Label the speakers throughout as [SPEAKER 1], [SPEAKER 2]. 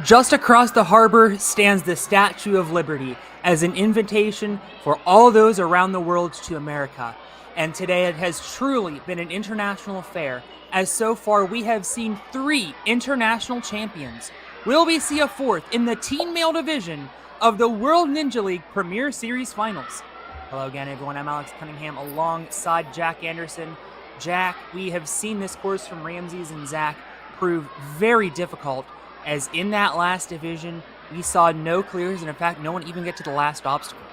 [SPEAKER 1] Just across the harbor stands the Statue of Liberty as an invitation for all those around the world to America. And today it has truly been an international affair, as so far we have seen 3 international champions. Will we see a 4th in the teen male division of the World Ninja League Premier Series Finals? Hello again, everyone. I'm Alex Cunningham alongside Jack Anderson. Jack, we have seen this course from Ramses and Zach prove very difficult, as in that last division, we saw no clears, and in fact, no one even get to the last obstacle.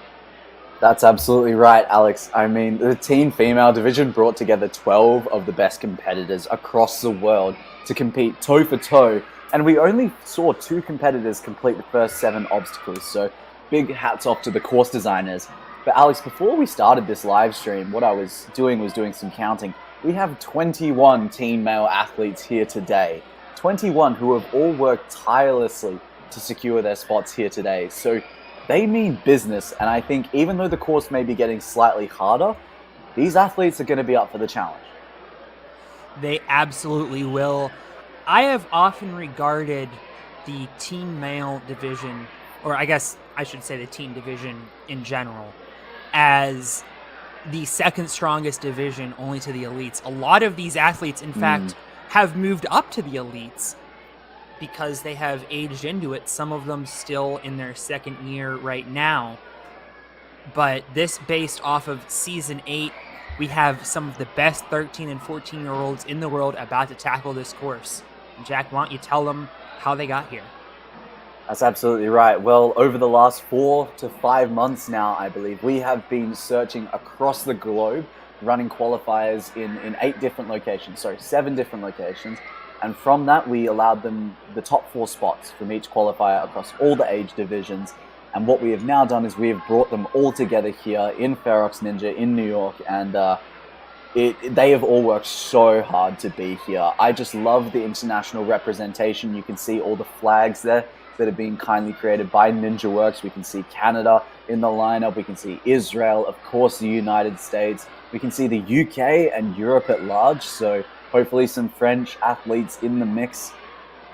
[SPEAKER 2] That's absolutely right, Alex. I mean, the teen female division brought together 12 of the best competitors across the world to compete toe for toe, and we only saw 2 competitors complete the first 7 obstacles, so big hats off to the course designers. But Alex, before we started this live stream, what I was doing some counting. We have 21 teen male athletes here today. 21 who have all worked tirelessly to secure their spots here today. So they mean business, and I think even though the course may be getting slightly harder, these athletes are going to be up for the challenge.
[SPEAKER 1] They absolutely will. I have often regarded the teen male division, or I guess I should say the teen division in general, as the second strongest division only to the elites. A lot of these athletes, in fact, have moved up to the elites because they have aged into it. Some of them still in their second year right now. But this based off of Season 8, we have some of the best 13 and 14-year-olds in the world about to tackle this course. Jack, why don't you tell them how they got here?
[SPEAKER 2] That's absolutely right. Well, over the last 4 to 5 months now, I believe, we have been searching across the globe, running qualifiers in 8 different locations, 7 different locations. And from that, we allowed them the top 4 spots from each qualifier across all the age divisions. And what we have now done is we have brought them all together here in Ferox Ninja in New York. And they have all worked so hard to be here. I just love the international representation. You can see all the flags there that have been kindly created by Ninja Works. We can see Canada in the lineup. We can see Israel, of course, the United States. We can see the UK and Europe at large. So hopefully some French athletes in the mix.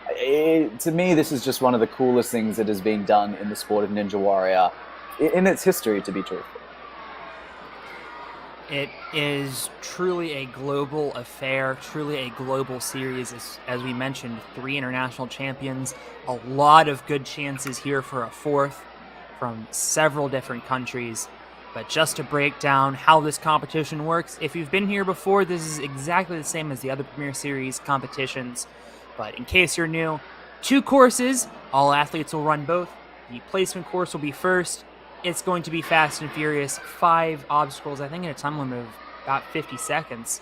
[SPEAKER 2] To me, this is just one of the coolest things that is being done in the sport of Ninja Warrior in its history, to be truthful.
[SPEAKER 1] It is truly a global affair, truly a global series. As we mentioned, 3 international champions, a lot of good chances here for a 4th from several different countries. But just to break down how this competition works, if you've been here before, this is exactly the same as the other Premier Series competitions. But in case you're new, 2 courses, all athletes will run both. The placement course will be first. It's going to be fast and furious, 5 obstacles, I think in a time limit of about 50 seconds.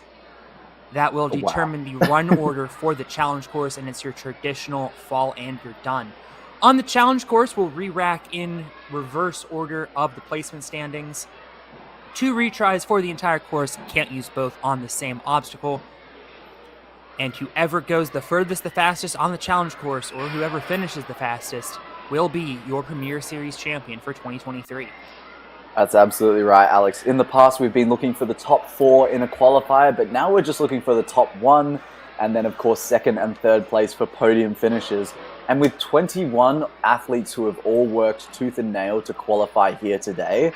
[SPEAKER 1] That will determine the run order for the challenge course, and it's your traditional fall and you're done. On the challenge course, we'll re-rack in reverse order of the placement standings. 2 retries for the entire course, can't use both on the same obstacle. And whoever goes the furthest, the fastest on the challenge course, or whoever finishes the fastest, will be your Premier Series champion for 2023.
[SPEAKER 2] That's absolutely right, Alex. In the past, we've been looking for the top 4 in a qualifier, but now we're just looking for the top 1, and then, of course, 2nd and 3rd place for podium finishes. And with 21 athletes who have all worked tooth and nail to qualify here today,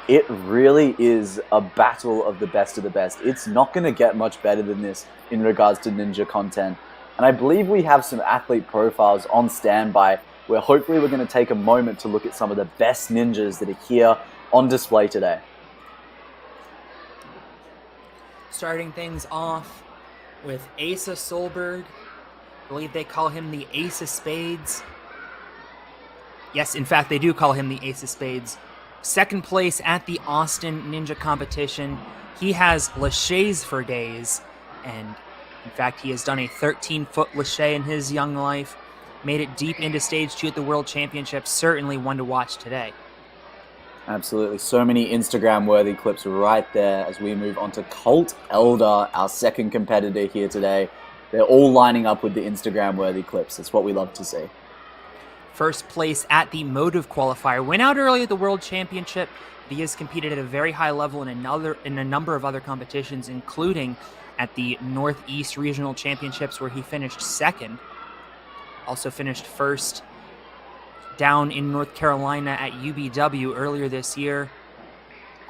[SPEAKER 2] it really is a battle of the best. It's not going to get much better than this in regards to ninja content. And I believe we have some athlete profiles on standby where hopefully we're going to take a moment to look at some of the best ninjas that are here on display today.
[SPEAKER 1] Starting things off with Asa Solberg. I believe they call him the Ace of Spades. Yes, in fact, they do call him the Ace of Spades. 2nd place at the Austin Ninja Competition. He has laches for days, and in fact, he has done a 13-foot lache in his young life. Made it deep into Stage 2 at the World Championships. Certainly one to watch today.
[SPEAKER 2] Absolutely. So many Instagram-worthy clips right there as we move on to Colt Elder, our 2nd competitor here today. They're all lining up with the Instagram-worthy clips. That's what we love to see.
[SPEAKER 1] First place at the Motive Qualifier. Went out early at the World Championship. He has competed at a very high level in a number of other competitions, including at the Northeast Regional Championships, where he finished 2nd. Also finished 1st down in North Carolina at UBW earlier this year.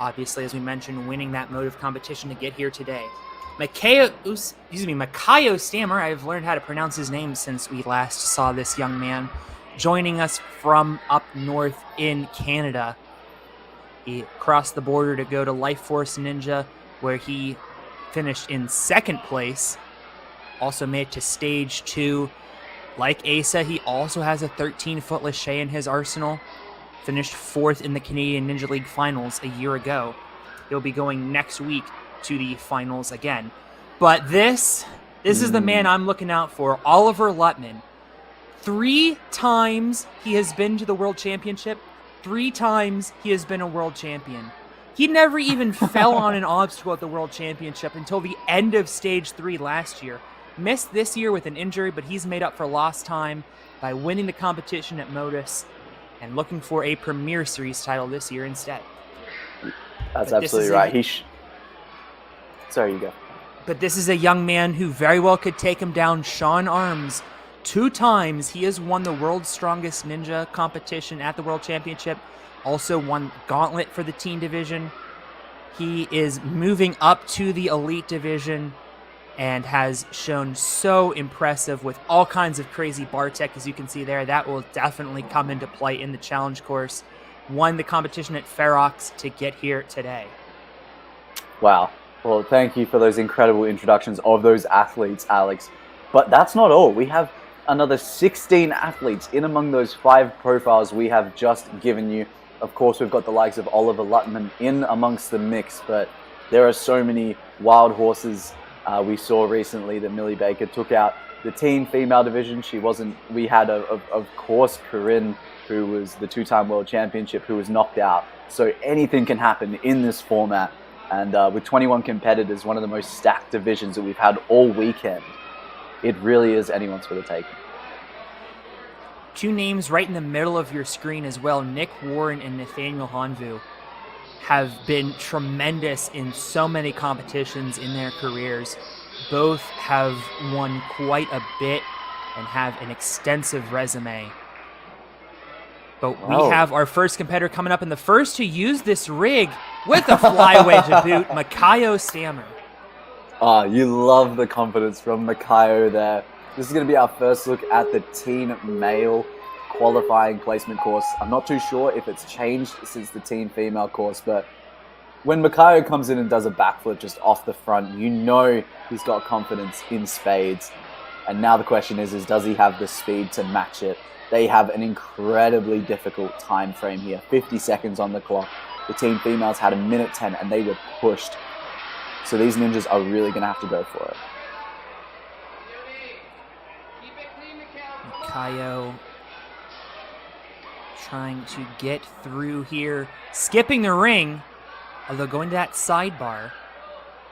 [SPEAKER 1] Obviously, as we mentioned, winning that motive competition to get here today. Makayo Stammer, I've learned how to pronounce his name since we last saw this young man, joining us from up north in Canada. He crossed the border to go to Life Force Ninja, where he finished in second place. Also made it to stage 2. Like Asa, he also has a 13-foot Lachey in his arsenal. Finished 4th in the Canadian Ninja League finals a year ago. He'll be going next week to the finals again. But this is the man I'm looking out for, Oliver Luttman. 3 times he has been to the World Championship. 3 times he has been a world champion. He never even fell on an obstacle at the World Championship until the end of stage 3 last year. Missed this year with an injury, but he's made up for lost time by winning the competition at Modus and looking for a Premier Series title this year instead.
[SPEAKER 2] That's absolutely right. Sorry, you go.
[SPEAKER 1] But this is a young man who very well could take him down. Sean Arms, 2 times he has won the World's Strongest Ninja competition at the World Championship. Also won Gauntlet for the teen division. He is moving up to the elite division and has shown so impressive with all kinds of crazy bar tech, as you can see there. That will definitely come into play in the challenge course. Won the competition at Ferox to get here today.
[SPEAKER 2] Wow. Well, thank you for those incredible introductions of those athletes, Alex. But that's not all. We have another 16 athletes in among those 5 profiles we have just given you. Of course, we've got the likes of Oliver Luttman in amongst the mix, but there are so many wild horses. We saw recently that Millie Baker took out the teen female division. We had, of course, Corinne, who was the 2-time world championship, who was knocked out. So anything can happen in this format. And with 21 competitors, one of the most stacked divisions that we've had all weekend, it really is anyone's for the taking.
[SPEAKER 1] 2 names right in the middle of your screen as well, Nick Warren and Nathaniel Honvu, have been tremendous in so many competitions in their careers. Both have won quite a bit and have an extensive resume. But we have our first competitor coming up, and the first to use this rig with a flyway to boot, Makayo Stammer.
[SPEAKER 2] You love the confidence from Makayo there. This is going to be our first look at the teen male qualifying placement course. I'm not too sure if it's changed since the teen female course, but when Makayo comes in and does a backflip just off the front, you know he's got confidence in spades. And now the question is does he have the speed to match it? They have an incredibly difficult time frame here, 50 seconds on the clock. The teen females had 1:10 and they were pushed. So these ninjas are really going to have to go for it.
[SPEAKER 1] Makayo trying to get through here, skipping the ring, although going to that sidebar.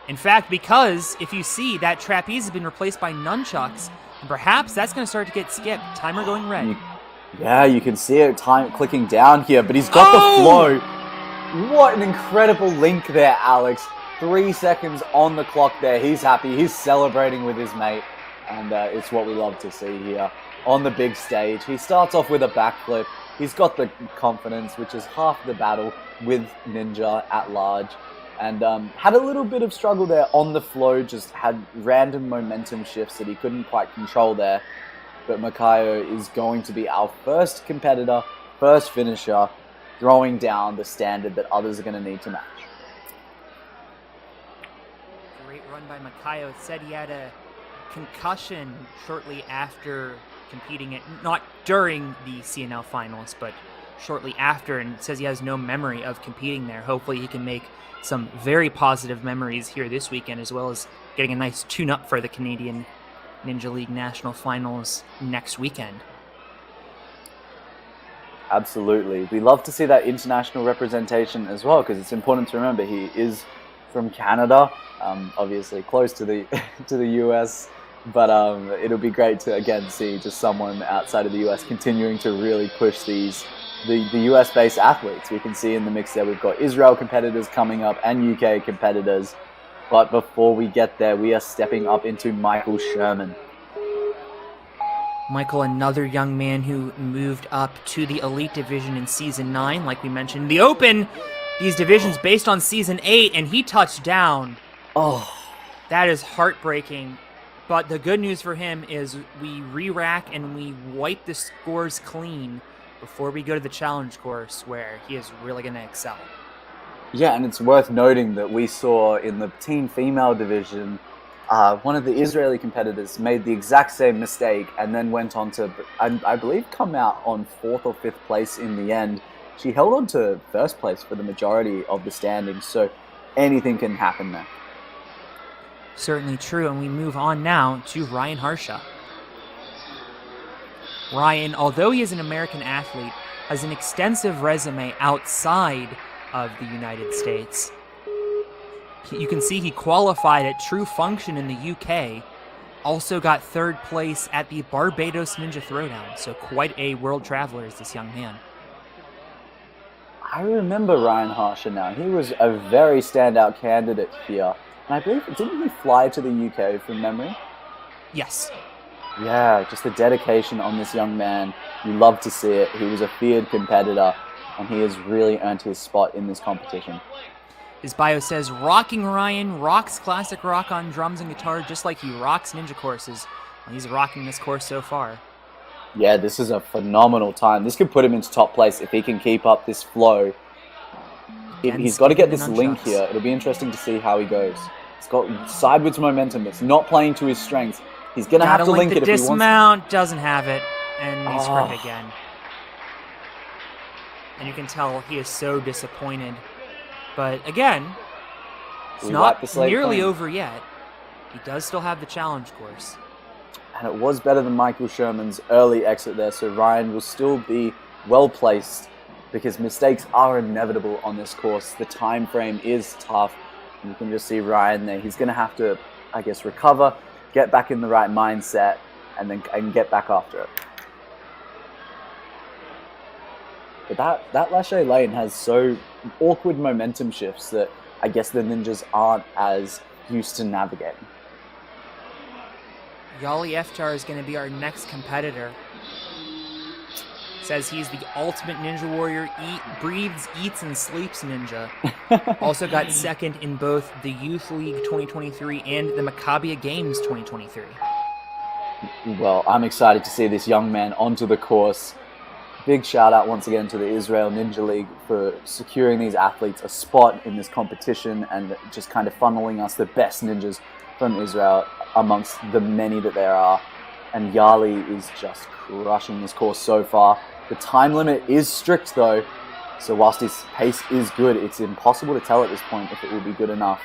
[SPEAKER 1] In fact, because if you see, that trapeze has been replaced by nunchucks, and perhaps that's going to start to get skipped. Timer going red.
[SPEAKER 2] Yeah, you can see it clicking down here, but he's got the flow. What an incredible link there, Alex. 3 seconds on the clock there. He's happy. He's celebrating with his mate, and it's what we love to see here on the big stage. He starts off with a backflip. He's got the confidence, which is half the battle with Ninja at large. And had a little bit of struggle there on the flow, just had random momentum shifts that he couldn't quite control there. But Makayo is going to be our first competitor, first finisher, throwing down the standard that others are going to need to match.
[SPEAKER 1] Great run by Makayo. It said he had a concussion shortly after competing it, not during the CNL finals, but shortly after, and says he has no memory of competing there. Hopefully he can make some very positive memories here this weekend, as well as getting a nice tune-up for the Canadian Ninja League National Finals next weekend.
[SPEAKER 2] Absolutely. We love to see that international representation as well, because it's important to remember he is from Canada, obviously close to the to the US, but it'll be great to again see just someone outside of the US continuing to really push the US-based athletes. We can see in the mix there we've got Israel competitors coming up and UK competitors. But before we get there, we are stepping up into Michael Sherman.
[SPEAKER 1] Michael, another young man who moved up to the Elite Division in Season 9, like we mentioned. The Open, these divisions based on Season 8, and he touched down.
[SPEAKER 2] Oh,
[SPEAKER 1] that is heartbreaking. But the good news for him is we re-rack and we wipe the scores clean before we go to the challenge course, where he is really going to excel.
[SPEAKER 2] Yeah, and it's worth noting that we saw in the team female division, one of the Israeli competitors made the exact same mistake and then went on to, I believe, come out on 4th or 5th place in the end. She held on to 1st place for the majority of the standings, so anything can happen there.
[SPEAKER 1] Certainly true, and we move on now to Ryan Harsha. Ryan, although he is an American athlete, has an extensive resume outside of the United States. You can see he qualified at True Function in the UK, also got 3rd place at the Barbados Ninja Throwdown, so quite a world traveler is this young man.
[SPEAKER 2] I remember Ryan Harsha now. He was a very standout candidate here. And I believe, didn't he fly to the UK from memory?
[SPEAKER 1] Yes.
[SPEAKER 2] Yeah, just the dedication on this young man. You love to see it. He was a feared competitor, and he has really earned his spot in this competition.
[SPEAKER 1] His bio says, "Rocking Ryan, rocks classic rock on drums and guitar just like he rocks ninja courses." Well, he's rocking this course so far.
[SPEAKER 2] Yeah, this is a phenomenal time. This could put him into top place if he can keep up this flow. He's got to get this link here. It'll be interesting to see how he goes. He's got sideways momentum. It's not playing to his strengths. He's going to have to link it if he wants.
[SPEAKER 1] Dismount doesn't have it, and he's hurt again. And you can tell he is so disappointed. But again, it's not nearly over yet. He does still have the challenge course.
[SPEAKER 2] And it was better than Michael Sherman's early exit there, so Ryan will still be well placed because mistakes are inevitable on this course. The time frame is tough. And you can just see Ryan there. He's going to have to, I guess, recover, get back in the right mindset, and get back after it. But that Lachey lane has so awkward momentum shifts that I guess the ninjas aren't as used to navigating.
[SPEAKER 1] Yali Eftar is going to be our next competitor. Says he's the ultimate ninja warrior, breathes, eats, and sleeps ninja. Also got 2nd in both the Youth League 2023 and the Maccabia Games 2023.
[SPEAKER 2] Well, I'm excited to see this young man onto the course. Big shout out once again to the Israel Ninja League for securing these athletes a spot in this competition and just kind of funneling us the best ninjas from Israel amongst the many that there are. And Yali is just crushing this course so far. The time limit is strict though, so whilst his pace is good, it's impossible to tell at this point if it will be good enough.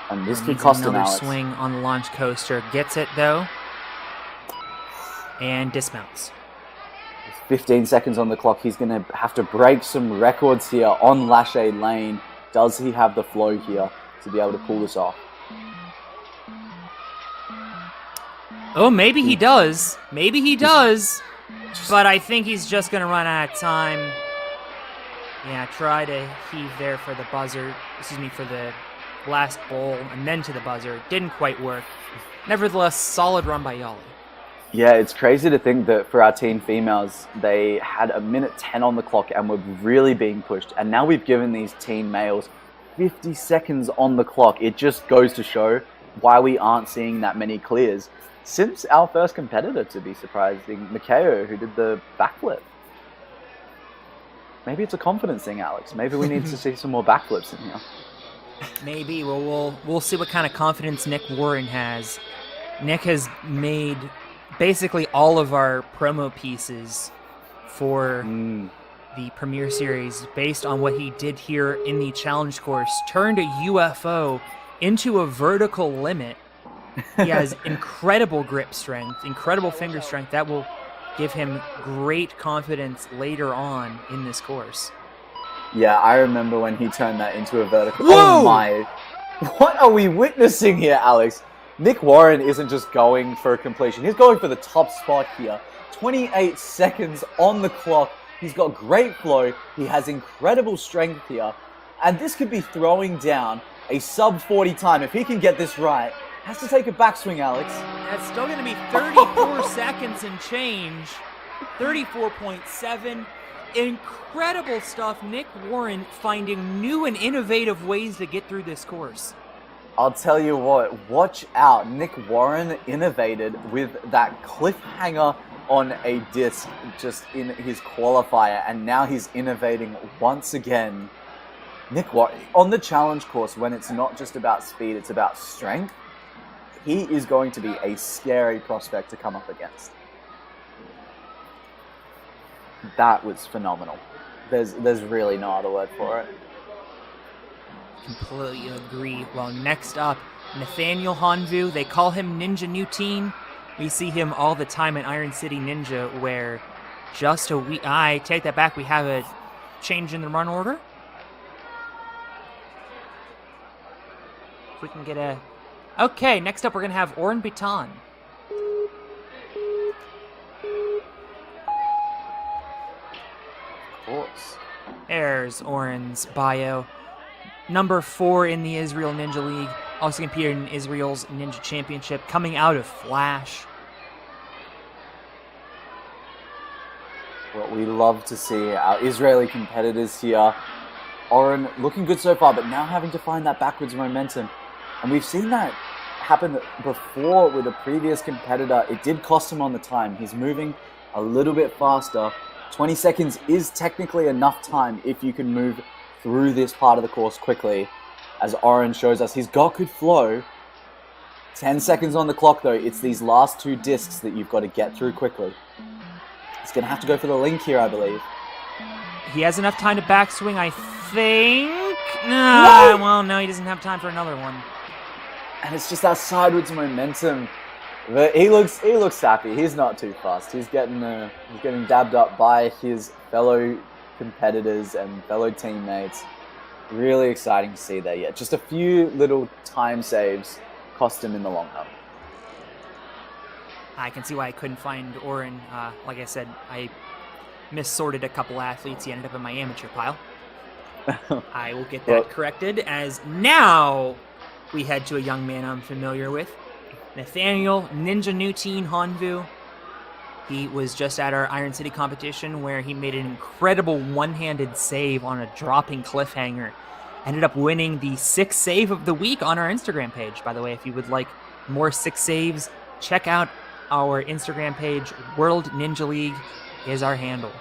[SPEAKER 2] And this could cost him, Alex.
[SPEAKER 1] Swing on the launch coaster, gets it though, and dismounts.
[SPEAKER 2] 15 seconds on the clock. He's going to have to break some records here on Lachey Lane. Does he have the flow here to be able to pull this off?
[SPEAKER 1] Oh, maybe he does. Maybe he does. But I think he's just going to run out of time. Yeah, try to heave there for the buzzer. For the last bowl and then to the buzzer. Didn't quite work. Nevertheless, solid run by Yali.
[SPEAKER 2] Yeah, it's crazy to think that for our team females, they had 1:10 on the clock and were really being pushed. And now we've given these team males 50 seconds on the clock. It just goes to show why we aren't seeing that many clears since our first competitor, to be surprising, Mikhail, who did the backflip. Maybe it's a confidence thing, Alex. Maybe we need to see some more backflips in here.
[SPEAKER 1] Maybe. Well, we'll see what kind of confidence Nick Warren has. Nick has made basically all of our promo pieces for the Premier Series based on what he did here in the challenge course. Turned a UFO into a vertical limit. He has incredible grip strength, incredible finger strength. That will give him great confidence later on in this course.
[SPEAKER 2] Yeah, I remember when he turned that into a vertical.
[SPEAKER 1] Whoa!
[SPEAKER 2] Oh my. What are we witnessing here, Alex? Nick Warren isn't just going for a completion. He's going for the top spot here. 28 seconds on the clock. He's got great flow. He has incredible strength here. And this could be throwing down a sub 40 time if he can get this right. Has to take a backswing, Alex.
[SPEAKER 1] That's still going to be 34 seconds and change. 34.7. Incredible stuff. Nick Warren finding new and innovative ways to get through this course.
[SPEAKER 2] I'll tell you what, watch out. Nick Warren innovated with that cliffhanger on a disc just in his qualifier, and now he's innovating once again. Nick Warren, on the challenge course, when it's not just about speed, it's about strength, he is going to be a scary prospect to come up against. That was phenomenal. There's really no other word for it.
[SPEAKER 1] Completely agree. Well, next up, Nathaniel Honvu. They call him Ninja Nuteen. We see him all the time in Iron City Ninja, where just a week... I take that back. We have a change in the run order. If we can get a... Okay, next up we're going to have Oren Bitan.
[SPEAKER 2] Of course.
[SPEAKER 1] There's Oren's bio. Number 4 in the Israel Ninja League. Also competed in Israel's Ninja Championship. Coming out of Flash.
[SPEAKER 2] What we love to see, our Israeli competitors here. Oren looking good so far, but now having to find that backwards momentum. And we've seen that happen before with a previous competitor. It did cost him on the time. He's moving a little bit faster. 20 seconds is technically enough time if you can move through this part of the course quickly. As Oren shows us, he's got good flow. 10 seconds on the clock though. It's these last 2 discs that you've got to get through quickly. He's going to have to go for the link here, I believe.
[SPEAKER 1] He has enough time to backswing, I think. No! Well, no, he doesn't have time for another one.
[SPEAKER 2] And it's just that sideways momentum. But he looks happy. He's not too fast. He's getting dabbed up by his fellow competitors and fellow teammates. Really exciting to see that. Yeah, just a few little time saves cost him in the long run.
[SPEAKER 1] I can see why I couldn't find Oren. Like I said, I missorted a couple athletes. He ended up in my amateur pile. I will get that corrected, as now we head to a young man I'm familiar with, Nathaniel Ninja Nuteen Honvu. He was just at our Iron City competition where he made an incredible one-handed save on a dropping cliffhanger. Ended up winning the 6th save of the week on our Instagram page. By the way, if you would like more 6 saves, check out our Instagram page. World Ninja League is our handle.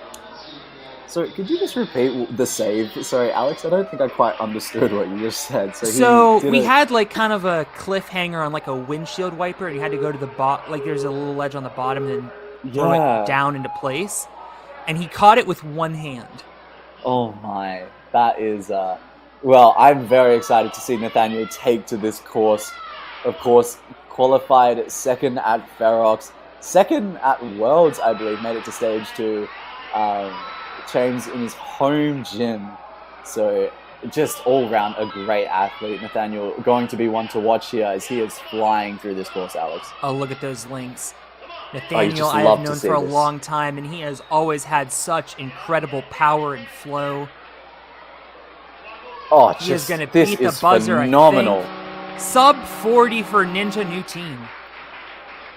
[SPEAKER 2] So could you just repeat the save? Sorry, Alex, I don't think I quite understood what you just said.
[SPEAKER 1] So we had like kind of a cliffhanger on like a windshield wiper, and you had to go to the bottom. Like there's a little ledge on the bottom, and then throw it down into place. And he caught it with one hand. Oh
[SPEAKER 2] my, that is... Well, I'm very excited to see Nathaniel take to this course. Of course, qualified 2nd at Ferox, 2nd at Worlds, I believe, made it to stage 2. Trains in his home gym. So just all round a great athlete. Nathaniel going to be one to watch here as he is flying through this course, Alex.
[SPEAKER 1] Oh, look at those links. Nathaniel, I have known for a long time, and he has always had such incredible power and flow.
[SPEAKER 2] Oh,
[SPEAKER 1] he is going to beat the buzzer, phenomenal. I think. Sub 40 for Ninja Nuteen.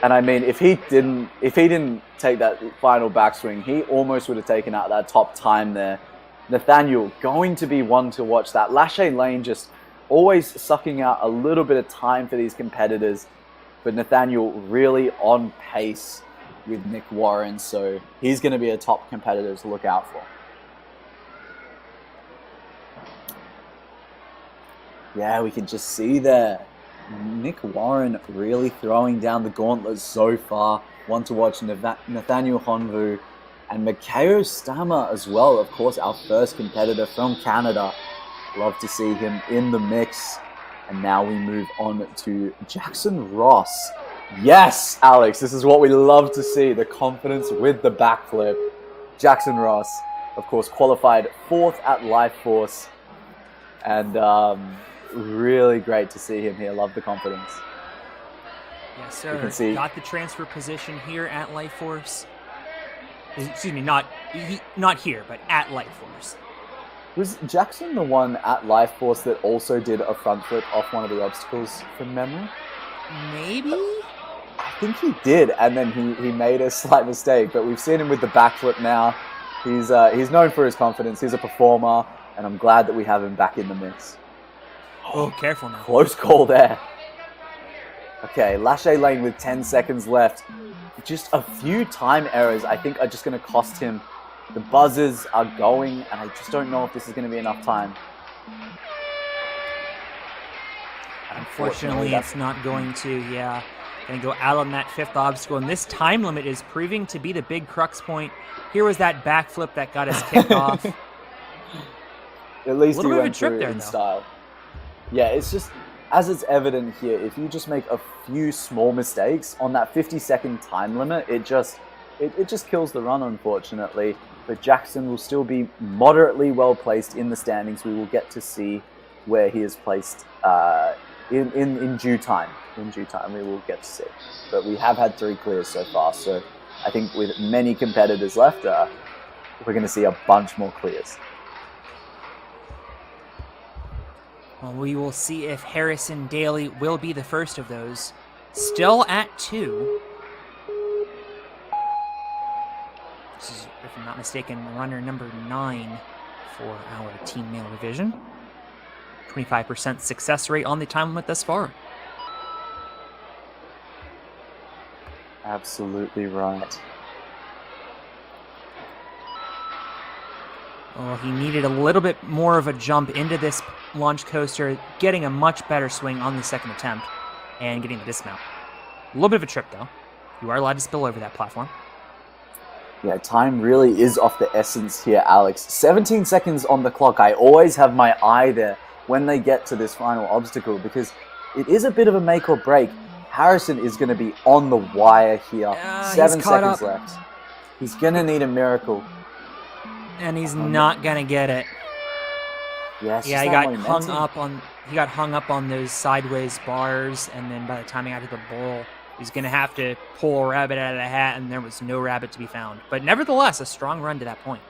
[SPEAKER 2] And I mean, if he didn't take that final backswing, he almost would have taken out that top time there. Nathaniel going to be one to watch. That Lachey lane just always sucking out a little bit of time for these competitors. But Nathaniel really on pace with Nick Warren, so he's going to be a top competitor to look out for. Yeah, we can just see there. Nick Warren really throwing down the gauntlet so far. One to watch, Nathaniel Honvu and Mikhail Stammer as well. Of course, our first competitor from Canada. Love to see him in the mix. And now we move on to Jackson Ross. Yes, Alex, this is what we love to see. The confidence with the backflip. Jackson Ross, of course, qualified 4th at Life Force. And really great to see him here. Love the confidence.
[SPEAKER 1] Yes, sir. Got the transfer position here at Life Force. Excuse me, not here, but at Life Force.
[SPEAKER 2] Was Jackson the one at Life Force that also did a front flip off one of the obstacles from memory?
[SPEAKER 1] Maybe?
[SPEAKER 2] I think he did, and then he made a slight mistake. But we've seen him with the backflip now. He's known for his confidence. He's a performer, and I'm glad that we have him back in the mix.
[SPEAKER 1] Oh, careful now.
[SPEAKER 2] Close call there. Okay, Lachey lane with 10 seconds left. Just a few time errors, I think, are just going to cost him. The buzzers are going, and I just don't know if this is going to be enough time.
[SPEAKER 1] Unfortunately, it's not going to, yeah. Going to go out on that fifth obstacle, and this time limit is proving to be the big crux point. Here was that backflip that got us kicked off.
[SPEAKER 2] At least he
[SPEAKER 1] bit of a
[SPEAKER 2] went
[SPEAKER 1] trip
[SPEAKER 2] through
[SPEAKER 1] there,
[SPEAKER 2] in
[SPEAKER 1] though.
[SPEAKER 2] style. Yeah, it's just, as it's evident here, if you just make a few small mistakes on that 50-second time limit, it just kills the run, unfortunately. But Jackson will still be moderately well placed in the standings. We will get to see where he is placed in due time. In due time, we will get to see. But we have had 3 clears so far, so I think with many competitors left, we're going to see a bunch more clears.
[SPEAKER 1] Well, we will see if Harrison Daly will be the first of those. Still at 2. This is, if I'm not mistaken, runner number 9 for our team male division. 25% success rate on the time limit thus far.
[SPEAKER 2] Absolutely right.
[SPEAKER 1] Oh, he needed a little bit more of a jump into this launch coaster, getting a much better swing on the second attempt, and getting the dismount. A little bit of a trip, though. You are allowed to spill over that platform.
[SPEAKER 2] Yeah, time really is of the essence here, Alex. 17 seconds on the clock. I always have my eye there when they get to this final obstacle because it is a bit of a make or break. Harrison is going to be on the wire here. 7 seconds left. He's going to need a miracle.
[SPEAKER 1] And he's not going to get it.
[SPEAKER 2] Yeah,
[SPEAKER 1] he got hung up on those sideways bars, and then by the time he got to the bowl, he's going to have to pull a rabbit out of the hat, and there was no rabbit to be found. But nevertheless, a strong run to that point.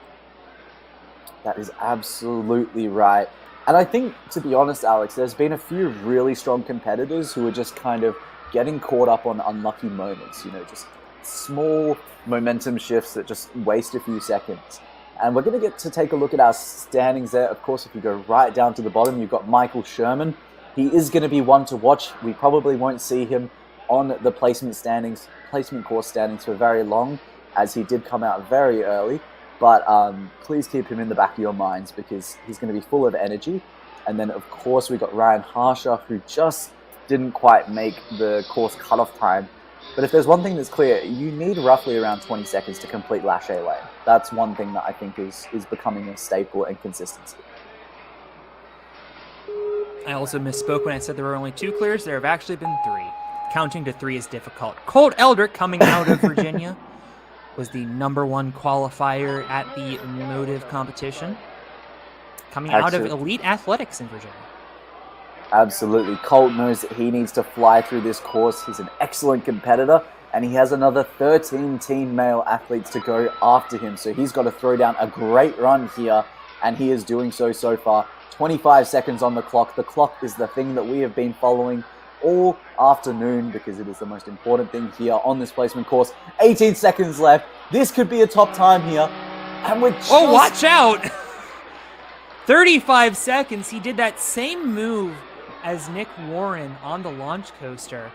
[SPEAKER 2] That is absolutely right. And I think, to be honest, Alex, there's been a few really strong competitors who are just kind of getting caught up on unlucky moments, just small momentum shifts that just waste a few seconds. And we're going to get to take a look at our standings there. Of course, if you go right down to the bottom, you've got Michael Sherman. He is going to be one to watch. We probably won't see him on the placement course standings for very long, as he did come out very early. But please keep him in the back of your minds because he's going to be full of energy. And then, of course, we got Ryan Harsher, who just didn't quite make the course cutoff time. But if there's one thing that's clear, you need roughly around 20 seconds to complete Lachey Lane. That's one thing that I think is becoming a staple and consistency.
[SPEAKER 1] I also misspoke when I said there were only 2 clears. There have actually been 3. Counting to 3 is difficult. Colt Eldrick, coming out of Virginia, was the #1 qualifier at the Motive competition. Coming out of Elite Athletics in Virginia.
[SPEAKER 2] Absolutely. Colt knows that he needs to fly through this course. He's an excellent competitor, and he has another 13 team male athletes to go after him. So he's got to throw down a great run here, and he is doing so far. 25 seconds on the clock. The clock is the thing that we have been following all afternoon because it is the most important thing here on this placement course. 18 seconds left. This could be a top time here. And we're just...
[SPEAKER 1] Oh, watch out! 35 seconds. He did that same move as Nick Warren on the launch coaster,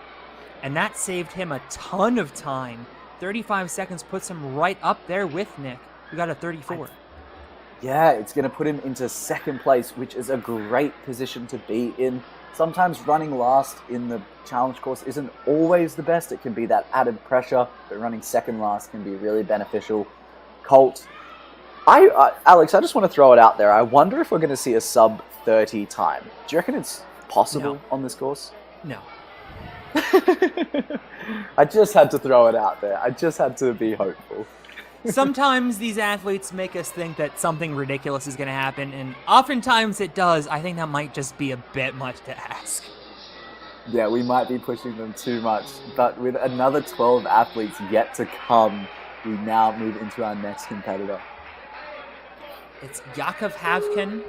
[SPEAKER 1] and that saved him a ton of time. 35 seconds puts him right up there with Nick. We got a 34.
[SPEAKER 2] Yeah, it's going to put him into second place, which is a great position to be in. Sometimes running last in the challenge course isn't always the best. It can be that added pressure, but running second last can be really beneficial. Colt, Alex, I just want to throw it out there. I wonder if we're going to see a sub 30 time. Do you reckon it's possible on this course?
[SPEAKER 1] No.
[SPEAKER 2] I just had to throw it out there. I just had to be hopeful.
[SPEAKER 1] Sometimes these athletes make us think that something ridiculous is going to happen, and oftentimes it does. I think that might just be a bit much to ask.
[SPEAKER 2] Yeah, we might be pushing them too much, but with another 12 athletes yet to come, we now move into our next competitor.
[SPEAKER 1] It's Yakov Havkin,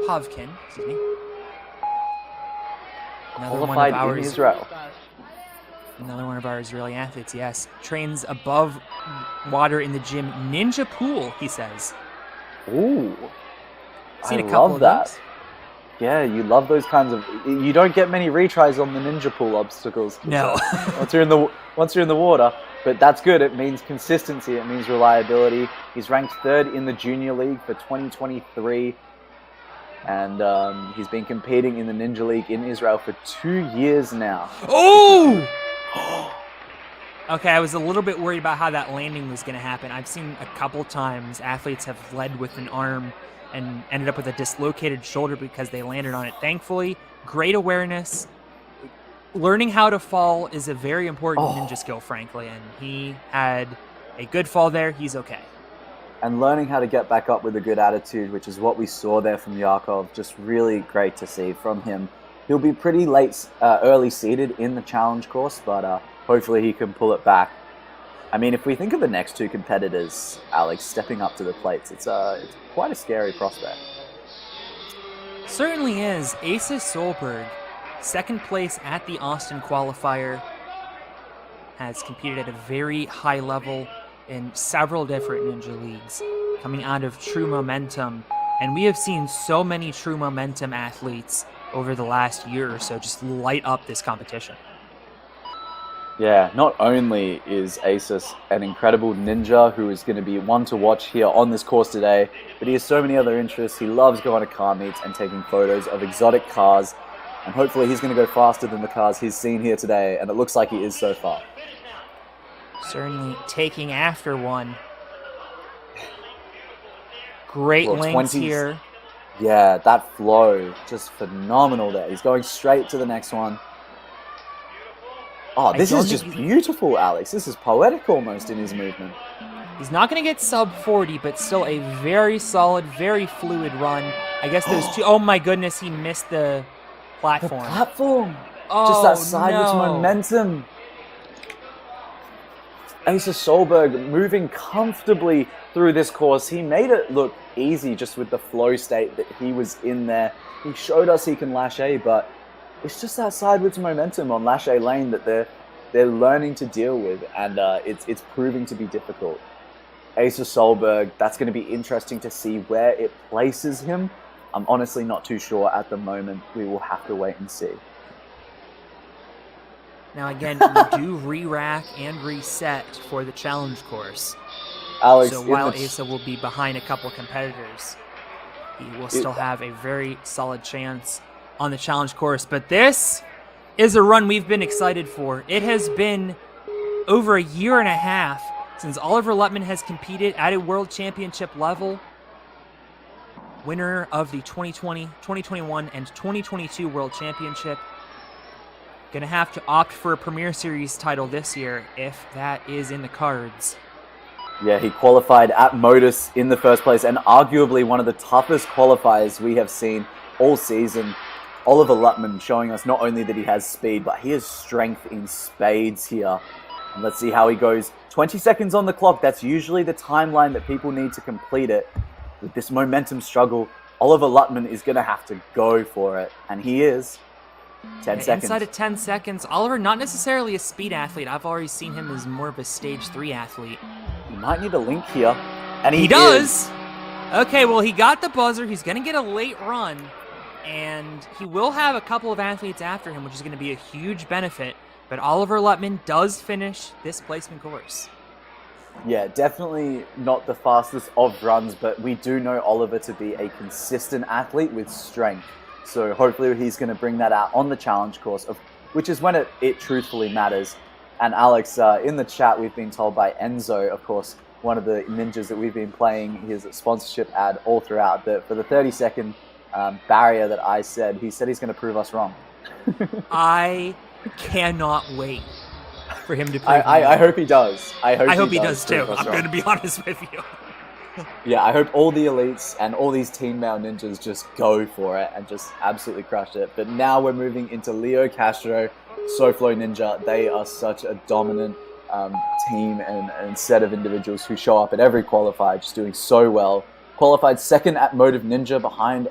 [SPEAKER 1] excuse me. Another one of ours.
[SPEAKER 2] In Israel.
[SPEAKER 1] Another one of our Israeli athletes, yes. Trains above water in the gym. Ninja pool, he says.
[SPEAKER 2] Ooh.
[SPEAKER 1] Seen
[SPEAKER 2] I
[SPEAKER 1] a couple
[SPEAKER 2] love
[SPEAKER 1] of
[SPEAKER 2] that.
[SPEAKER 1] those.
[SPEAKER 2] Yeah, you love those kinds of. You don't get many retries on the ninja pool obstacles.
[SPEAKER 1] No.
[SPEAKER 2] Once you're in the water, but that's good. It means consistency. It means reliability. He's ranked 3rd in the junior league for 2023, and he's been competing in the ninja league in Israel for 2 years now.
[SPEAKER 1] Oh! Okay, I was a little bit worried about how that landing was going to happen. I've seen a couple times athletes have led with an arm and ended up with a dislocated shoulder because they landed on it. Thankfully, great awareness. Learning how to fall is a very important ninja skill, frankly, and he had a good fall there. He's okay.
[SPEAKER 2] And learning how to get back up with a good attitude, which is what we saw there from Yakov, just really great to see from him. He'll be pretty early seeded in the challenge course, but hopefully he can pull it back. I mean, if we think of the next 2 competitors, Alex, stepping up to the plates, it's quite a scary prospect.
[SPEAKER 1] Certainly is. Asa Solberg, 2nd place at the Austin qualifier, has competed at a very high level in several different ninja leagues, coming out of True Momentum. And we have seen so many True Momentum athletes over the last year or so just light up this competition.
[SPEAKER 2] Yeah, not only is Asus an incredible ninja who is going to be one to watch here on this course today, but he has so many other interests. He loves going to car meets and taking photos of exotic cars, and hopefully he's going to go faster than the cars he's seen here today, and it looks like he is so far.
[SPEAKER 1] Certainly taking after one. Great lengths here.
[SPEAKER 2] Yeah, that flow, just phenomenal there. He's going straight to the next one. Oh, this is just beautiful, Alex. This is poetic almost in his movement.
[SPEAKER 1] He's not going to get sub 40, but still a very solid, very fluid run. I guess those two... Oh my goodness, he missed the platform.
[SPEAKER 2] The platform!
[SPEAKER 1] Oh,
[SPEAKER 2] just that sideways momentum. Asa Solberg moving comfortably through this course. He made it look easy just with the flow state that he was in there. He showed us he can lash A, but it's just that sideways momentum on lash A lane that they're learning to deal with, and it's proving to be difficult. Asa Solberg, that's going to be interesting to see where it places him. I'm honestly not too sure at the moment. We will have to wait and see.
[SPEAKER 1] Now again, we do re-rack and reset for the challenge course.
[SPEAKER 2] Alex,
[SPEAKER 1] so while Asa will be behind a couple competitors, he will still have a very solid chance on the challenge course. But this is a run we've been excited for. It has been over a year and a half since Oliver Lutman has competed at a world championship level. Winner of the 2020, 2021, and 2022 World Championship. Going to have to opt for a Premier Series title this year if that is in the cards.
[SPEAKER 2] Yeah, he qualified at Modus in the first place, and arguably one of the toughest qualifiers we have seen all season. Oliver Lutman showing us not only that he has speed, but he has strength in spades here. And let's see how he goes. 20 seconds on the clock. That's usually the timeline that people need to complete it. With this momentum struggle, Oliver Lutman is going to have to go for it. And he is. 10 seconds.
[SPEAKER 1] Inside of 10 seconds. Oliver, not necessarily a speed athlete. I've already seen him as more of a stage 3 athlete.
[SPEAKER 2] He might need a link here. And he
[SPEAKER 1] does. Okay, well, he got the buzzer. He's going to get a late run. And he will have a couple of athletes after him, which is going to be a huge benefit. But Oliver Lutman does finish this placement course.
[SPEAKER 2] Yeah, definitely not the fastest of runs, but we do know Oliver to be a consistent athlete with strength. So hopefully he's going to bring that out on the challenge course, which is when it truthfully matters. And Alex, in the chat, we've been told by Enzo, of course, one of the ninjas that we've been playing his sponsorship ad all throughout, that for the 30-second barrier that I said, he said he's going to prove us wrong.
[SPEAKER 1] I cannot wait for him to prove
[SPEAKER 2] I hope he does. I hope
[SPEAKER 1] he does too. I'm going to be honest with you.
[SPEAKER 2] Yeah, I hope all the elites and all these teen male ninjas just go for it and just absolutely crush it. But now we're moving into Leo Castro, SoFlo Ninja. They are such a dominant team and set of individuals who show up at every qualifier, just doing so well. Qualified second at Motive Ninja behind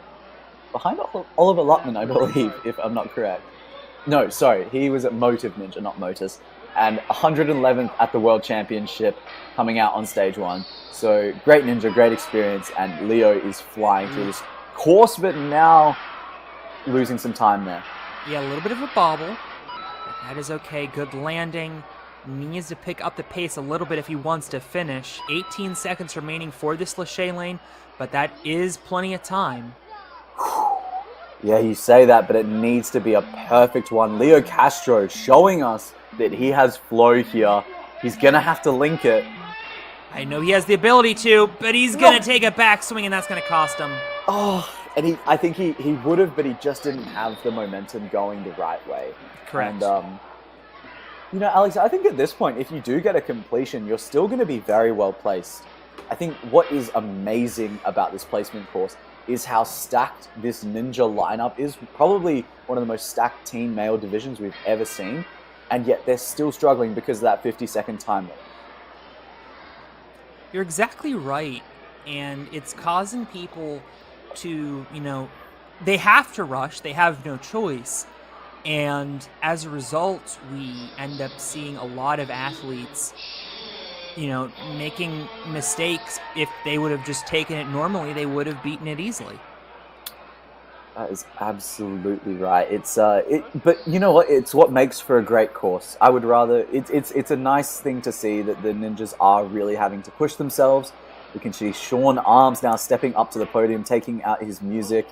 [SPEAKER 2] Oliver Lutman, I believe, if I'm not correct. No, sorry, he was at Motive Ninja, not Motus. and 111th at the World Championship coming out on stage 1. So great ninja, great experience, and Leo is flying through this course, but now losing some time there.
[SPEAKER 1] Yeah, a little bit of a bobble, but that is okay. Good landing. Needs to pick up the pace a little bit if he wants to finish. 18 seconds remaining for this Lachey lane, but that is plenty of time.
[SPEAKER 2] Yeah, you say that, but it needs to be a perfect one. Leo Castro showing us that he has flow here. He's going to have to link it.
[SPEAKER 1] I know he has the ability to, but he's going to take a backswing, and that's going to cost him.
[SPEAKER 2] Oh, and I think he would have, but he just didn't have the momentum going the right way.
[SPEAKER 1] Correct.
[SPEAKER 2] And, Alex, I think at this point, if you do get a completion, you're still going to be very well placed. I think what is amazing about this placement course is how stacked this ninja lineup is. Probably one of the most stacked team male divisions we've ever seen, and yet they're still struggling because of that 50-second time limit.
[SPEAKER 1] You're exactly right, and it's causing people to, they have to rush, they have no choice, and as a result, we end up seeing a lot of athletes, making mistakes. If they would have just taken it normally, they would have beaten it easily.
[SPEAKER 2] That is absolutely right. But you know what? It's what makes for a great course. I would rather. It's a nice thing to see that the ninjas are really having to push themselves. We can see Sean Arms now stepping up to the podium, taking out his music.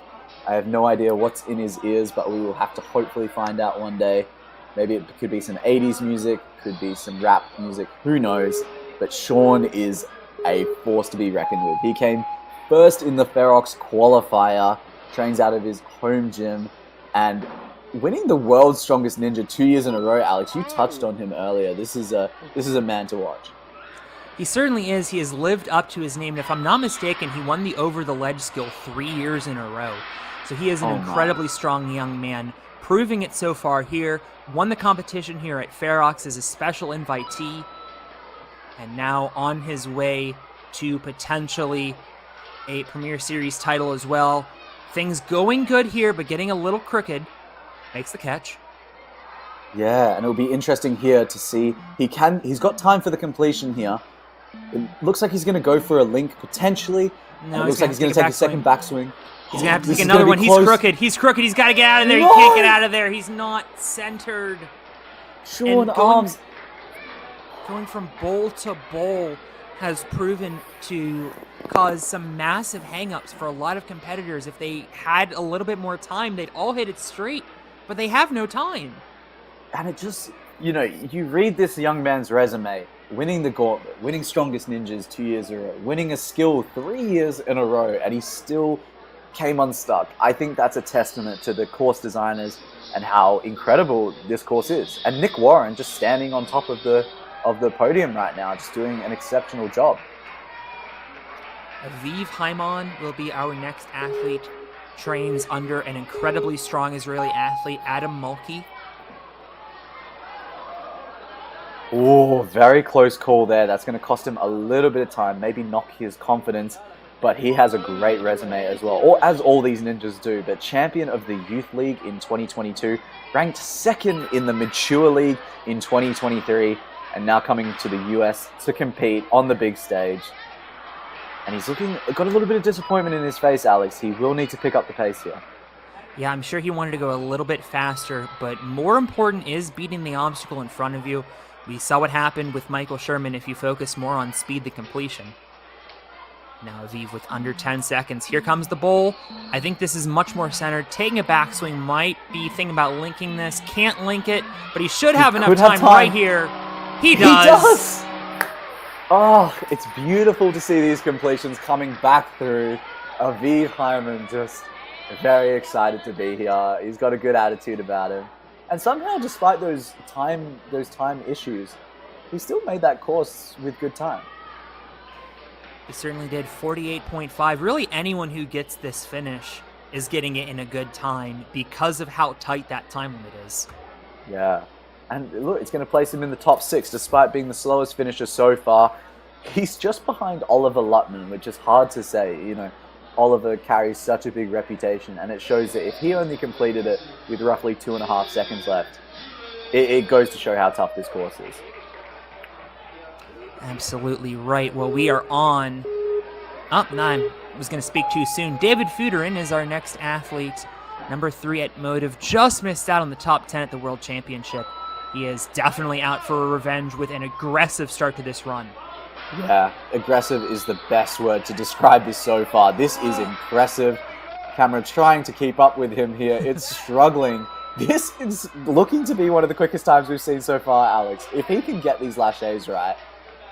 [SPEAKER 2] I have no idea what's in his ears, but we will have to hopefully find out one day. Maybe it could be some 80s music, could be some rap music. Who knows? But Sean is a force to be reckoned with. He came first in the Ferox qualifier, trains out of his home gym, and winning the world's strongest ninja 2 years in a row. Alex, you touched on him earlier. This is a man to watch.
[SPEAKER 1] He certainly is. He has lived up to his name. And if I'm not mistaken, he won the over-the-ledge skill 3 years in a row. So he is an incredibly strong young man, proving it so far here. Won the competition here at Ferox as a special invitee, and now on his way to potentially a Premier Series title as well. Things going good here, but getting a little crooked. Makes the catch.
[SPEAKER 2] Yeah, and it'll be interesting here to see. He's got time for the completion here. It looks like he's going to go for a link, potentially.
[SPEAKER 1] No,
[SPEAKER 2] it looks like he's going to take a second backswing.
[SPEAKER 1] He's going to have to take another one. He's crooked. He's crooked. He's got to get out of there.
[SPEAKER 2] No!
[SPEAKER 1] He can't get out of there. He's not centered.
[SPEAKER 2] Sean Arms.
[SPEAKER 1] Going from bowl to bowl has proven to cause some massive hang-ups for a lot of competitors. If they had a little bit more time, they'd all hit it straight, but they have no time.
[SPEAKER 2] And it just, you read this young man's resume, winning the gauntlet, winning Strongest Ninjas 2 years in a row, winning a skill 3 years in a row, and he still came unstuck. I think that's a testament to the course designers and how incredible this course is. And Nick Warren just standing on top of the podium right now, just doing an exceptional job.
[SPEAKER 1] Aviv Haimon will be our next athlete. Trains under an incredibly strong Israeli athlete, Adam Mulkey.
[SPEAKER 2] Oh, very close call there. That's going to cost him a little bit of time, maybe knock his confidence, but he has a great resume as well, or as all these ninjas do. But champion of the Youth League in 2022, ranked second in the Mature League in 2023, and now coming to the US to compete on the big stage. And he's got a little bit of disappointment in his face, Alex. He will need to pick up the pace here.
[SPEAKER 1] Yeah, I'm sure he wanted to go a little bit faster, but more important is beating the obstacle in front of you. We saw what happened with Michael Sherman if you focus more on speed to completion. Now Aviv with under 10 seconds. Here comes the bowl. I think this is much more centered. Taking a backswing might be thinking about linking this. Can't link it, but he should have enough time right here. He does!
[SPEAKER 2] Oh, it's beautiful to see these completions coming back through. Aviv Hyman just very excited to be here. He's got a good attitude about him. And somehow, despite those time issues, he still made that course with good time.
[SPEAKER 1] He certainly did. 48.5. Really, anyone who gets this finish is getting it in a good time because of how tight that time limit is.
[SPEAKER 2] Yeah. And look, it's going to place him in the top 6, despite being the slowest finisher so far. He's just behind Oliver Lutman, which is hard to say. Oliver carries such a big reputation, and it shows that if he only completed it with roughly 2.5 seconds left, it goes to show how tough this course is.
[SPEAKER 1] Absolutely right. Well, we are on. Oh, no, I was going to speak too soon. David Fuderin is our next athlete. Number 3 at Motive. Just missed out on the top 10 at the World Championship. He is definitely out for a revenge with an aggressive start to this run.
[SPEAKER 2] Yeah, aggressive is the best word to describe this so far. This is impressive. Camera trying to keep up with him here. It's struggling. This is looking to be one of the quickest times we've seen so far, Alex. If he can get these laches right,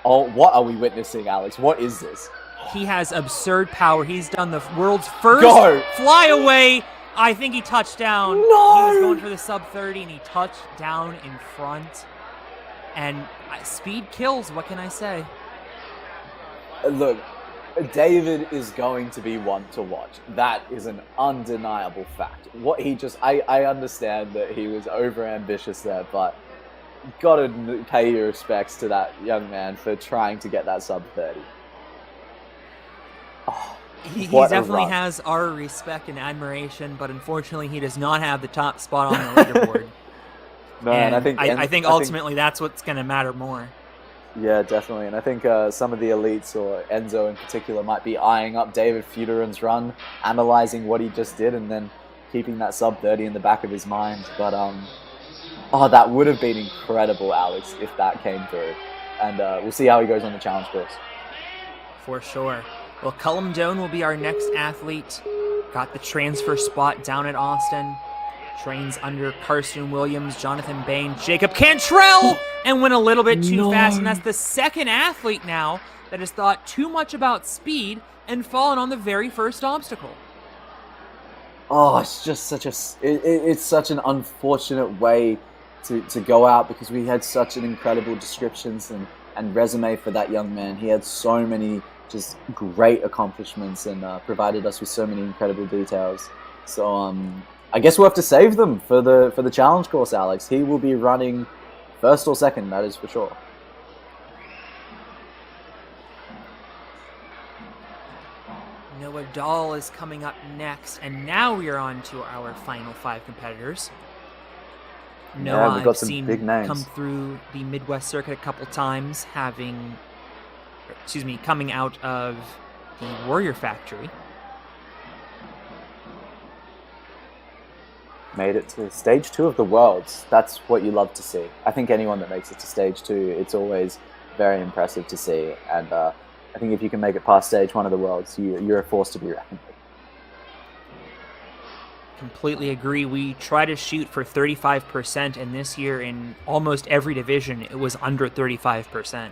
[SPEAKER 2] oh, what are we witnessing, Alex? What is this?
[SPEAKER 1] He has absurd power. He's done the world's first flyaway. I think he touched down.
[SPEAKER 2] No!
[SPEAKER 1] He was going for the sub 30, and he touched down in front. And speed kills. What can I say?
[SPEAKER 2] Look, David is going to be one to watch. That is an undeniable fact. What he just... I understand that he was over-ambitious there, but gotta pay your respects to that young man for trying to get that sub 30. Oh,
[SPEAKER 1] he definitely has our respect and admiration, but unfortunately he does not have the top spot on the leaderboard.
[SPEAKER 2] No, and
[SPEAKER 1] I think ultimately that's what's going to matter more.
[SPEAKER 2] Yeah, definitely. And I think some of the elites, or Enzo in particular, might be eyeing up David Fuderin's run, analyzing what he just did, and then keeping that sub 30 in the back of his mind. But, that would have been incredible, Alex, if that came through. And we'll see how he goes on the challenge course.
[SPEAKER 1] For sure. Well, Cullum Doan will be our next athlete. Got the transfer spot down at Austin. Trains under Carson Williams, Jonathan Bain, Jacob Cantrell, and went a little bit too fast. And that's the second athlete now that has thought too much about speed and fallen on the very first obstacle.
[SPEAKER 2] Oh, it's just such it's such an unfortunate way to go out, because we had such an incredible descriptions and resume for that young man. He had so many just great accomplishments and provided us with so many incredible details. So I guess we'll have to save them for the challenge course, Alex. He will be running first or second, that is for sure.
[SPEAKER 1] Noah Dahl is coming up next, and now we are on to our final 5 competitors. Noah,
[SPEAKER 2] we've got
[SPEAKER 1] I've
[SPEAKER 2] some
[SPEAKER 1] seen
[SPEAKER 2] big names.
[SPEAKER 1] come through the Midwest circuit a couple times, coming out of the Warrior Factory.
[SPEAKER 2] Made it to stage 2 of the Worlds. That's what you love to see. I think anyone that makes it to stage 2, it's always very impressive to see. And I think if you can make it past stage 1 of the Worlds, you're a force to be reckoned with.
[SPEAKER 1] Completely agree. We try to shoot for 35%, and this year in almost every division, it was under 35%.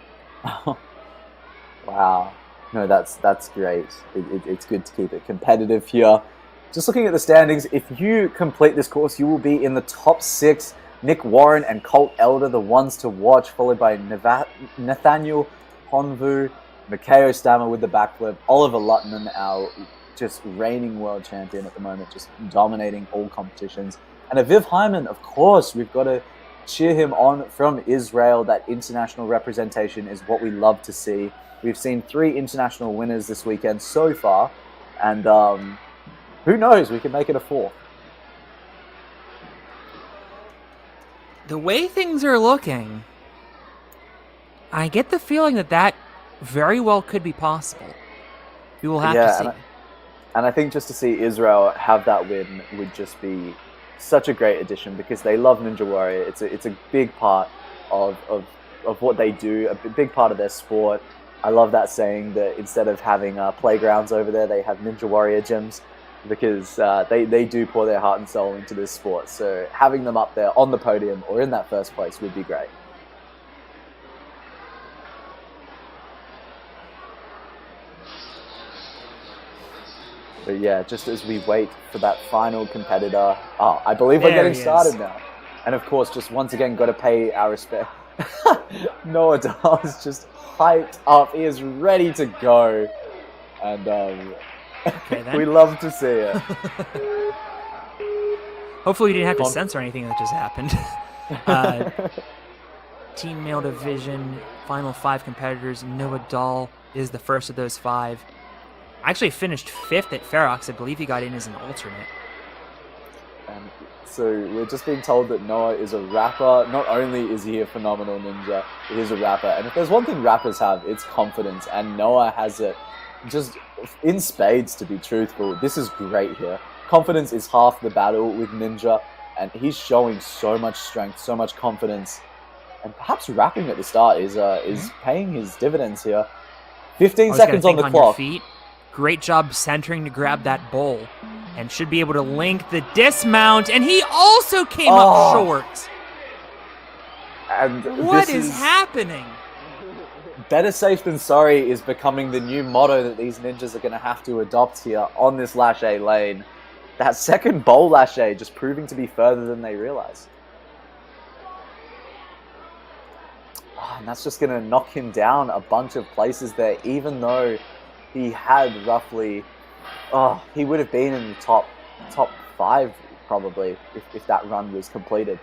[SPEAKER 2] Wow. No, that's great. It's good to keep it competitive here. Just looking at the standings, if you complete this course, you will be in the top 6. Nick Warren and Colt Elder, the ones to watch, followed by Nathaniel Honvu, Mikhail Stammer with the backflip, Oliver Luttman, our just reigning world champion at the moment, just dominating all competitions. And Aviv Hyman, of course, we've got to cheer him on from Israel. That international representation is what we love to see. We've seen 3 international winners this weekend so far, and who knows, we can make it a 4th.
[SPEAKER 1] The way things are looking, I get the feeling that very well could be possible. We will have to see.
[SPEAKER 2] And I think just to see Israel have that win would just be such a great addition, because they love Ninja Warrior. It's a big part of what they do, a big part of their sport. I love that saying that instead of having playgrounds over there, they have Ninja Warrior gyms, because they do pour their heart and soul into this sport. So having them up there on the podium or in that first place would be great. But yeah, just as we wait for that final competitor, I believe we're getting started now. And of course, just once again, got to pay our respect. Noah Dahl is just hyped up. He is ready to go. And we love to see it.
[SPEAKER 1] Hopefully you didn't have to censor anything that just happened. Team male division, final 5 competitors. Noah Dahl is the first of those 5. Actually finished 5th at Ferox. I believe he got in as an alternate.
[SPEAKER 2] And so we're just being told that Noah is a rapper. Not only is he a phenomenal ninja, he is a rapper. And if there's one thing rappers have, it's confidence. And Noah has it just in spades, to be truthful. This is great here. Confidence is half the battle with Ninja. And he's showing so much strength, so much confidence. And perhaps rapping at the start is paying his dividends here. 15 seconds on the clock.
[SPEAKER 1] Your feet. Great job centering to grab that bowl. And should be able to link the dismount. And he also came up short.
[SPEAKER 2] And
[SPEAKER 1] what is happening?
[SPEAKER 2] Better safe than sorry is becoming the new motto that these ninjas are going to have to adopt here on this lâché lane. That second bowl lâché just proving to be further than they realize. And that's just going to knock him down a bunch of places there, even though he had roughly... he would have been in the top 5 probably if that run was completed.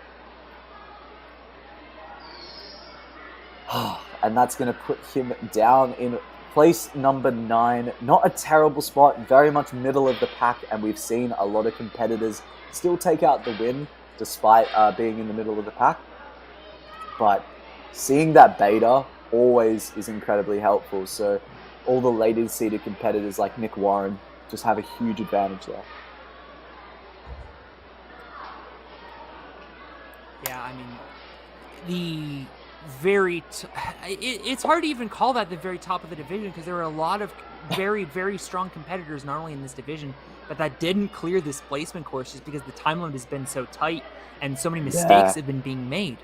[SPEAKER 2] And that's going to put him down in place number 9. Not a terrible spot, very much middle of the pack, and we've seen a lot of competitors still take out the win despite being in the middle of the pack. But seeing that beta always is incredibly helpful. So all the later seeded competitors like Nick Warren just have a huge advantage there.
[SPEAKER 1] Yeah, I mean, it's hard to even call that the very top of the division because there are a lot of very, very strong competitors, not only in this division, but that didn't clear this placement course just because the time limit has been so tight and so many mistakes have been being made.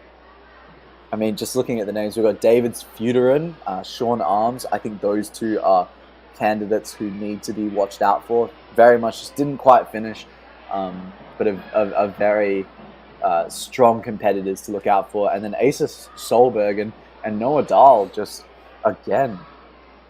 [SPEAKER 2] I mean, just looking at the names, we've got David's Feuderin, Sean Arms. I think those two are candidates who need to be watched out for. Very much just didn't quite finish, but a very strong competitors to look out for. And then Asus Solberg and Noah Dahl just again.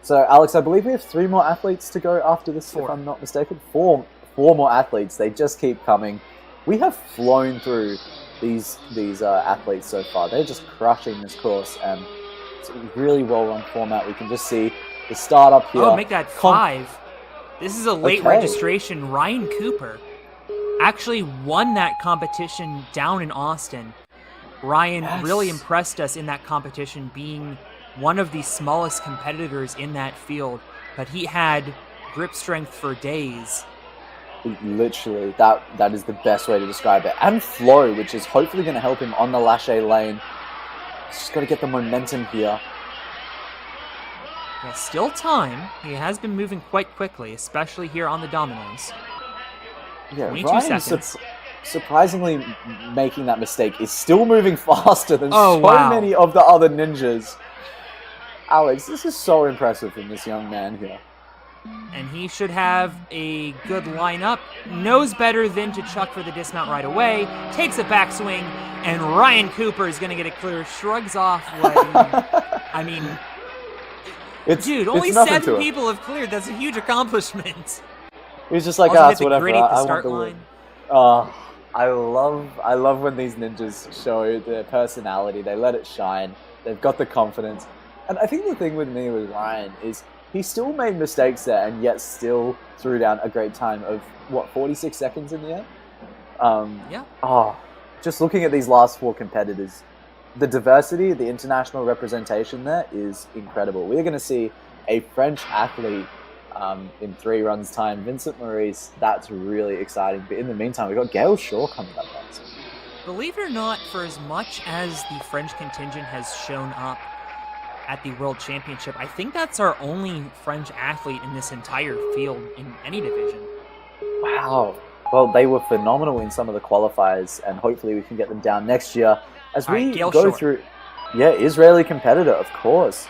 [SPEAKER 2] So, Alex, I believe we have 3 more athletes to go after this,
[SPEAKER 1] 4.
[SPEAKER 2] if I'm not mistaken. 4 more athletes. They just keep coming. We have flown through these athletes so far. They're just crushing this course, and it's a really well-run format. We can just see the start up here.
[SPEAKER 1] Oh, make that 5. This is a late registration. Ryan Cooper actually won that competition down in Austin. Ryan really impressed us in that competition, being one of the smallest competitors in that field, but he had grip strength for days.
[SPEAKER 2] Literally, that is the best way to describe it. And flow, which is hopefully going to help him on the lâché lane. Just got to get the momentum here.
[SPEAKER 1] Yeah, still time. He has been moving quite quickly, especially here on the dominoes.
[SPEAKER 2] Yeah,
[SPEAKER 1] 22
[SPEAKER 2] Ryan
[SPEAKER 1] seconds.
[SPEAKER 2] Surprisingly making that mistake is still moving faster than many of the other ninjas. Alex, this is so impressive from this young man here.
[SPEAKER 1] And he should have a good lineup. Knows better than to chuck for the dismount right away. Takes a backswing, and Ryan Cooper is going to get it clear. Shrugs off. I mean, dude, only 7 people have cleared. That's a huge accomplishment.
[SPEAKER 2] He's just like,
[SPEAKER 1] it's
[SPEAKER 2] whatever.
[SPEAKER 1] Gritty at the
[SPEAKER 2] I
[SPEAKER 1] start
[SPEAKER 2] want the
[SPEAKER 1] line.
[SPEAKER 2] win. I love when these ninjas show their personality. They let it shine. They've got the confidence. And I think the thing with me with Ryan is he still made mistakes there and yet still threw down a great time of, 46 seconds in the end?
[SPEAKER 1] Yeah.
[SPEAKER 2] Just looking at these last 4 competitors, the diversity, the international representation there is incredible. We're going to see a French athlete in 3 runs' time. Vincent Maurice, that's really exciting. But in the meantime, we've got Gail Shaw coming up next.
[SPEAKER 1] Believe it or not, for as much as the French contingent has shown up at the World Championship, I think that's our only French athlete in this entire field in any division.
[SPEAKER 2] Wow. Well, they were phenomenal in some of the qualifiers, and hopefully we can get them down next year. As we go through... Yeah, Israeli competitor, of course.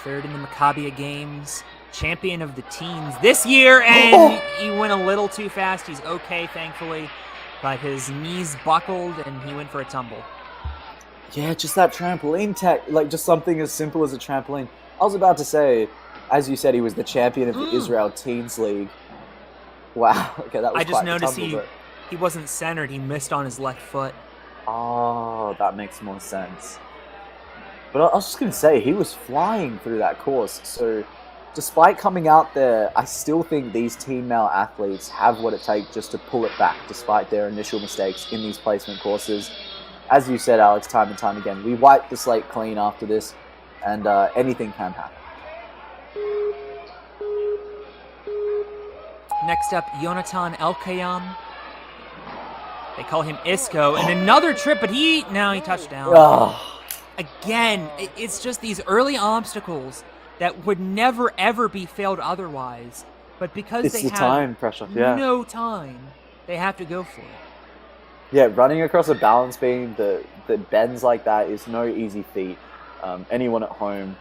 [SPEAKER 1] 3rd in the Maccabia Games, champion of the teens this year, and he went a little too fast. He's okay, thankfully, but his knees buckled, and he went for a tumble.
[SPEAKER 2] Yeah, just that trampoline tech, like just something as simple as a trampoline. I was about to say, as you said, he was the champion of the Israel Teens League. Wow, okay, that was
[SPEAKER 1] I just
[SPEAKER 2] quite
[SPEAKER 1] noticed
[SPEAKER 2] the tumble,
[SPEAKER 1] he wasn't centered. He missed on his left foot.
[SPEAKER 2] Oh, that makes more sense. But I was just going to say, he was flying through that course, so despite coming out there, I still think these team male athletes have what it takes just to pull it back, despite their initial mistakes in these placement courses. As you said, Alex, time and time again, we wipe the slate clean after this, and anything can happen.
[SPEAKER 1] Next up, Yonatan Elkayam. They call him Isco, and another trip, but he touched down.
[SPEAKER 2] Oh.
[SPEAKER 1] Again, it's just these early obstacles that would never, ever be failed otherwise. But because they have
[SPEAKER 2] time pressure. Yeah.
[SPEAKER 1] no time, they have to go for it.
[SPEAKER 2] Yeah, running across a balance beam that bends like that is no easy feat. Anyone at home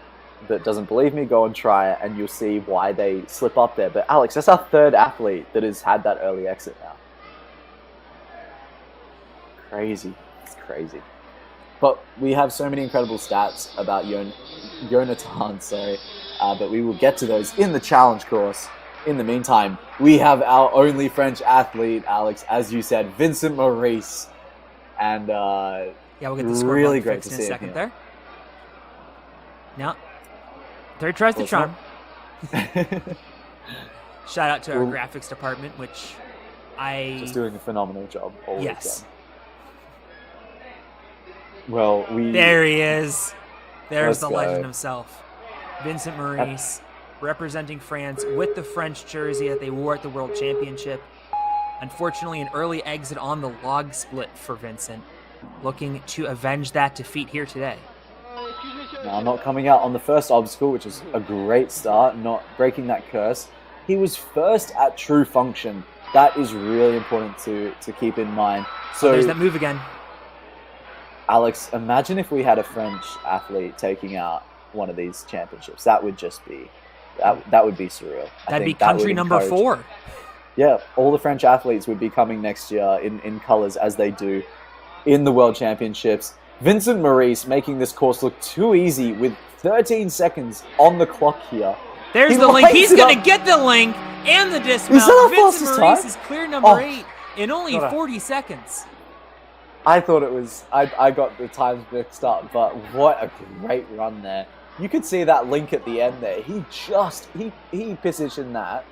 [SPEAKER 2] that doesn't believe me, go and try it, and you'll see why they slip up there. But Alex, that's our third athlete that has had that early exit now. Crazy. It's crazy. But we have so many incredible stats about Yonatan, but we will get to those in the challenge course. In the meantime, we have our only French athlete, Alex, as you said, Vincent Maurice. And
[SPEAKER 1] we'll get the score
[SPEAKER 2] really
[SPEAKER 1] great
[SPEAKER 2] great to
[SPEAKER 1] in
[SPEAKER 2] see
[SPEAKER 1] a second
[SPEAKER 2] him
[SPEAKER 1] there. Now, third tries the charm. Shout out to our graphics department, which
[SPEAKER 2] just doing a phenomenal job all
[SPEAKER 1] yes.
[SPEAKER 2] weekend. Well,
[SPEAKER 1] there he is. There's the
[SPEAKER 2] go.
[SPEAKER 1] legend himself, Vincent Maurice, representing France with the French jersey that they wore at the World Championship. Unfortunately, an early exit on the log split for Vincent, looking to avenge that defeat here today.
[SPEAKER 2] Now, not coming out on the first obstacle, which is a great start, not breaking that curse. He was first at true function. That is really important to keep in mind. So
[SPEAKER 1] there's that move again.
[SPEAKER 2] Alex, imagine if we had a French athlete taking out one of these championships. That would just be, that would be surreal.
[SPEAKER 1] That'd be country number 4.
[SPEAKER 2] Yeah, all the French athletes would be coming next year in colours as they do in the World Championships. Vincent Maurice making this course look too easy with 13 seconds on the clock here.
[SPEAKER 1] There's the link. He's going to get the link and the dismount. Vincent Maurice is clear number 8 in only 40 seconds.
[SPEAKER 2] I thought it was... I got the times mixed up, but what a great run there. You could see that link at the end there. He positioned that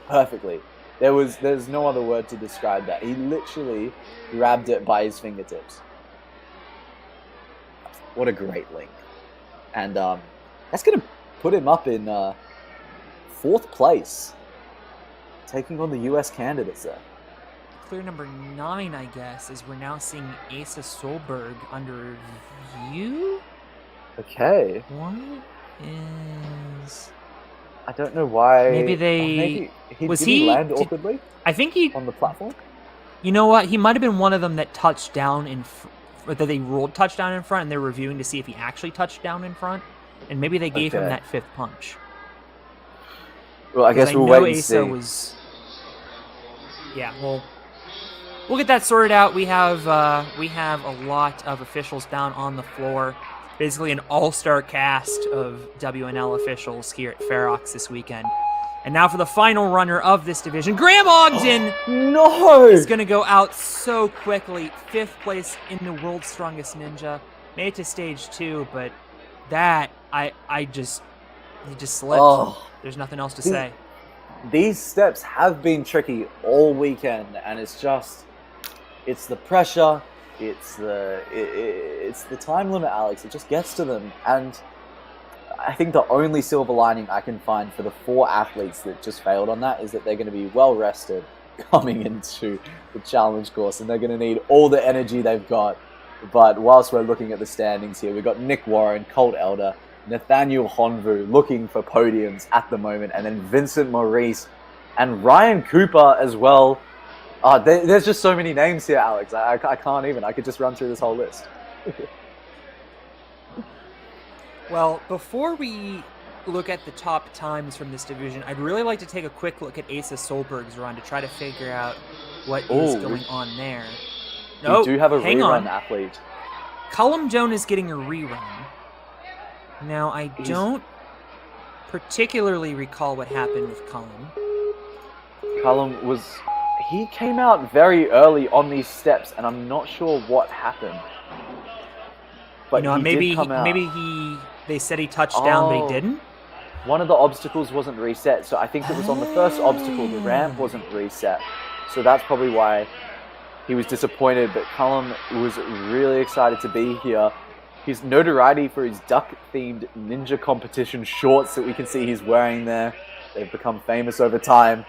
[SPEAKER 2] perfectly. There's no other word to describe that. He literally grabbed it by his fingertips. What a great link. And that's going to put him up in 4th place, taking on the US candidates there.
[SPEAKER 1] Clear number 9, I guess, is we're now seeing Asa Solberg under review.
[SPEAKER 2] Okay.
[SPEAKER 1] What is...
[SPEAKER 2] I don't know why...
[SPEAKER 1] Maybe they...
[SPEAKER 2] Did he land awkwardly?
[SPEAKER 1] I think he...
[SPEAKER 2] On the platform?
[SPEAKER 1] You know what? He might have been one of them that touched down that they ruled touchdown in front, and they're reviewing to see if he actually touched down in front. And maybe they gave him that 5th punch.
[SPEAKER 2] Well, I guess we'll wait and see.
[SPEAKER 1] Yeah, we'll get that sorted out. We have a lot of officials down on the floor. Basically an all-star cast of WNL officials here at Ferox this weekend. And now for the final runner of this division, Graham Ogden!
[SPEAKER 2] No!
[SPEAKER 1] Is going to go out so quickly. 5th place in the World's Strongest Ninja. Made it to stage 2, but that, he just slipped. Oh. There's nothing else to say.
[SPEAKER 2] These steps have been tricky all weekend, and it's the pressure, it's the time limit, Alex. It just gets to them, and I think the only silver lining I can find for the 4 athletes that just failed on that is that they're going to be well rested coming into the challenge course, and they're going to need all the energy they've got. But whilst we're looking at the standings here, we've got Nick Warren, Colt Elder, Nathaniel Honvu looking for podiums at the moment, and then Vincent Maurice and Ryan Cooper as well. There's just so many names here, Alex. I can't even. I could just run through this whole list.
[SPEAKER 1] Well, before we look at the top times from this division, I'd really like to take a quick look at Asa Solberg's run to try to figure out what is going on there.
[SPEAKER 2] We do have a rerun athlete.
[SPEAKER 1] Cullum Joan is getting a rerun. Now, I don't particularly recall what happened with Cullum.
[SPEAKER 2] Cullum he came out very early on these steps, and I'm not sure what happened. But
[SPEAKER 1] maybe they said he touched down, but he didn't.
[SPEAKER 2] one of the obstacles wasn't reset. So I think it was on the first obstacle, the ramp wasn't reset. So that's probably why he was disappointed. But Callum was really excited to be here. His notoriety for his duck-themed ninja competition shorts that we can see he's wearing there, they've become famous over time.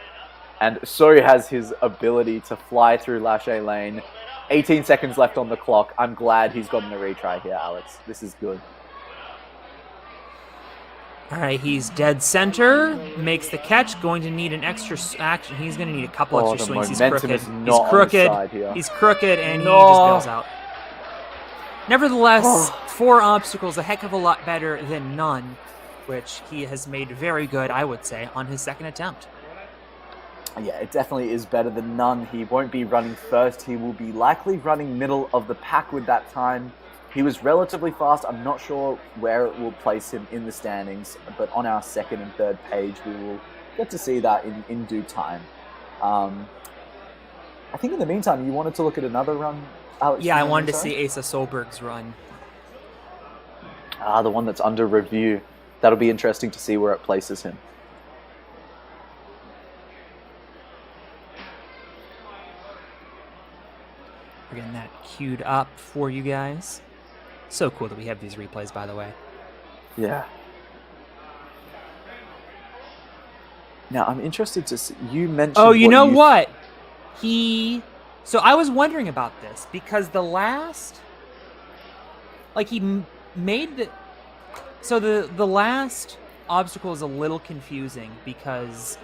[SPEAKER 2] And so has his ability to fly through Lachey Lane. 18 seconds left on the clock. I'm glad he's gotten a retry here, Alex. This is good.
[SPEAKER 1] All right, he's dead center, makes the catch, going to need an extra action. He's going to need a couple extra swings. He's crooked. He's crooked, and he just bails out. Nevertheless, 4 obstacles, a heck of a lot better than none, which he has made very good, I would say, on his second attempt.
[SPEAKER 2] Yeah, it definitely is better than none. He won't be running first. He will be likely running middle of the pack with that time. He was relatively fast. I'm not sure where it will place him in the standings, but on our second and third page, we will get to see that in due time. I think in the meantime, you wanted to look at another run, Alex?
[SPEAKER 1] Yeah, I wanted to see Asa Solberg's run.
[SPEAKER 2] The one that's under review. That'll be interesting to see where it places him.
[SPEAKER 1] We're getting that queued up for you guys. So cool that we have these replays, by the way.
[SPEAKER 2] Yeah. Now, I'm interested to see, you mentioned...
[SPEAKER 1] Oh, you know what? So I was wondering about this, because the last... Like, he made the... So the last obstacle is a little confusing, because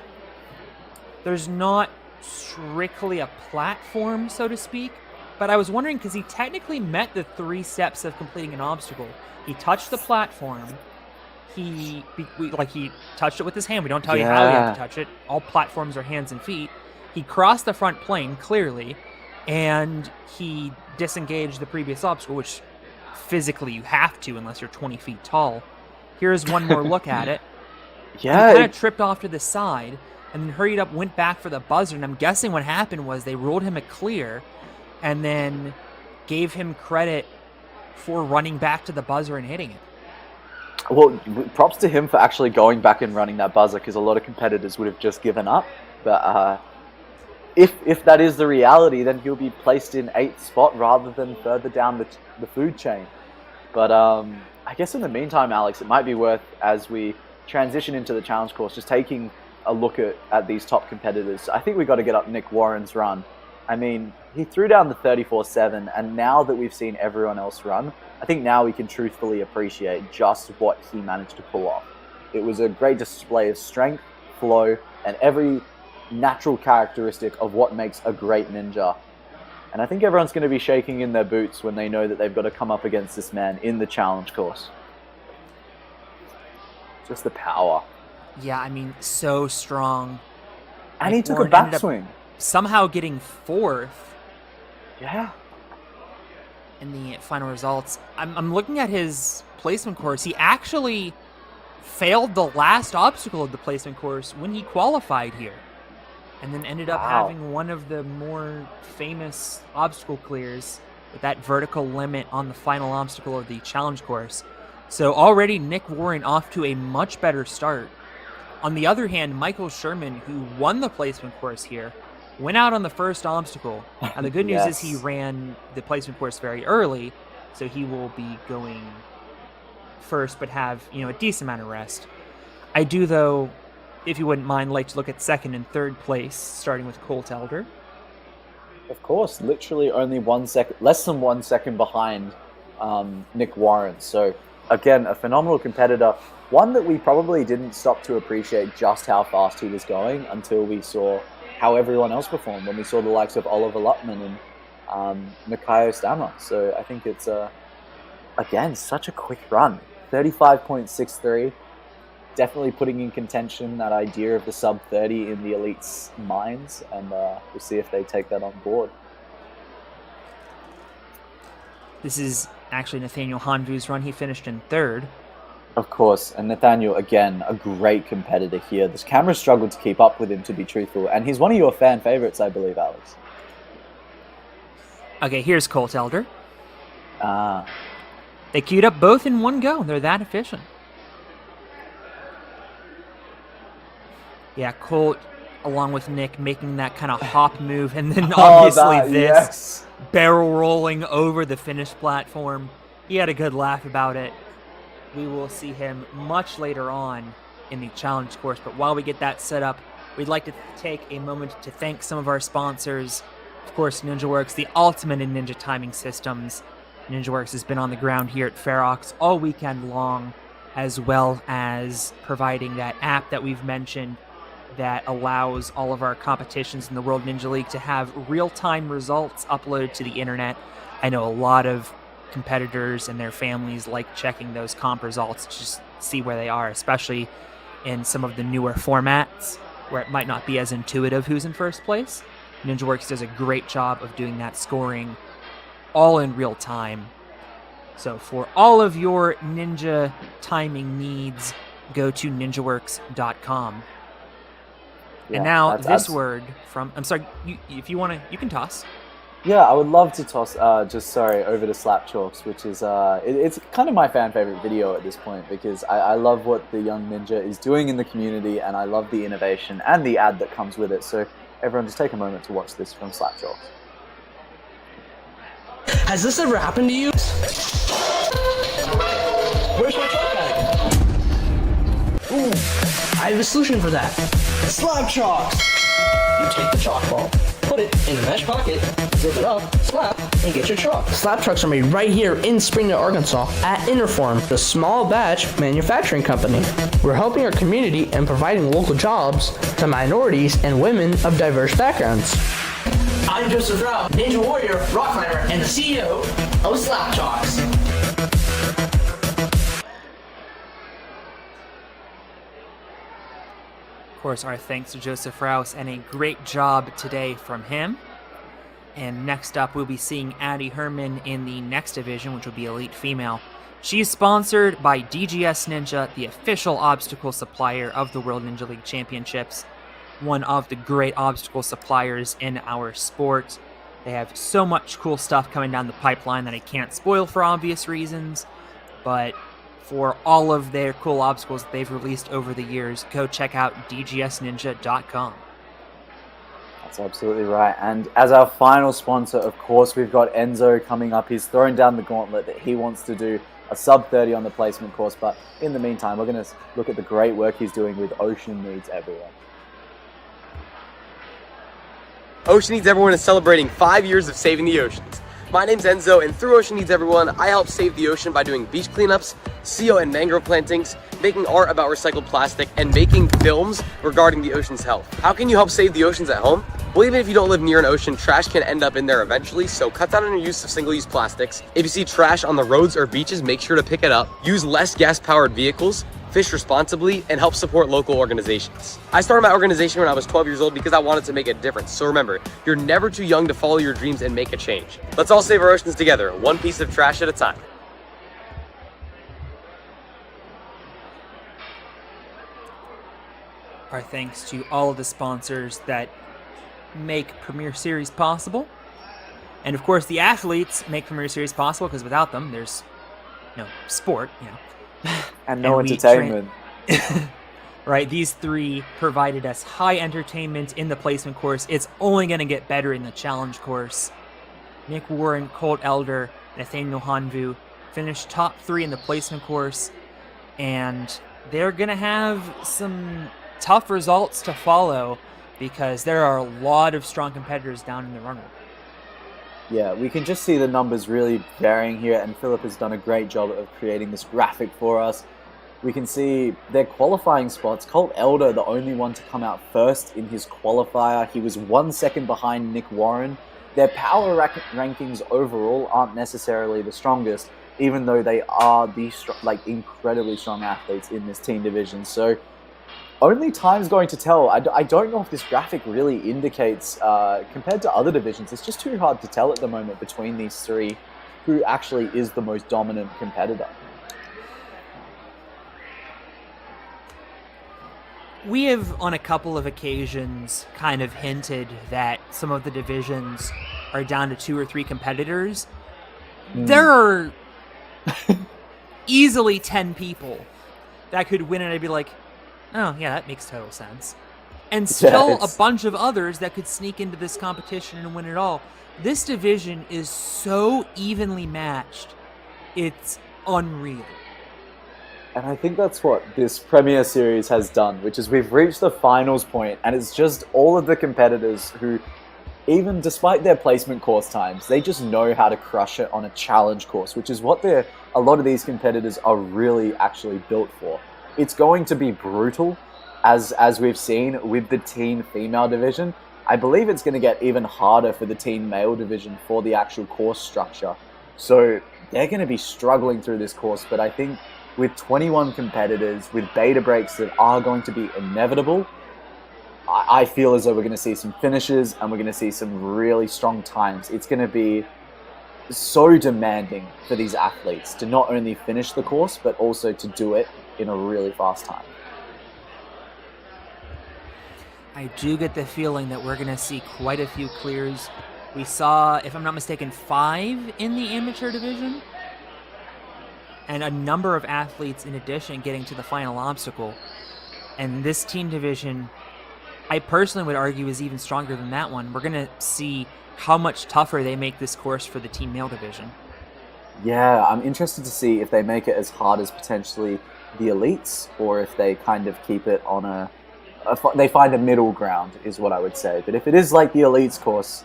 [SPEAKER 1] there's not strictly a platform, so to speak. But I was wondering, because he technically met the 3 steps of completing an obstacle. He touched the platform. He touched it with his hand. We don't tell you how you have to touch it. All platforms are hands and feet. He crossed the front plane, clearly, and he disengaged the previous obstacle, which physically you have to unless you're 20 feet tall. Here's one more look at it.
[SPEAKER 2] Yeah.
[SPEAKER 1] He kind of tripped off to the side and then hurried up, went back for the buzzer. And I'm guessing what happened was they ruled him a clear and then gave him credit for running back to the buzzer and hitting it.
[SPEAKER 2] Well, props to him for actually going back and running that buzzer, because a lot of competitors would have just given up. But if that is the reality, then he'll be placed in 8th spot rather than further down the food chain. But I guess in the meantime, Alex, it might be worth, as we transition into the challenge course, just taking a look at these top competitors. I think we've got to get up Nick Warren's run. I mean, he threw down the 34-7, and now that we've seen everyone else run, I think now we can truthfully appreciate just what he managed to pull off. It was a great display of strength, flow, and every natural characteristic of what makes a great ninja. And I think everyone's going to be shaking in their boots when they know that they've got to come up against this man in the challenge course. Just the power.
[SPEAKER 1] Yeah, I mean, so strong.
[SPEAKER 2] And he took a backswing.
[SPEAKER 1] Somehow getting 4th.
[SPEAKER 2] Yeah.
[SPEAKER 1] In the final results. I'm looking at his placement course. He actually failed the last obstacle of the placement course when he qualified here. And then ended up having one of the more famous obstacle clears with that vertical limit on the final obstacle of the challenge course. So already Nick Warren off to a much better start. On the other hand, Michael Sherman, who won the placement course here, went out on the first obstacle. And the good news is he ran the placement course very early, so he will be going first but have, a decent amount of rest. I do, though, if you wouldn't mind, like to look at second and third place, starting with Colt Elder.
[SPEAKER 2] Of course, literally only 1 second, less than 1 second behind Nick Warren. So again, a phenomenal competitor, one that we probably didn't stop to appreciate just how fast he was going until we saw how everyone else performed, when we saw the likes of Oliver Lutman and Mikayo Stammer. So I think it's, again, such a quick run. 35.63. Definitely putting in contention that idea of the sub 30 in the elites' minds, and we'll see if they take that on board.
[SPEAKER 1] This is actually Nathaniel Hanvu's run. He finished in 3rd.
[SPEAKER 2] Of course, and Nathaniel, again, a great competitor here. This camera struggled to keep up with him, to be truthful, and he's one of your fan favorites, I believe, Alex.
[SPEAKER 1] Okay, here's Colt Elder.
[SPEAKER 2] Ah.
[SPEAKER 1] They queued up both in one go. They're that efficient. Yeah, Colt, along with Nick, making that kind of hop move, and then obviously
[SPEAKER 2] Yes.
[SPEAKER 1] barrel rolling over the finish platform. He had a good laugh about it. We will see him much later on in the challenge course, but while we get that set up, we'd like to take a moment to thank some of our sponsors. Of course, NinjaWorks, the ultimate in ninja timing systems. NinjaWorks has been on the ground here at Ferox all weekend long, as well as providing that app that we've mentioned that allows all of our competitions in the World Ninja League to have real-time results uploaded to the internet. I know a lot of competitors and their families like checking those comp results to just see where they are, especially in some of the newer formats where it might not be as intuitive who's in first place. NinjaWorks does a great job of doing that scoring all in real time. So for all of your ninja timing needs, go to ninjaworks.com.
[SPEAKER 2] Yeah,
[SPEAKER 1] and now this word from, I'm sorry, if you want to, you can toss.
[SPEAKER 2] Yeah, I would love to toss, over to Slapchalks, which is, it's kind of my fan favorite video at this point, because I love what the young ninja is doing in the community, and I love the innovation and the ad that comes with it. So everyone just take a moment to watch this from Slapchalks.
[SPEAKER 3] Has this ever happened to you? Where's my chalk bag? Ooh, I have a solution for that. Slapchalks! You take the chalk ball, put it in the mesh pocket, zip it up, slap, and get your chalk. Slapchalks are made right here in Springdale, Arkansas at Interform, the small batch manufacturing company. We're helping our community and providing local jobs to minorities and women of diverse backgrounds. I'm Joseph Rao, Ninja Warrior, Rock Climber, and the CEO of Slapchalks.
[SPEAKER 1] Of course, our thanks to Joseph Rouse, and a great job today from him. And next up, we'll be seeing Addie Herman in the next division, which will be Elite Female. She's sponsored by DGS Ninja, the official obstacle supplier of the World Ninja League Championships. One of the great obstacle suppliers in our sport. They have so much cool stuff coming down the pipeline that I can't spoil for obvious reasons, but for all of their cool obstacles that they've released over the years, go check out dgsninja.com.
[SPEAKER 2] That's absolutely right. And as our final sponsor, of course, we've got Enzo coming up. He's throwing down the gauntlet that he wants to do a sub 30 on the placement course, but in the meantime, we're going to look at the great work he's doing with Ocean Needs Everyone.
[SPEAKER 4] Ocean Needs Everyone is celebrating 5 years of saving the oceans. My name's Enzo, and through Ocean Needs Everyone, I help save the ocean by doing beach cleanups, seal and mangrove plantings, making art about recycled plastic, and making films regarding the ocean's health. How can you help save the oceans at home? Well, even if you don't live near an ocean, trash can end up in there eventually, so cut down on your use of single-use plastics. If you see trash on the roads or beaches, make sure to pick it up. Use less gas-powered vehicles, fish responsibly, and help support local organizations. I started my organization when I was 12 years old because I wanted to make a difference. So remember, you're never too young to follow your dreams and make a change. Let's all save our oceans together, one piece of trash at a time.
[SPEAKER 1] Our thanks to all of the sponsors that make Premier Series possible. And of course, the athletes make Premier Series possible, because without them, there's no sport,
[SPEAKER 2] And no entertainment.
[SPEAKER 1] Right, these three provided us high entertainment in the placement course. It's only going to get better in the challenge course. Nick Warren, Colt Elder, Nathaniel Hanvu finished top 3 in the placement course, and they're going to have some tough results to follow because there are a lot of strong competitors down in the runner.
[SPEAKER 2] Yeah, we can just see the numbers really varying here, and Philip has done a great job of creating this graphic for us. We can see their qualifying spots. Colt Elder, the only one to come out first in his qualifier. He was 1 second behind Nick Warren. Their power rankings overall aren't necessarily the strongest, even though they are the incredibly strong athletes in this team division. So only time's going to tell. I don't know if this graphic really indicates, compared to other divisions, it's just too hard to tell at the moment between these three who actually is the most dominant competitor.
[SPEAKER 1] We have, on a couple of occasions, kind of hinted that some of the divisions are down to 2 or 3 competitors. There are easily 10 people that could win, and I'd be like, oh, yeah, that makes total sense. and still a
[SPEAKER 2] it's-
[SPEAKER 1] bunch of others that could sneak into this competition and win it all. This division is so evenly matched. It's unreal.
[SPEAKER 2] And I think that's what this Premier Series has done, which is we've reached the finals point, and it's just all of the competitors who, even despite their placement course times, they just know how to crush it on a challenge course, which is what a lot of these competitors are really actually built for. It's going to be brutal, as we've seen with the teen female division. I believe it's going to get even harder for the teen male division for the actual course structure. So they're going to be struggling through this course, but I think with 21 competitors, with beta breaks that are going to be inevitable, I feel as though we're going to see some finishes and we're going to see some really strong times. It's going to be so demanding for these athletes to not only finish the course, but also to do it in a really fast time.
[SPEAKER 1] I do get the feeling that we're going to see quite a few clears. We saw, if I'm not mistaken, 5 in the amateur division, and a number of athletes in addition getting to the final obstacle. And this teen division, I personally would argue, is even stronger than that one. We're going to see how much tougher they make this course for the teen male division.
[SPEAKER 2] Yeah, I'm interested to see if they make it as hard as potentially the elites, or if they kind of keep it on they find a middle ground, is what I would say. But if it is like the elites course,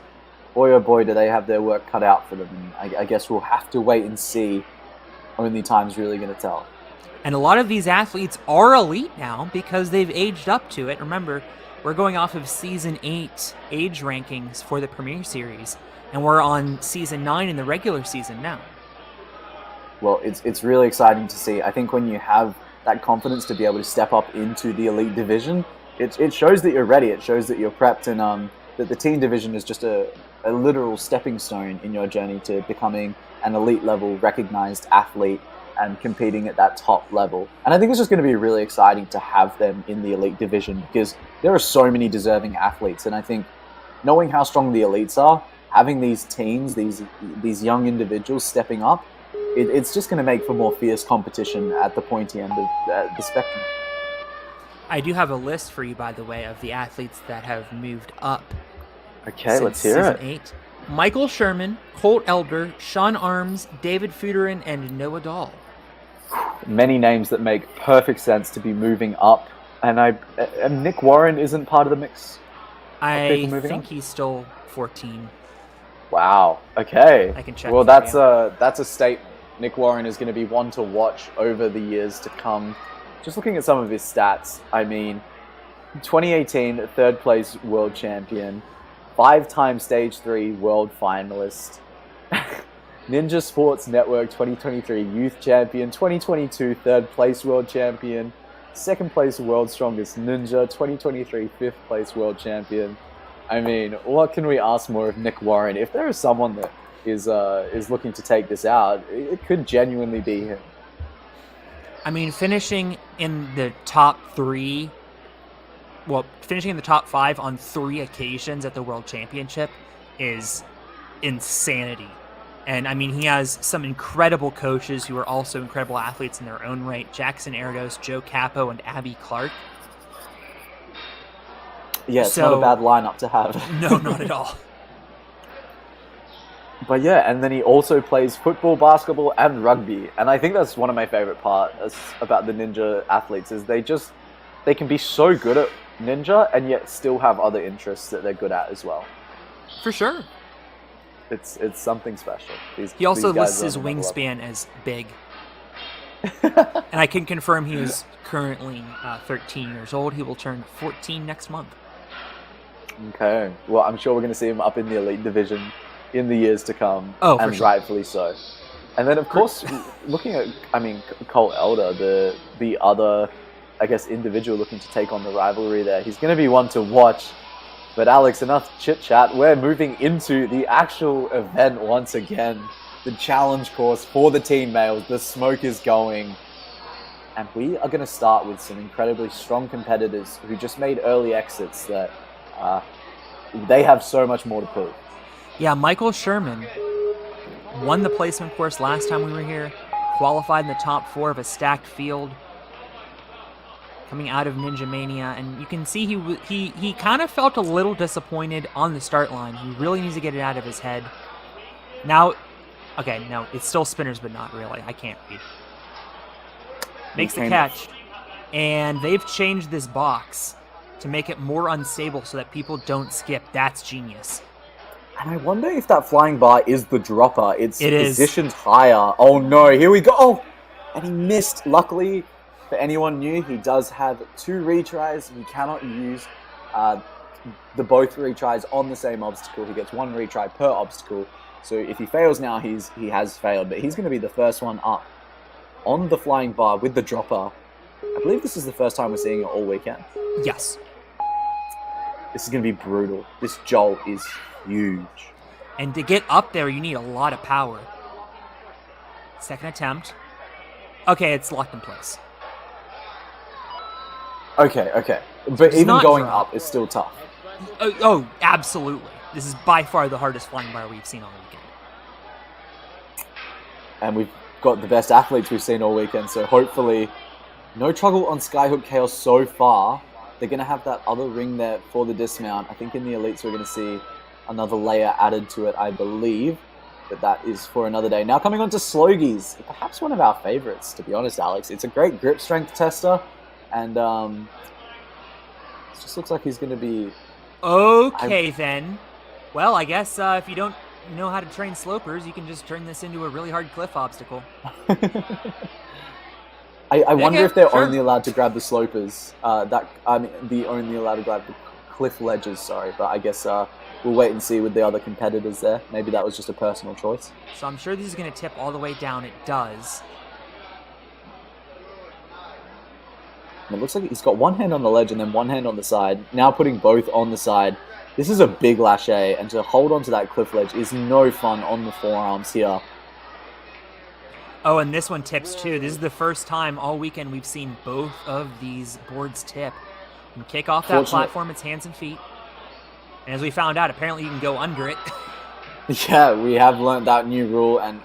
[SPEAKER 2] boy oh boy, do they have their work cut out for them. And I guess we'll have to wait and see. Only time's really going to tell.
[SPEAKER 1] And a lot of these athletes are elite now because they've aged up to it. Remember, we're going off of Season 8 age rankings for the Premier Series, and we're on Season 9 in the regular season now.
[SPEAKER 2] Well, it's really exciting to see. I think when you have that confidence to be able to step up into the elite division, it shows that you're ready. It shows that you're prepped, and that the teen division is just a literal stepping stone in your journey to becoming an elite level recognized athlete and competing at that top level. And I think it's just going to be really exciting to have them in the elite division because there are so many deserving athletes. And I think knowing how strong the elites are, having these teens, these young individuals stepping up, it's just going to make for more fierce competition at the pointy end of the spectrum.
[SPEAKER 1] I do have a list for you, by the way, of the athletes that have moved up.
[SPEAKER 2] Okay, let's hear
[SPEAKER 1] Season
[SPEAKER 2] it.
[SPEAKER 1] 8. Michael Sherman, Colt Elder, Sean Arms, David Fuderin, and Noah Dahl.
[SPEAKER 2] Many names that make perfect sense to be moving up. And Nick Warren isn't part of the mix.
[SPEAKER 1] I think he's still 14.
[SPEAKER 2] Wow. Okay.
[SPEAKER 1] I can check.
[SPEAKER 2] Well,
[SPEAKER 1] for
[SPEAKER 2] that's a statement. Nick Warren is going to be one to watch over the years to come. Just looking at some of his stats, I mean, 2018 third place world champion, 5-time stage 3 world finalist, Ninja Sports Network 2023 youth champion, 2022 third place world champion, second place world's strongest ninja, 2023 fifth place world champion. I mean, what can we ask more of Nick Warren? If there is someone that is looking to take this out, it could genuinely be him.
[SPEAKER 1] I mean, finishing in the top 3, well, finishing in the top 5 on 3 occasions at the World Championship is insanity. And I mean, he has some incredible coaches who are also incredible athletes in their own right. Jackson Erdos, Joe Capo, and Abby Clark.
[SPEAKER 2] Yeah, it's not a bad lineup to have.
[SPEAKER 1] No, not at all.
[SPEAKER 2] But yeah, and then he also plays football, basketball, and rugby. And I think that's one of my favorite parts about the ninja athletes is they can be so good at ninja and yet still have other interests that they're good at as well.
[SPEAKER 1] For sure.
[SPEAKER 2] It's something special.
[SPEAKER 1] He also
[SPEAKER 2] these guys
[SPEAKER 1] lists his
[SPEAKER 2] are on another
[SPEAKER 1] wingspan as big. And I can confirm he is currently 13 years old. He will turn 14 next month.
[SPEAKER 2] Okay. Well, I'm sure we're going to see him up in the elite division in the years to come.
[SPEAKER 1] Oh, for
[SPEAKER 2] and
[SPEAKER 1] sure.
[SPEAKER 2] rightfully so. And then, of course, looking at, Colt Elder, the other, I guess, individual looking to take on the rivalry there, he's going to be one to watch. But Alex, enough chit-chat. We're moving into the actual event once again. The challenge course for the teen males. The smoke is going. And we are going to start with some incredibly strong competitors who just made early exits that they have so much more to prove.
[SPEAKER 1] Yeah, Michael Sherman won the placement course last time we were here, qualified in the top 4 of a stacked field. coming out of Ninja Mania, and you can see he kind of felt a little disappointed on the start line. He really needs to get it out of his head. Now, okay, no, it's still spinners, but not really. I can't read. Makes the catch, and they've changed this box to make it more unstable so that people don't skip. That's genius.
[SPEAKER 2] And I wonder if that flying bar is the dropper. It is positioned higher. Oh no, here we go. Oh, and he missed. Luckily, for anyone new, he does have 2 retries. He cannot use the both retries on the same obstacle. He gets 1 retry per obstacle. So if he fails now, he has failed. But he's going to be the first one up on the flying bar with the dropper. I believe this is the first time we're seeing it all weekend.
[SPEAKER 1] Yes.
[SPEAKER 2] This is going to be brutal. This jolt is huge.
[SPEAKER 1] And to get up there, you need a lot of power. Second attempt. Okay, it's locked in place.
[SPEAKER 2] Okay. But even going up is still tough.
[SPEAKER 1] Oh, absolutely. This is by far the hardest flying bar we've seen all weekend.
[SPEAKER 2] And we've got the best athletes we've seen all weekend, so hopefully no trouble on Skyhook Chaos so far. They're going to have that other ring there for the dismount. I think in the elites we're going to see another layer added to it, I believe. But that is for another day. Now coming on to Slogies. Perhaps one of our favorites, to be honest, Alex. It's a great grip strength tester. And it just looks like he's going to be...
[SPEAKER 1] Okay, then. Well, I guess if you don't know how to train slopers, you can just turn this into a really hard cliff obstacle.
[SPEAKER 2] I wonder if they're only allowed to grab the slopers. The only allowed to grab the cliff ledges, sorry. But I guess we'll wait and see with the other competitors there. Maybe that was just a personal choice.
[SPEAKER 1] So I'm sure this is going to tip all the way down. It does.
[SPEAKER 2] And it looks like he's got one hand on the ledge and then one hand on the side. Now putting both on the side. This is a big lâché, and to hold onto that cliff ledge is no fun on the forearms here.
[SPEAKER 1] Oh, and this one tips too. This is the first time all weekend we've seen both of these boards tip. You can kick off that platform, it's hands and feet. And as we found out, apparently you can go under it.
[SPEAKER 2] Yeah, we have learned that new rule, and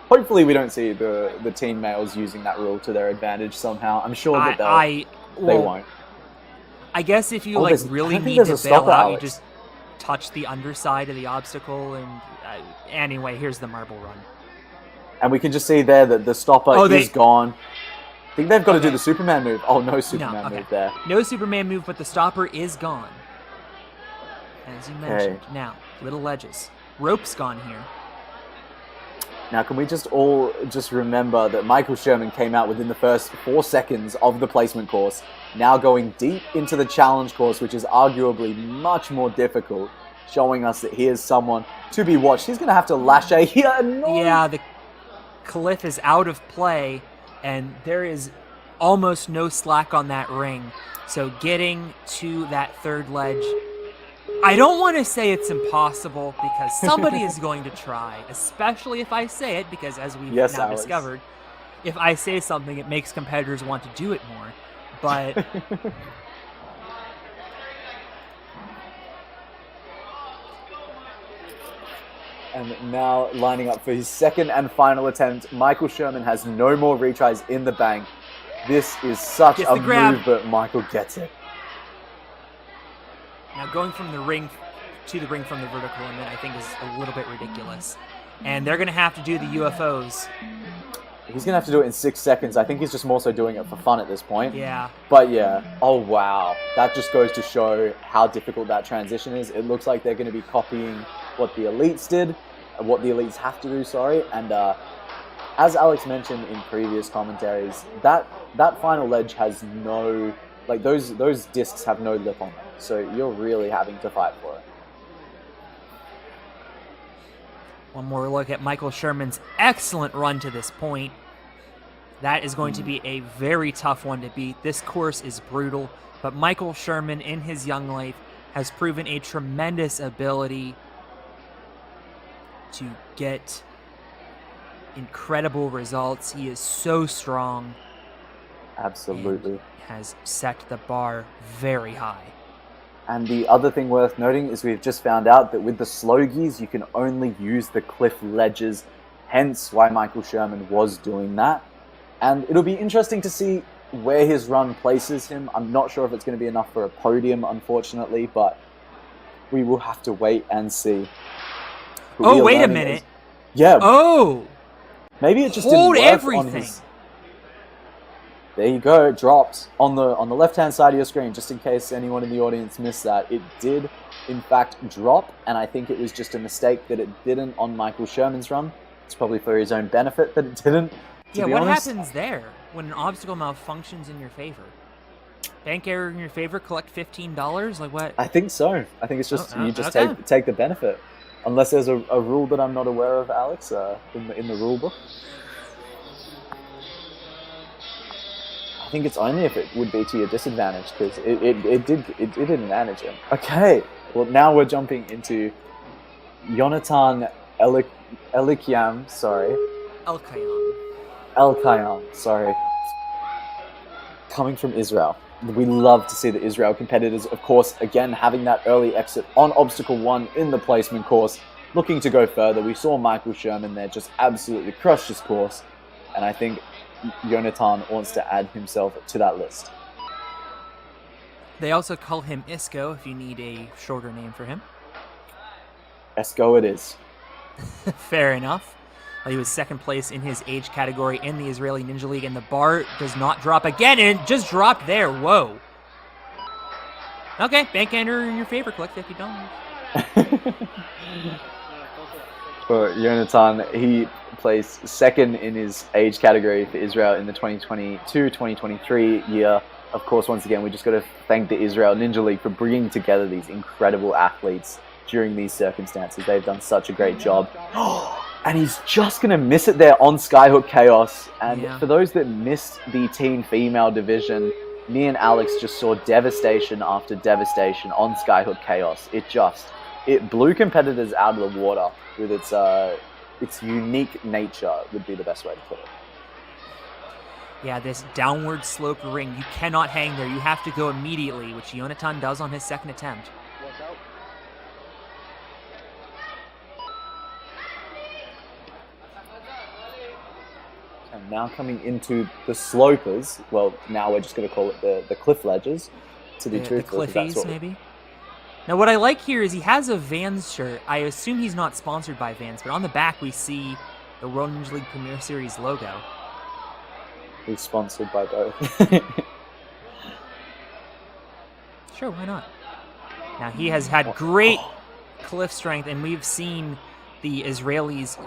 [SPEAKER 2] hopefully we don't see the teen males using that rule to their advantage somehow. I'm sure that they won't.
[SPEAKER 1] I guess if you really need to bail out, you just touch the underside of the obstacle. And anyway, here's the marble run.
[SPEAKER 2] And we can just see there that the stopper is gone. I think they've got to do the Superman move. Oh, no Superman move there.
[SPEAKER 1] No Superman move, but the stopper is gone. As you mentioned. Now, little ledges. Rope's gone here.
[SPEAKER 2] Now, can we just all remember that Michael Sherman came out within the first 4 seconds of the placement course, now going deep into the challenge course, which is arguably much more difficult, showing us that he is someone to be watched. He's going to have to lâché here.
[SPEAKER 1] Yeah, the cliff is out of play, and there is almost no slack on that ring. So getting to that third ledge, I don't want to say it's impossible, because somebody is going to try, especially if I say it, because as we've now discovered, if I say something, it makes competitors want to do it more. But
[SPEAKER 2] and now lining up for his second and final attempt. Michael Sherman has no more retries in the bank. This is such a move, but Michael gets it.
[SPEAKER 1] Now going from the ring to the ring from the vertical, and then I think is a little bit ridiculous. And they're going to have to do the UFOs.
[SPEAKER 2] He's going to have to do it in 6 seconds. I think he's just more so doing it for fun at this point.
[SPEAKER 1] Yeah.
[SPEAKER 2] But yeah. Oh, wow. That just goes to show how difficult that transition is. It looks like they're going to be copying what the elites did, what the elites have to do, sorry. And as Alex mentioned in previous commentaries, that final ledge has no... Like, those discs have no lip on them. So you're really having to fight for it.
[SPEAKER 1] One more look at Michael Sherman's excellent run to this point. That is going to be a very tough one to beat. This course is brutal, but Michael Sherman in his young life has proven a tremendous ability to get incredible results. He is so strong.
[SPEAKER 2] Absolutely.
[SPEAKER 1] Has set the bar very high.
[SPEAKER 2] And the other thing worth noting is we've just found out that with the Slogies, you can only use the cliff ledges, hence why Michael Sherman was doing that. And it'll be interesting to see where his run places him. I'm not sure if it's going to be enough for a podium, unfortunately, but we will have to wait and see. But
[SPEAKER 1] Oh, wait a minute.
[SPEAKER 2] Yeah.
[SPEAKER 1] Oh.
[SPEAKER 2] Maybe it just
[SPEAKER 1] Hold
[SPEAKER 2] didn't work
[SPEAKER 1] everything.
[SPEAKER 2] on his... There you go, it dropped on the left-hand side of your screen, just in case anyone in the audience missed that. It did, in fact, drop, and I think it was just a mistake that it didn't on Michael Sherman's run. It's probably for his own benefit that it didn't, to be
[SPEAKER 1] what
[SPEAKER 2] honest.
[SPEAKER 1] happens there when an obstacle malfunctions in your favor? Bank error in your favor, collect $15? Like what?
[SPEAKER 2] I think so. I think it's just you just
[SPEAKER 1] okay.
[SPEAKER 2] take the benefit. Unless there's a rule that I'm not aware of, Alex, in the rule book. I think it's only if it would be to your disadvantage, because it did advantage him. Okay, well now we're jumping into Yonatan Elikiam, sorry. Elkayam, sorry. Coming from Israel. We love to see the Israel competitors, of course, again, having that early exit on Obstacle 1 in the placement course, looking to go further. We saw Michael Sherman there just absolutely crush his course, and I think Yonatan wants to add himself to that list.
[SPEAKER 1] They also call him Isco, if you need a shorter name for him.
[SPEAKER 2] Esco it is.
[SPEAKER 1] Fair enough. He was second place in his age category in the Israeli Ninja League, and the bar does not drop again, and it just dropped there. Whoa. Okay, bank enter in your favor, collect $50.
[SPEAKER 2] For Yonatan, he placed second in his age category for Israel in the 2022-2023 year. Of course, once again, we just got to thank the Israel Ninja League for bringing together these incredible athletes during these circumstances. They've done such a great job. And he's just going to miss it there on Skyhook Chaos. And for those that missed the teen female division, me and Alex just saw devastation after devastation on Skyhook Chaos. It blew competitors out of the water with its unique nature, would be the best way to put it.
[SPEAKER 1] Yeah, this downward slope ring, you cannot hang there. You have to go immediately, which Yonatan does on his second attempt.
[SPEAKER 2] And now coming into the slopers, well, now we're just going to call it the cliff ledges, to be truthful.
[SPEAKER 1] The cliffies, maybe? Now, what I like here is he has a Vans shirt. I assume he's not sponsored by Vans, but on the back we see the World Ninja League Premier Series logo.
[SPEAKER 2] He's sponsored by both.
[SPEAKER 1] Sure, why not? Now, he has had great cliff strength, and we've seen the Israelis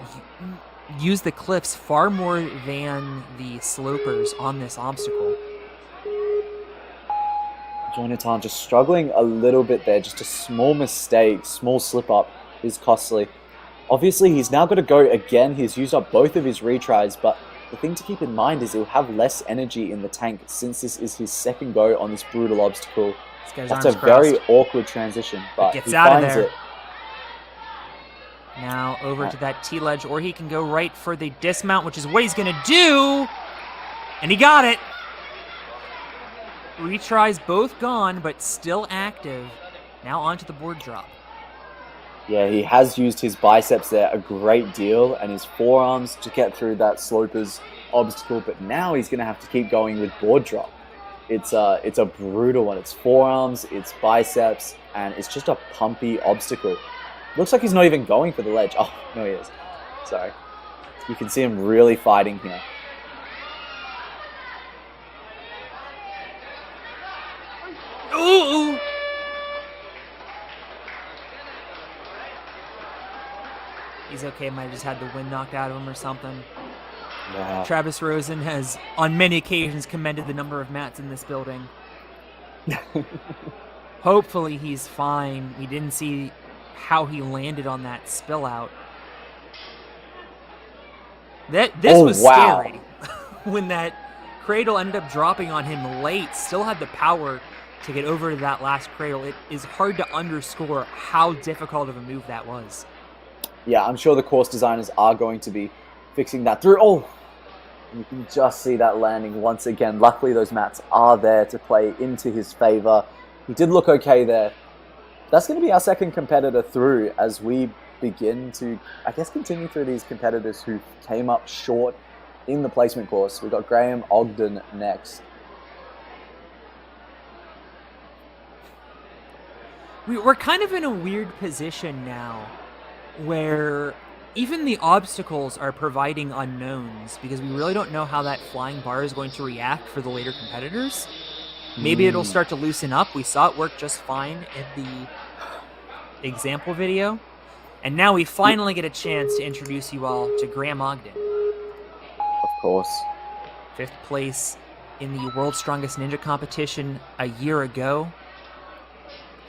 [SPEAKER 1] use the cliffs far more than the slopers on this obstacle.
[SPEAKER 2] Jonathan just struggling a little bit there. Just a small mistake, small slip-up is costly. Obviously, he's now got to go again. He's used up both of his retries, but the thing to keep in mind is he'll have less energy in the tank since this is his second go on this brutal obstacle. That's a very awkward transition, but he finds it.
[SPEAKER 1] Now over to that T-ledge, or he can go right for the dismount, which is what he's going to do. And he got it. Retries both gone, but still active. Now onto the board drop.
[SPEAKER 2] Yeah, he has used his biceps there a great deal and his forearms to get through that slopers obstacle, but now he's going to have to keep going with board drop. It's a brutal one. It's forearms, it's biceps, and it's just a pumpy obstacle. Looks like he's not even going for the ledge. Oh, no he is. Sorry. You can see him really fighting here.
[SPEAKER 1] Ooh! He's okay, might have just had the wind knocked out of him or something.
[SPEAKER 2] Yeah.
[SPEAKER 1] Travis Rosen has, on many occasions, commended the number of mats in this building. Hopefully he's fine. We didn't see how he landed on that spill out. This was scary. When that cradle ended up dropping on him late, still had the power to get over to that last cradle. It is hard to underscore how difficult of a move that was.
[SPEAKER 2] Yeah, I'm sure the course designers are going to be fixing that through. Oh, you can just see that landing once again. Luckily, those mats are there to play into his favor. He did look okay there. That's going to be our second competitor through as we begin to, I guess, continue through these competitors who came up short in the placement course. We've got Graham Ogden next.
[SPEAKER 1] we're kind of in a weird position now where even the obstacles are providing unknowns because we really don't know how that flying bar is going to react for the later competitors. Maybe it'll start to loosen up. We saw it work just fine at the example video. And now we finally get a chance to introduce you all to Graham Ogden.
[SPEAKER 2] Of course.
[SPEAKER 1] 5th place in the World's Strongest Ninja competition a year ago.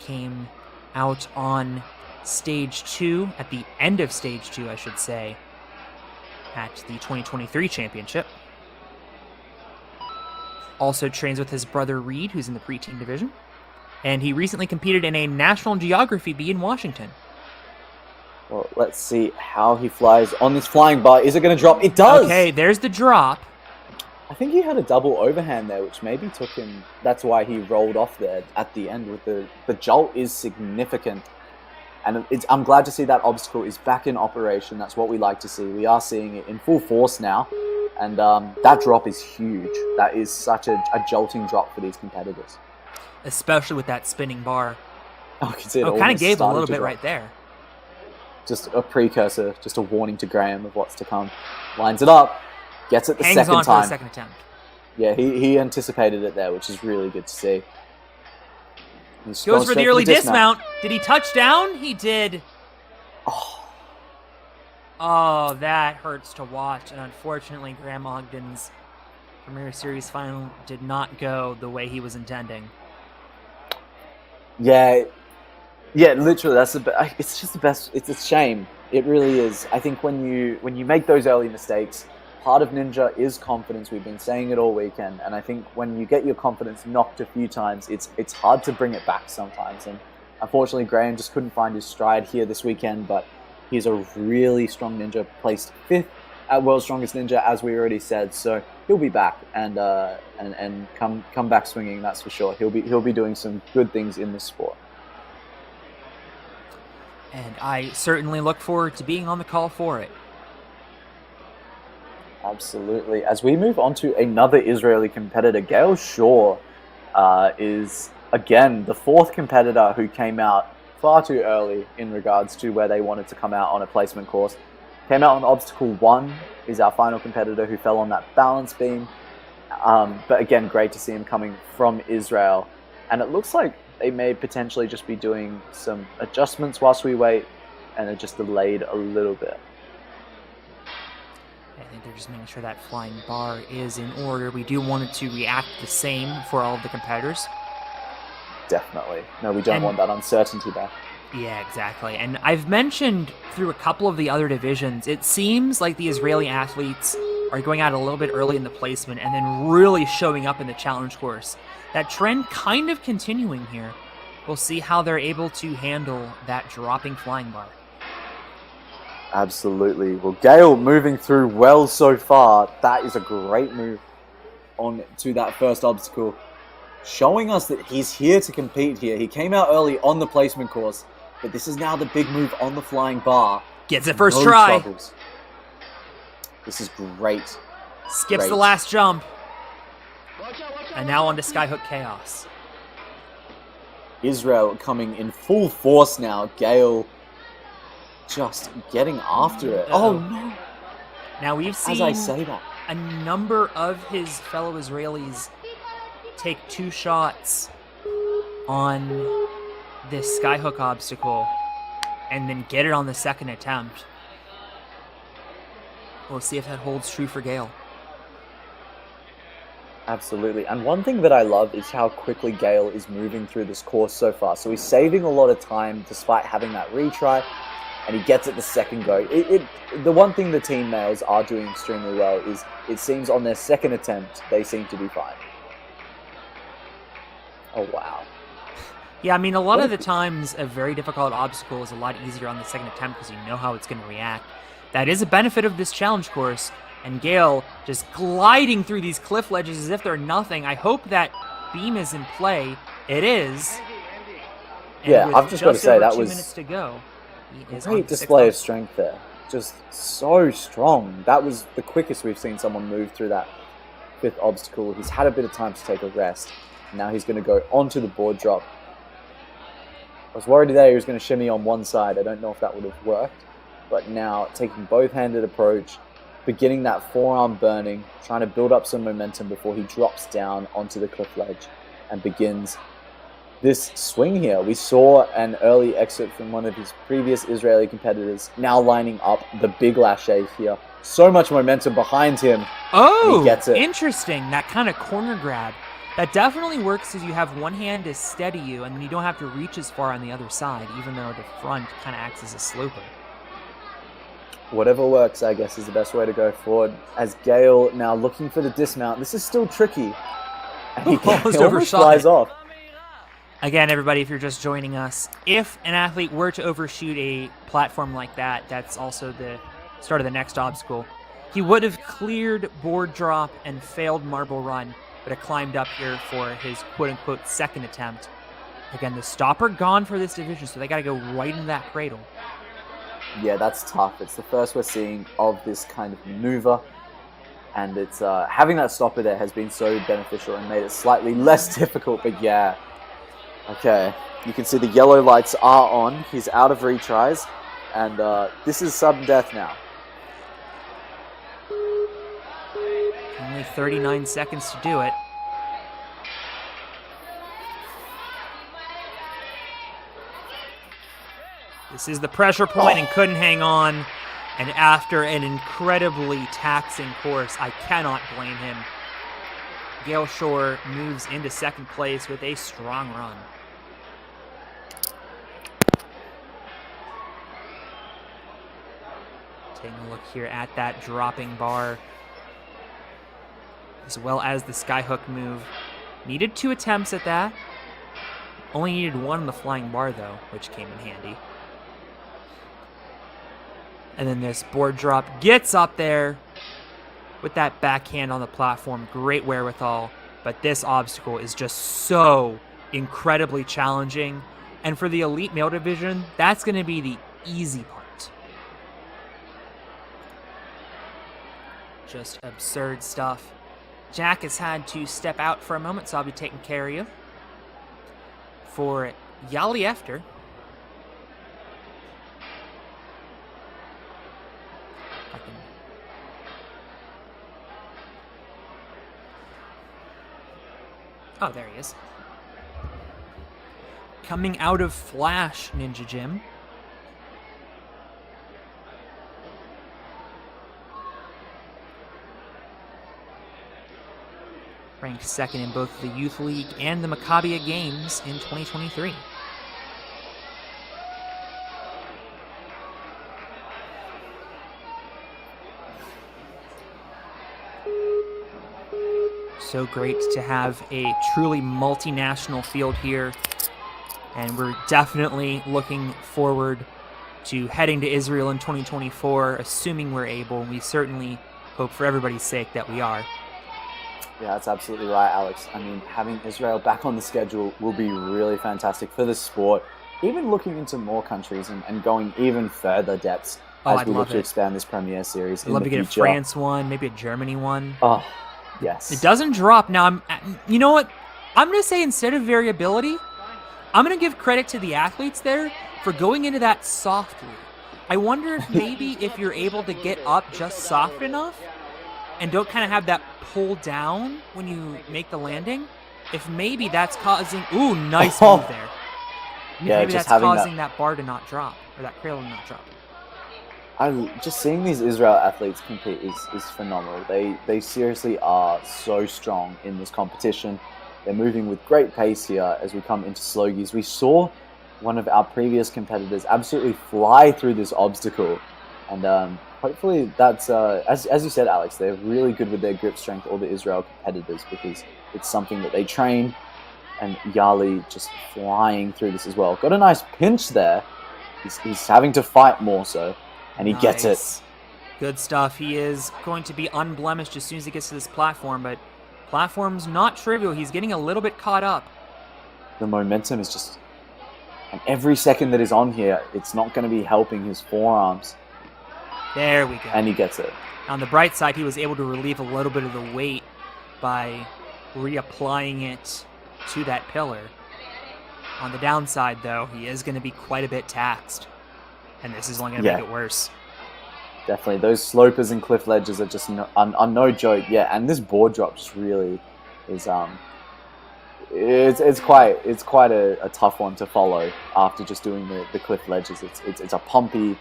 [SPEAKER 1] Came out on stage 2, at the end of stage 2, I should say, at the 2023 championship. Also trains with his brother Reed, who's in the preteen division. And he recently competed in a National Geography bee in Washington.
[SPEAKER 2] Well, let's see how he flies on this flying bar. Is it going to drop? It does!
[SPEAKER 1] Okay, there's the drop.
[SPEAKER 2] I think he had a double overhand there, which maybe took him... That's why he rolled off there at the end. With the jolt is significant. And I'm glad to see that obstacle is back in operation. That's what we like to see. We are seeing it in full force now. And that drop is huge. That is such a jolting drop for these competitors.
[SPEAKER 1] Especially with that spinning bar.
[SPEAKER 2] Oh, it
[SPEAKER 1] kind of gave a little bit right there.
[SPEAKER 2] Just a precursor, just a warning to Graham of what's to come. Lines it up, gets it the
[SPEAKER 1] Hangs
[SPEAKER 2] second
[SPEAKER 1] on
[SPEAKER 2] time.
[SPEAKER 1] for the second attempt.
[SPEAKER 2] Yeah, he anticipated it there, which is really good to see. He's
[SPEAKER 1] Goes
[SPEAKER 2] going
[SPEAKER 1] for
[SPEAKER 2] straight
[SPEAKER 1] the early dismount. Did he touch down? He did. Oh, that hurts to watch. And unfortunately, Graham Ogden's Premier Series final did not go the way he was intending.
[SPEAKER 2] Yeah, literally, it's just the best. It's a shame. It really is. I think when you make those early mistakes, part of Ninja is confidence. We've been saying it all weekend, and I think when you get your confidence knocked a few times, it's hard to bring it back sometimes. And unfortunately, Graham just couldn't find his stride here this weekend. But he's a really strong Ninja, placed 5th at World's Strongest Ninja, as we already said. So he'll be back and come back swinging. That's for sure. He'll be doing some good things in this sport.
[SPEAKER 1] And I certainly look forward to being on the call for it.
[SPEAKER 2] Absolutely. As we move on to another Israeli competitor, Gail Shaw is, again, the 4th competitor who came out far too early in regards to where they wanted to come out on a placement course. Came out on obstacle 1, is our final competitor who fell on that balance beam. But again, great to see him coming from Israel. And it looks like they may potentially just be doing some adjustments whilst we wait, and it just delayed a little bit.
[SPEAKER 1] I think they're just making sure that flying bar is in order. We do want it to react the same for all of the competitors.
[SPEAKER 2] Definitely. No, we don't want that uncertainty there.
[SPEAKER 1] Yeah, exactly. And I've mentioned through a couple of the other divisions, it seems like the Israeli athletes are going out a little bit early in the placement and then really showing up in the challenge course. That trend kind of continuing here. We'll see how they're able to handle that dropping flying bar.
[SPEAKER 2] Absolutely. Well, Gail moving through well so far. That is a great move on to that first obstacle, showing us that he's here to compete here. He came out early on the placement course, but this is now the big move on the flying bar.
[SPEAKER 1] Gets it first try.
[SPEAKER 2] Troubles. This is great.
[SPEAKER 1] Skips the last jump. And now on to Skyhook Chaos.
[SPEAKER 2] Israel coming in full force now. Gail just getting after it. Oh no.
[SPEAKER 1] Now we've seen,
[SPEAKER 2] as I say that,
[SPEAKER 1] a number of his fellow Israelis take 2 shots on this skyhook obstacle and then get it on the second attempt. We'll see if that holds true for Gail.
[SPEAKER 2] Absolutely. And one thing that I love is how quickly Gail is moving through this course so far. So he's saving a lot of time despite having that retry, and he gets it the second go. The one thing the team males are doing extremely well is it seems on their second attempt, they seem to be fine. Oh, wow.
[SPEAKER 1] Yeah, I mean, a lot of the times a very difficult obstacle is a lot easier on the second attempt because you know how it's going to react. That is a benefit of this challenge course. And Gail just gliding through these cliff ledges as if they're nothing. I hope that beam is in play. It is. And
[SPEAKER 2] yeah, I've just got to say that
[SPEAKER 1] 2
[SPEAKER 2] was
[SPEAKER 1] minutes to go.
[SPEAKER 2] a great display of strength there. Just so strong. That was the quickest we've seen someone move through that 5th obstacle. He's had a bit of time to take a rest. Now he's going to go onto the board drop. I was worried there he was going to shimmy on one side. I don't know if that would have worked. But now, taking both-handed approach, beginning that forearm burning, trying to build up some momentum before he drops down onto the cliff ledge and begins this swing here. We saw an early excerpt from one of his previous Israeli competitors, now lining up the big lache here. So much momentum behind him.
[SPEAKER 1] Oh,
[SPEAKER 2] he gets it.
[SPEAKER 1] Interesting. That kind of corner grab. That definitely works as you have one hand to steady you, and you don't have to reach as far on the other side, even though the front kind of acts as a sloper.
[SPEAKER 2] Whatever works, I guess, is the best way to go forward. As Gale now looking for the dismount. This is still tricky. And he almost flies off.
[SPEAKER 1] Again, everybody, if you're just joining us, if an athlete were to overshoot a platform like that, that's also the start of the next obstacle. He would have cleared board drop and failed marble run, but had climbed up here for his quote-unquote second attempt. Again, the stopper gone for this division, so they got to go right into that cradle.
[SPEAKER 2] Yeah, that's tough. It's the first we're seeing of this kind of maneuver. And it's having that stopper there has been so beneficial and made it slightly less difficult. But yeah, okay. You can see the yellow lights are on. He's out of retries. And this is sudden death now.
[SPEAKER 1] Only 39 seconds to do it. This is the pressure point and couldn't hang on. And after an incredibly taxing course, I cannot blame him. Gale Shore moves into second place with a strong run. Taking a look here at that dropping bar, as well as the skyhook move. Needed 2 attempts at that. Only needed 1 on the flying bar, though, which came in handy. And then this board drop gets up there with that backhand on the platform. Great wherewithal. But this obstacle is just so incredibly challenging. And for the elite male division, that's going to be the easy part. Just absurd stuff. Jack has had to step out for a moment, so I'll be taking care of you. For Yali Efter, oh, there he is. Coming out of Flash Ninja Gym. Ranked second in both the Youth League and the Maccabia Games in 2023. So great to have a truly multinational field here. And we're definitely looking forward to heading to Israel in 2024, assuming we're able. We certainly hope for everybody's sake that we are.
[SPEAKER 2] Yeah, that's absolutely right, Alex. I mean, having Israel back on the schedule will be really fantastic for the sport. Even looking into more countries and going even further depths as we look to expand this Premier Series in the future. I'd love to get
[SPEAKER 1] a France one, maybe a Germany one.
[SPEAKER 2] Oh, yes.
[SPEAKER 1] It doesn't drop. Now, you know what? I'm going to say instead of variability, I'm going to give credit to the athletes there for going into that softly. I wonder if maybe if you're able to get up just soft enough and don't kind of have that pull down when you make the landing, if maybe that's causing... Ooh, nice move there.
[SPEAKER 2] Yeah,
[SPEAKER 1] maybe
[SPEAKER 2] just
[SPEAKER 1] that's causing that bar to not drop, or that cradle to not drop.
[SPEAKER 2] Just seeing these Israel athletes compete is phenomenal. They seriously are so strong in this competition. They're moving with great pace here as we come into Slogies. We saw one of our previous competitors absolutely fly through this obstacle. And hopefully that's, as you said, Alex, they're really good with their grip strength, all the Israel competitors, because it's something that they train. And Yali just flying through this as well. Got a nice pinch there. He's having to fight more so. And he gets it.
[SPEAKER 1] Good stuff. He is going to be unblemished as soon as he gets to this platform, but platform's not trivial. He's getting a little bit caught up.
[SPEAKER 2] The momentum is just... And every second that is on here, it's not going to be helping his forearms.
[SPEAKER 1] There we go.
[SPEAKER 2] And he gets it.
[SPEAKER 1] On the bright side, he was able to relieve a little bit of the weight by reapplying it to that pillar. On the downside, though, he is going to be quite a bit taxed, and this is only going to make it worse.
[SPEAKER 2] Definitely, those slopers and cliff ledges are just are no joke. Yeah, and this board drop just really is it's quite a tough one to follow after just doing the cliff ledges. It's a pumpy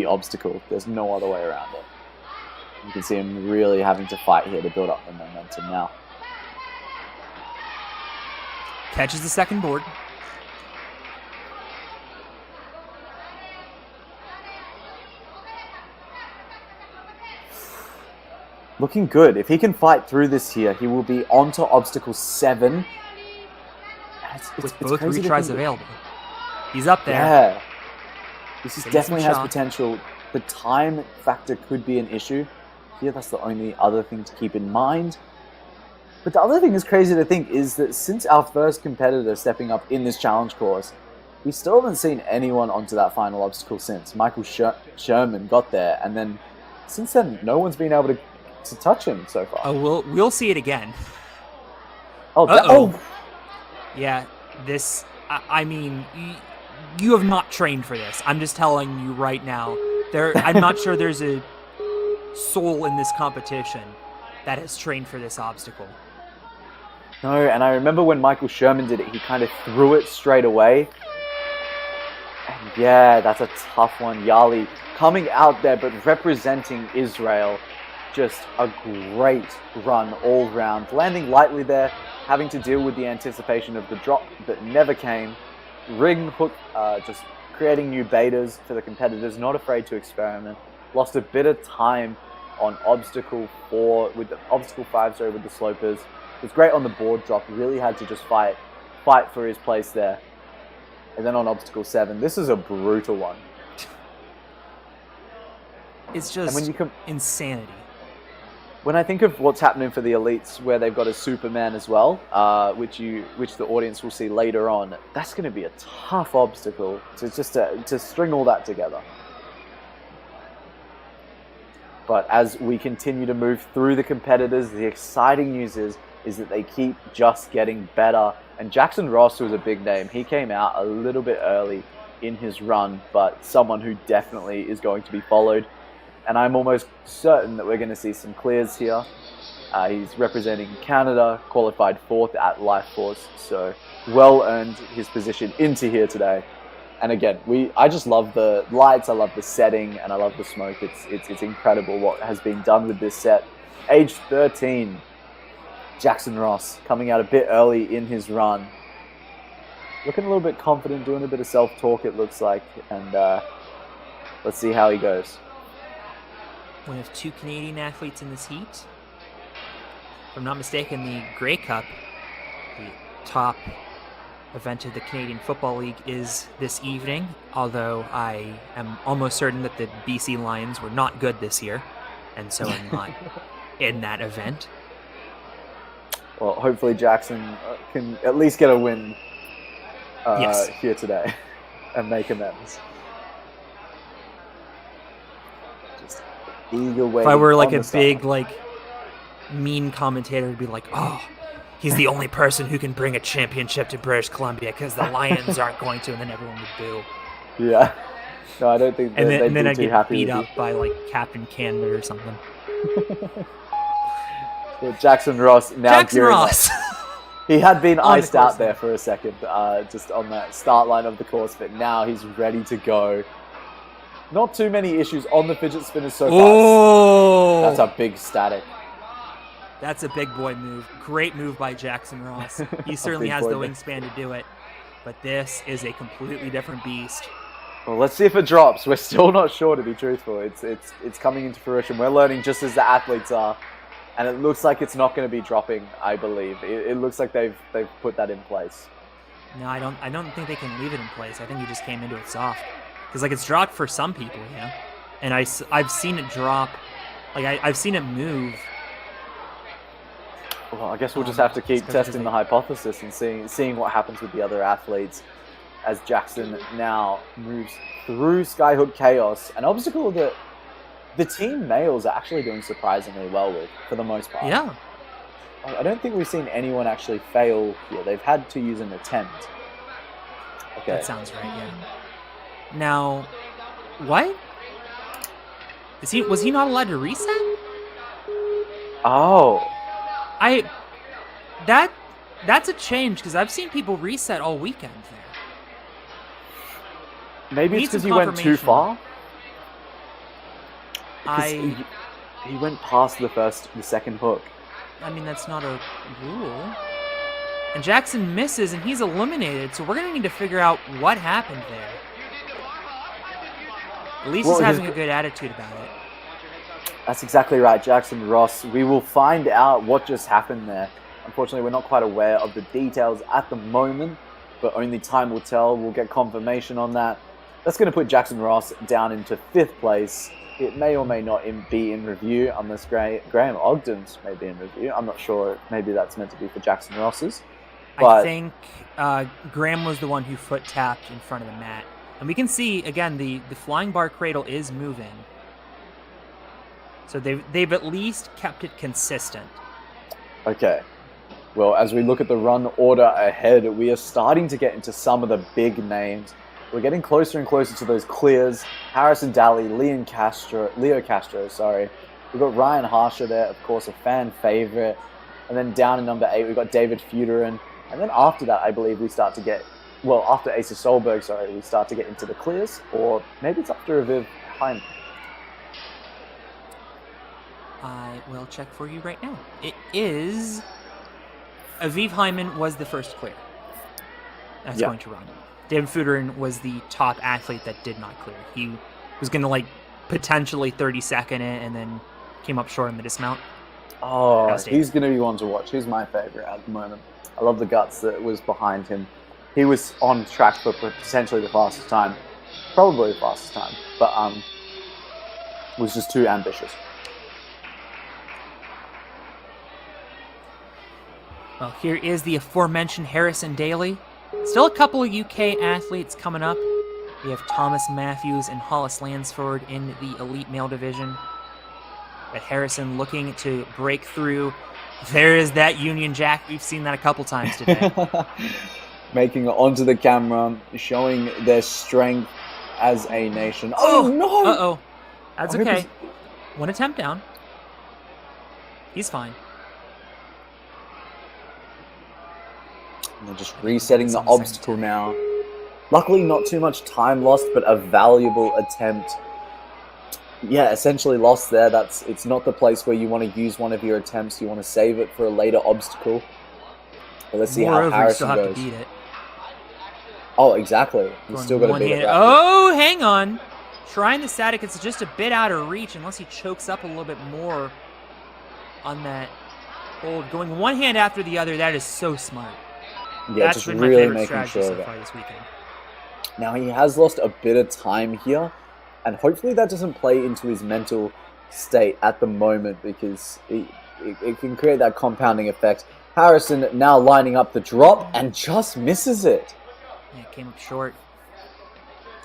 [SPEAKER 2] obstacle. There's no other way around it. You can see him really having to fight here to build up the momentum now.
[SPEAKER 1] Catches the second board.
[SPEAKER 2] Looking good. If he can fight through this here, he will be on to obstacle 7.
[SPEAKER 1] With both retries available. He's up there.
[SPEAKER 2] Yeah. This definitely has potential. The time factor could be an issue. Here, that's the only other thing to keep in mind. But the other thing that's crazy to think is that since our first competitor stepping up in this challenge course, we still haven't seen anyone onto that final obstacle since. Michael Sherman got there, and then since then, no one's been able to touch him so far.
[SPEAKER 1] Oh, we'll see it again.
[SPEAKER 2] Oh,
[SPEAKER 1] yeah. This. I mean, you have not trained for this. I'm just telling you right now. I'm not sure there's a soul in this competition that has trained for this obstacle.
[SPEAKER 2] No, and I remember when Michael Sherman did it, he kind of threw it straight away. And yeah, that's a tough one. Yali coming out there, but representing Israel. Just a great run all round. Landing lightly there, having to deal with the anticipation of the drop that never came. Ring hook, just creating new betas for the competitors, not afraid to experiment. Lost a bit of time on obstacle 4, with the obstacle 5, sorry, with the slopers. It was great on the board drop. Really had to just fight for his place there. And then on obstacle 7, this is a brutal one.
[SPEAKER 1] It's just insanity.
[SPEAKER 2] When I think of what's happening for the elites, where they've got a Superman as well, which the audience will see later on, that's going to be a tough obstacle to string all that together. But as we continue to move through the competitors, the exciting news is that they keep just getting better. And Jackson Ross was a big name. He came out a little bit early in his run, but someone who definitely is going to be followed. And I'm almost certain that we're going to see some clears here. He's representing Canada, qualified 4th at Life Force, so well earned his position into here today. And again, I just love the lights, I love the setting, and I love the smoke. It's incredible what has been done with this set. Age 13, Jackson Ross coming out a bit early in his run. Looking a little bit confident, doing a bit of self-talk it looks like, and let's see how he goes.
[SPEAKER 1] One of 2 Canadian athletes in this heat. If I'm not mistaken, the Grey Cup, the top event of the Canadian Football League, is this evening, although I am almost certain that the BC Lions were not good this year, and so I'm not in that event.
[SPEAKER 2] Well, hopefully Jackson can at least get a win here today and make amends.
[SPEAKER 1] If I were like a big, mean commentator, would be like, oh, he's the only person who can bring a championship to British Columbia because the Lions aren't going to, and then everyone would boo.
[SPEAKER 2] Yeah. No, I don't think
[SPEAKER 1] and then I'd
[SPEAKER 2] too
[SPEAKER 1] get
[SPEAKER 2] happy
[SPEAKER 1] beat up by, Captain Canada or something.
[SPEAKER 2] Well, Jackson Ross now gearing up. He had been iced out there for a second, just on that start line of the course, but now he's ready to go. Not too many issues on the fidget spinners so far.
[SPEAKER 1] Oh!
[SPEAKER 2] That's a big static.
[SPEAKER 1] That's a big boy move. Great move by Jackson Ross. He certainly has the wingspan to do it, but this is a completely different beast.
[SPEAKER 2] Well, let's see if it drops. We're still not sure, to be truthful. It's coming into fruition. We're learning just as the athletes are, and it looks like it's not going to be dropping, I believe. It looks like they've put that in place.
[SPEAKER 1] No, I don't think they can leave it in place. I think he just came into it soft. Because, it's dropped for some people, And I've seen it drop. I've seen it move.
[SPEAKER 2] Well, I guess we'll just have to keep testing the hypothesis and seeing what happens with the other athletes as Jackson now moves through Skyhook Chaos, an obstacle that the team males are actually doing surprisingly well with, for the most part.
[SPEAKER 1] Yeah.
[SPEAKER 2] I don't think we've seen anyone actually fail here. They've had to use an attempt. Okay.
[SPEAKER 1] That sounds right, yeah. Now, what? Was he not allowed to reset?
[SPEAKER 2] Oh.
[SPEAKER 1] That's a change, because I've seen people reset all weekend there.
[SPEAKER 2] Maybe
[SPEAKER 1] Need
[SPEAKER 2] it's because
[SPEAKER 1] some
[SPEAKER 2] he went too
[SPEAKER 1] confirmation.
[SPEAKER 2] far? He went past the second hook.
[SPEAKER 1] I mean, that's not a rule. And Jackson misses, and he's eliminated, so we're going to need to figure out what happened there. At least he's having a good attitude about it.
[SPEAKER 2] That's exactly right, Jackson Ross. We will find out what just happened there. Unfortunately, we're not quite aware of the details at the moment, but only time will tell. We'll get confirmation on that. That's going to put Jackson Ross down into 5th place. It may or may not be in review, unless Graham Ogden's may be in review. I'm not sure. Maybe that's meant to be for Jackson Ross's. But
[SPEAKER 1] I think Graham was the one who foot tapped in front of the mat. And we can see, again, the flying bar cradle is moving. So they've at least kept it consistent.
[SPEAKER 2] Okay. Well, as we look at the run order ahead, we are starting to get into some of the big names. We're getting closer and closer to those clears. Harrison Daly, Leo Castro, We've got Ryan Harsher there, of course, a fan favorite. And then down in number 8, we've got David Feuderin. And then after that, I believe we start to get, after Asa Solberg, we start to get into the clears. Or maybe it's after Aviv Hyman.
[SPEAKER 1] I will check for you right now. It is... Aviv Hyman was the first clear. That's going to run. David Feuderin was the top athlete that did not clear. He was going to potentially 32nd it and then came up short in the dismount.
[SPEAKER 2] Oh, he's going to be one to watch. He's my favorite at the moment. I love the guts that was behind him. He was on track for potentially the fastest time. Probably the fastest time. But was just too ambitious.
[SPEAKER 1] Well, here is the aforementioned Harrison Daly. Still a couple of UK athletes coming up. We have Thomas Matthews and Hollis Lansford in the elite male division. But Harrison looking to break through. There is that Union Jack. We've seen that a couple times today.
[SPEAKER 2] Making it onto the camera, showing their strength as a nation. Oh, no!
[SPEAKER 1] Uh-oh. That's okay. One attempt down. He's fine.
[SPEAKER 2] And they're just resetting the obstacle now. Luckily, not too much time lost, but a valuable attempt. Yeah, essentially lost there. It's not the place where you want to use one of your attempts. You want to save it for a later obstacle. But let's see how Harrison goes.
[SPEAKER 1] You still have to beat it.
[SPEAKER 2] Oh, exactly. He's still got to beat it.
[SPEAKER 1] Oh, hang on. Trying the static, it's just a bit out of reach unless he chokes up a little bit more on that hold. Going one hand after the other, that is so smart.
[SPEAKER 2] Yeah,
[SPEAKER 1] That's
[SPEAKER 2] just
[SPEAKER 1] been my
[SPEAKER 2] really
[SPEAKER 1] favorite
[SPEAKER 2] making
[SPEAKER 1] strategy
[SPEAKER 2] sure
[SPEAKER 1] so
[SPEAKER 2] of it.
[SPEAKER 1] far this weekend.
[SPEAKER 2] Now, he has lost a bit of time here, and hopefully that doesn't play into his mental state at the moment, because it can create that compounding effect. Harrison now lining up the drop and just misses it.
[SPEAKER 1] Yeah, it came up short.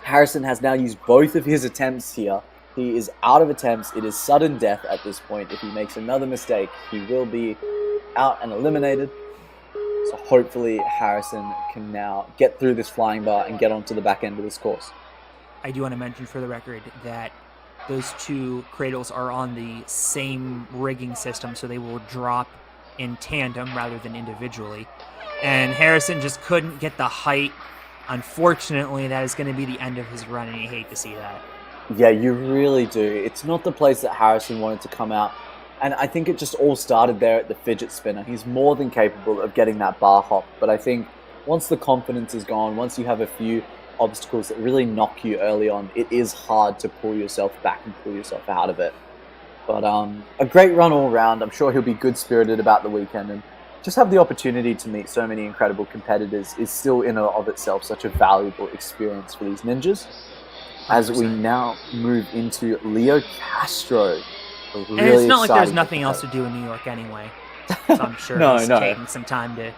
[SPEAKER 2] Harrison has now used both of his attempts here. He is out of attempts. It is sudden death at this point. If he makes another mistake, he will be out and eliminated. So hopefully Harrison can now get through this flying bar and get onto the back end of this course.
[SPEAKER 1] I do want to mention for the record that those two cradles are on the same rigging system, so they will drop in tandem rather than individually. And Harrison just couldn't get the height. Unfortunately, that is going to be the end of his run, and you hate to see that.
[SPEAKER 2] Yeah, you really do. It's not the place that Harrison wanted to come out. And I think it just all started there at the fidget spinner. He's more than capable of getting that bar hop. But I think once the confidence is gone, once you have a few obstacles that really knock you early on, it is hard to pull yourself back and pull yourself out of it. But a great run all round. I'm sure he'll be good-spirited about the weekend. And just have the opportunity to meet so many incredible competitors is still in and of itself such a valuable experience for these ninjas. As we now move into Leo Castro.
[SPEAKER 1] And it's not like there's nothing else to do in New York anyway. So I'm sure he's taking some time to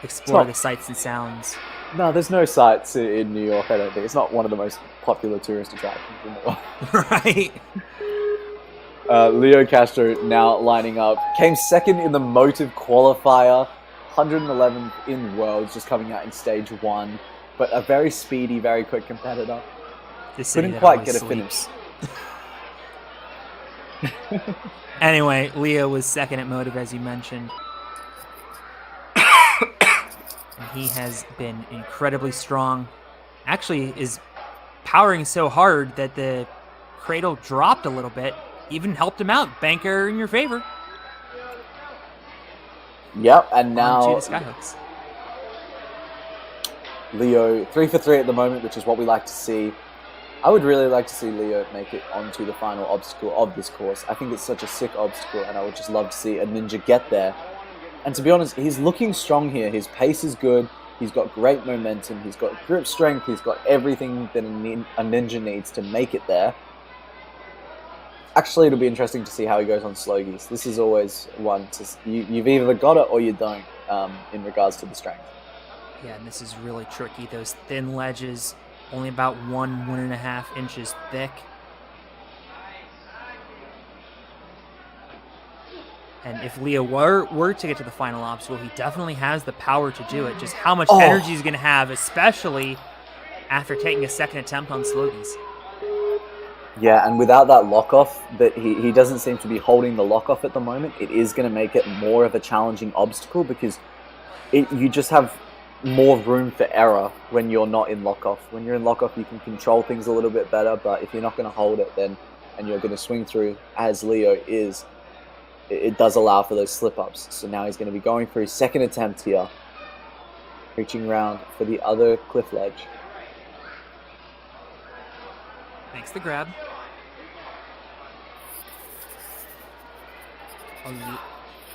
[SPEAKER 1] explore the sights and sounds.
[SPEAKER 2] No, there's no sights in New York, I don't think. It's not one of the most popular tourist attractions in the world.
[SPEAKER 1] Right.
[SPEAKER 2] Leo Castro now lining up. Came second in the motive qualifier. 111th in Worlds, just coming out in stage 1. but a very speedy, very quick competitor.
[SPEAKER 1] Couldn't
[SPEAKER 2] quite get a finish.
[SPEAKER 1] Anyway, Leo was second at motive, as you mentioned. And he has been incredibly strong. Actually, is powering so hard that the cradle dropped a little bit. Even helped him out. Banker in your favor.
[SPEAKER 2] Yep, and now
[SPEAKER 1] On to the skyhooks.
[SPEAKER 2] Leo 3 for 3 at the moment, which is what we like to see. I would really like to see Leo make it onto the final obstacle of this course. I think it's such a sick obstacle, and I would just love to see a ninja get there. And to be honest, he's looking strong here. His pace is good. He's got great momentum. He's got grip strength. He's got everything that a ninja needs to make it there. Actually, it'll be interesting to see how he goes on slogies. This is always one to you've either got it or you don't in regards to the strength.
[SPEAKER 1] Yeah, and this is really tricky. Those thin ledges, only about 1.5 inches thick. And if Leo were to get to the final obstacle, he definitely has the power to do it. Just how much energy he's going to have, especially after taking a second attempt on slogies.
[SPEAKER 2] Yeah, and without that lock-off, that he doesn't seem to be holding the lock-off at the moment, it is going to make it more of a challenging obstacle because you just have more room for error when you're not in lock-off. When you're in lock-off, you can control things a little bit better, but if you're not going to hold it then and you're going to swing through, as Leo is, it does allow for those slip-ups. So now he's going to be going for his second attempt here, reaching around for the other cliff ledge.
[SPEAKER 1] Makes the grab.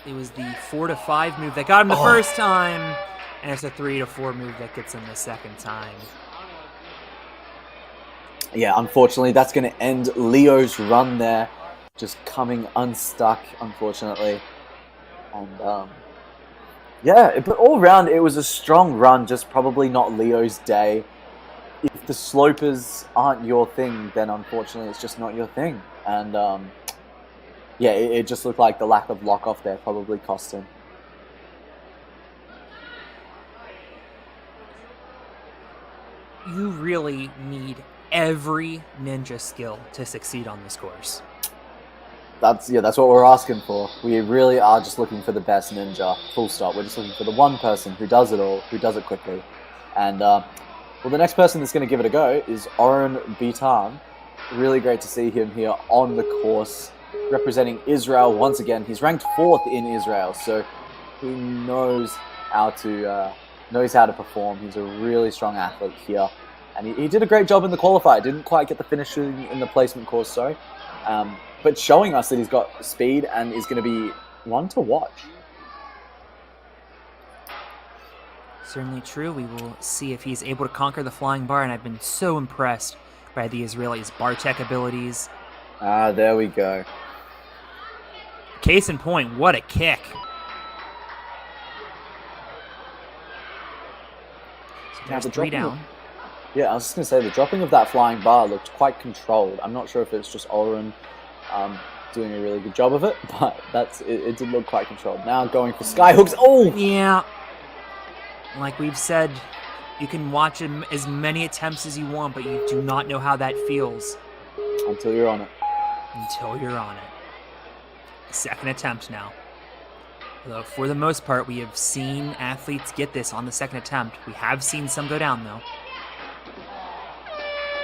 [SPEAKER 1] It was the 4 to 5 move that got him the first time, and it's a 3 to 4 move that gets him the second time.
[SPEAKER 2] Yeah, unfortunately, that's going to end Leo's run there, just coming unstuck, unfortunately. And yeah, but all round, it was a strong run, just probably not Leo's day. If the slopers aren't your thing, then unfortunately it's just not your thing. And yeah, it just looked like the lack of lock-off there probably cost him.
[SPEAKER 1] You really need every ninja skill to succeed on this course.
[SPEAKER 2] That's what we're asking for. We really are just looking for the best ninja, full stop. We're just looking for the one person who does it all, who does it quickly. And well, the next person that's going to give it a go is Oren Bitan. Really great to see him here on the course, representing Israel once again. He's ranked 4th in Israel, so he knows how to perform. He's a really strong athlete here, and he did a great job in the qualifier. Didn't quite get the finish in the placement course, sorry, but showing us that he's got speed and is going to be one to watch.
[SPEAKER 1] Certainly true. We will see if he's able to conquer the flying bar, and I've been so impressed by the Israelis' bar tech abilities.
[SPEAKER 2] Ah, there we go.
[SPEAKER 1] Case in point, what a kick. So
[SPEAKER 2] Now
[SPEAKER 1] there's
[SPEAKER 2] the
[SPEAKER 1] 3
[SPEAKER 2] dropping
[SPEAKER 1] down.
[SPEAKER 2] Yeah, I was just going to say, the dropping of that flying bar looked quite controlled. I'm not sure if it's just Oren doing a really good job of it, but it did look quite controlled. Now going for skyhooks. Oh!
[SPEAKER 1] Yeah. Like we've said, you can watch as many attempts as you want, but you do not know how that feels.
[SPEAKER 2] Until you're on it.
[SPEAKER 1] Until you're on it. Second attempt now. Though for the most part, we have seen athletes get this on the second attempt. We have seen some go down, though.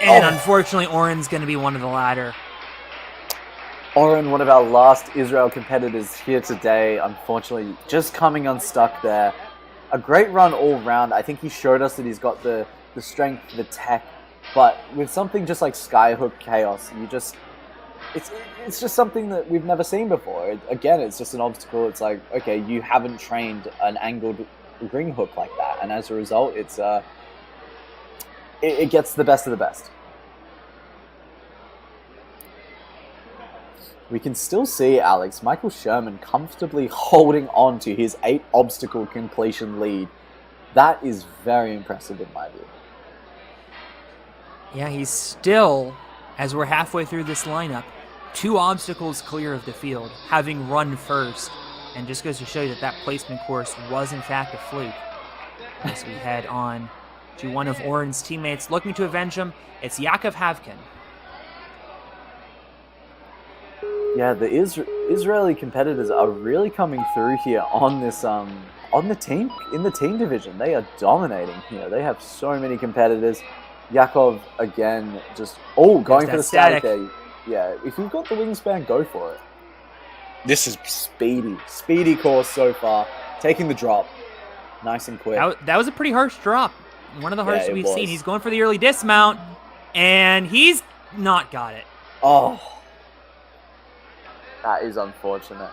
[SPEAKER 1] And unfortunately, Oren's going to be one of the latter.
[SPEAKER 2] Oren, one of our last Israel competitors here today, unfortunately, just coming unstuck there. A great run all round. I think he showed us that he's got the strength, the tech, but with something just like Skyhook Chaos, it's just something that we've never seen before. Again, it's just an obstacle. It's like, okay, you haven't trained an angled ring hook like that, and as a result, it gets the best of the best. We can still see, Alex, Michael Sherman comfortably holding on to his 8 obstacle completion lead. That is very impressive in my view.
[SPEAKER 1] Yeah, he's still, as we're halfway through this lineup, 2 obstacles clear of the field, having run first. And just goes to show you that placement course was in fact a fluke. As we head on to one of Oren's teammates looking to avenge him. It's Yakov Havkin.
[SPEAKER 2] Yeah, the Israeli competitors are really coming through here on this in the team division. They are dominating here. They have so many competitors. Yakov again, just going for the static there. Yeah, if you've got the wingspan, go for it. This is speedy course so far. Taking the drop, nice and quick.
[SPEAKER 1] That was a pretty harsh drop. One of the harshest we've seen. He's going for the early dismount, and he's not got it.
[SPEAKER 2] Oh. That is unfortunate.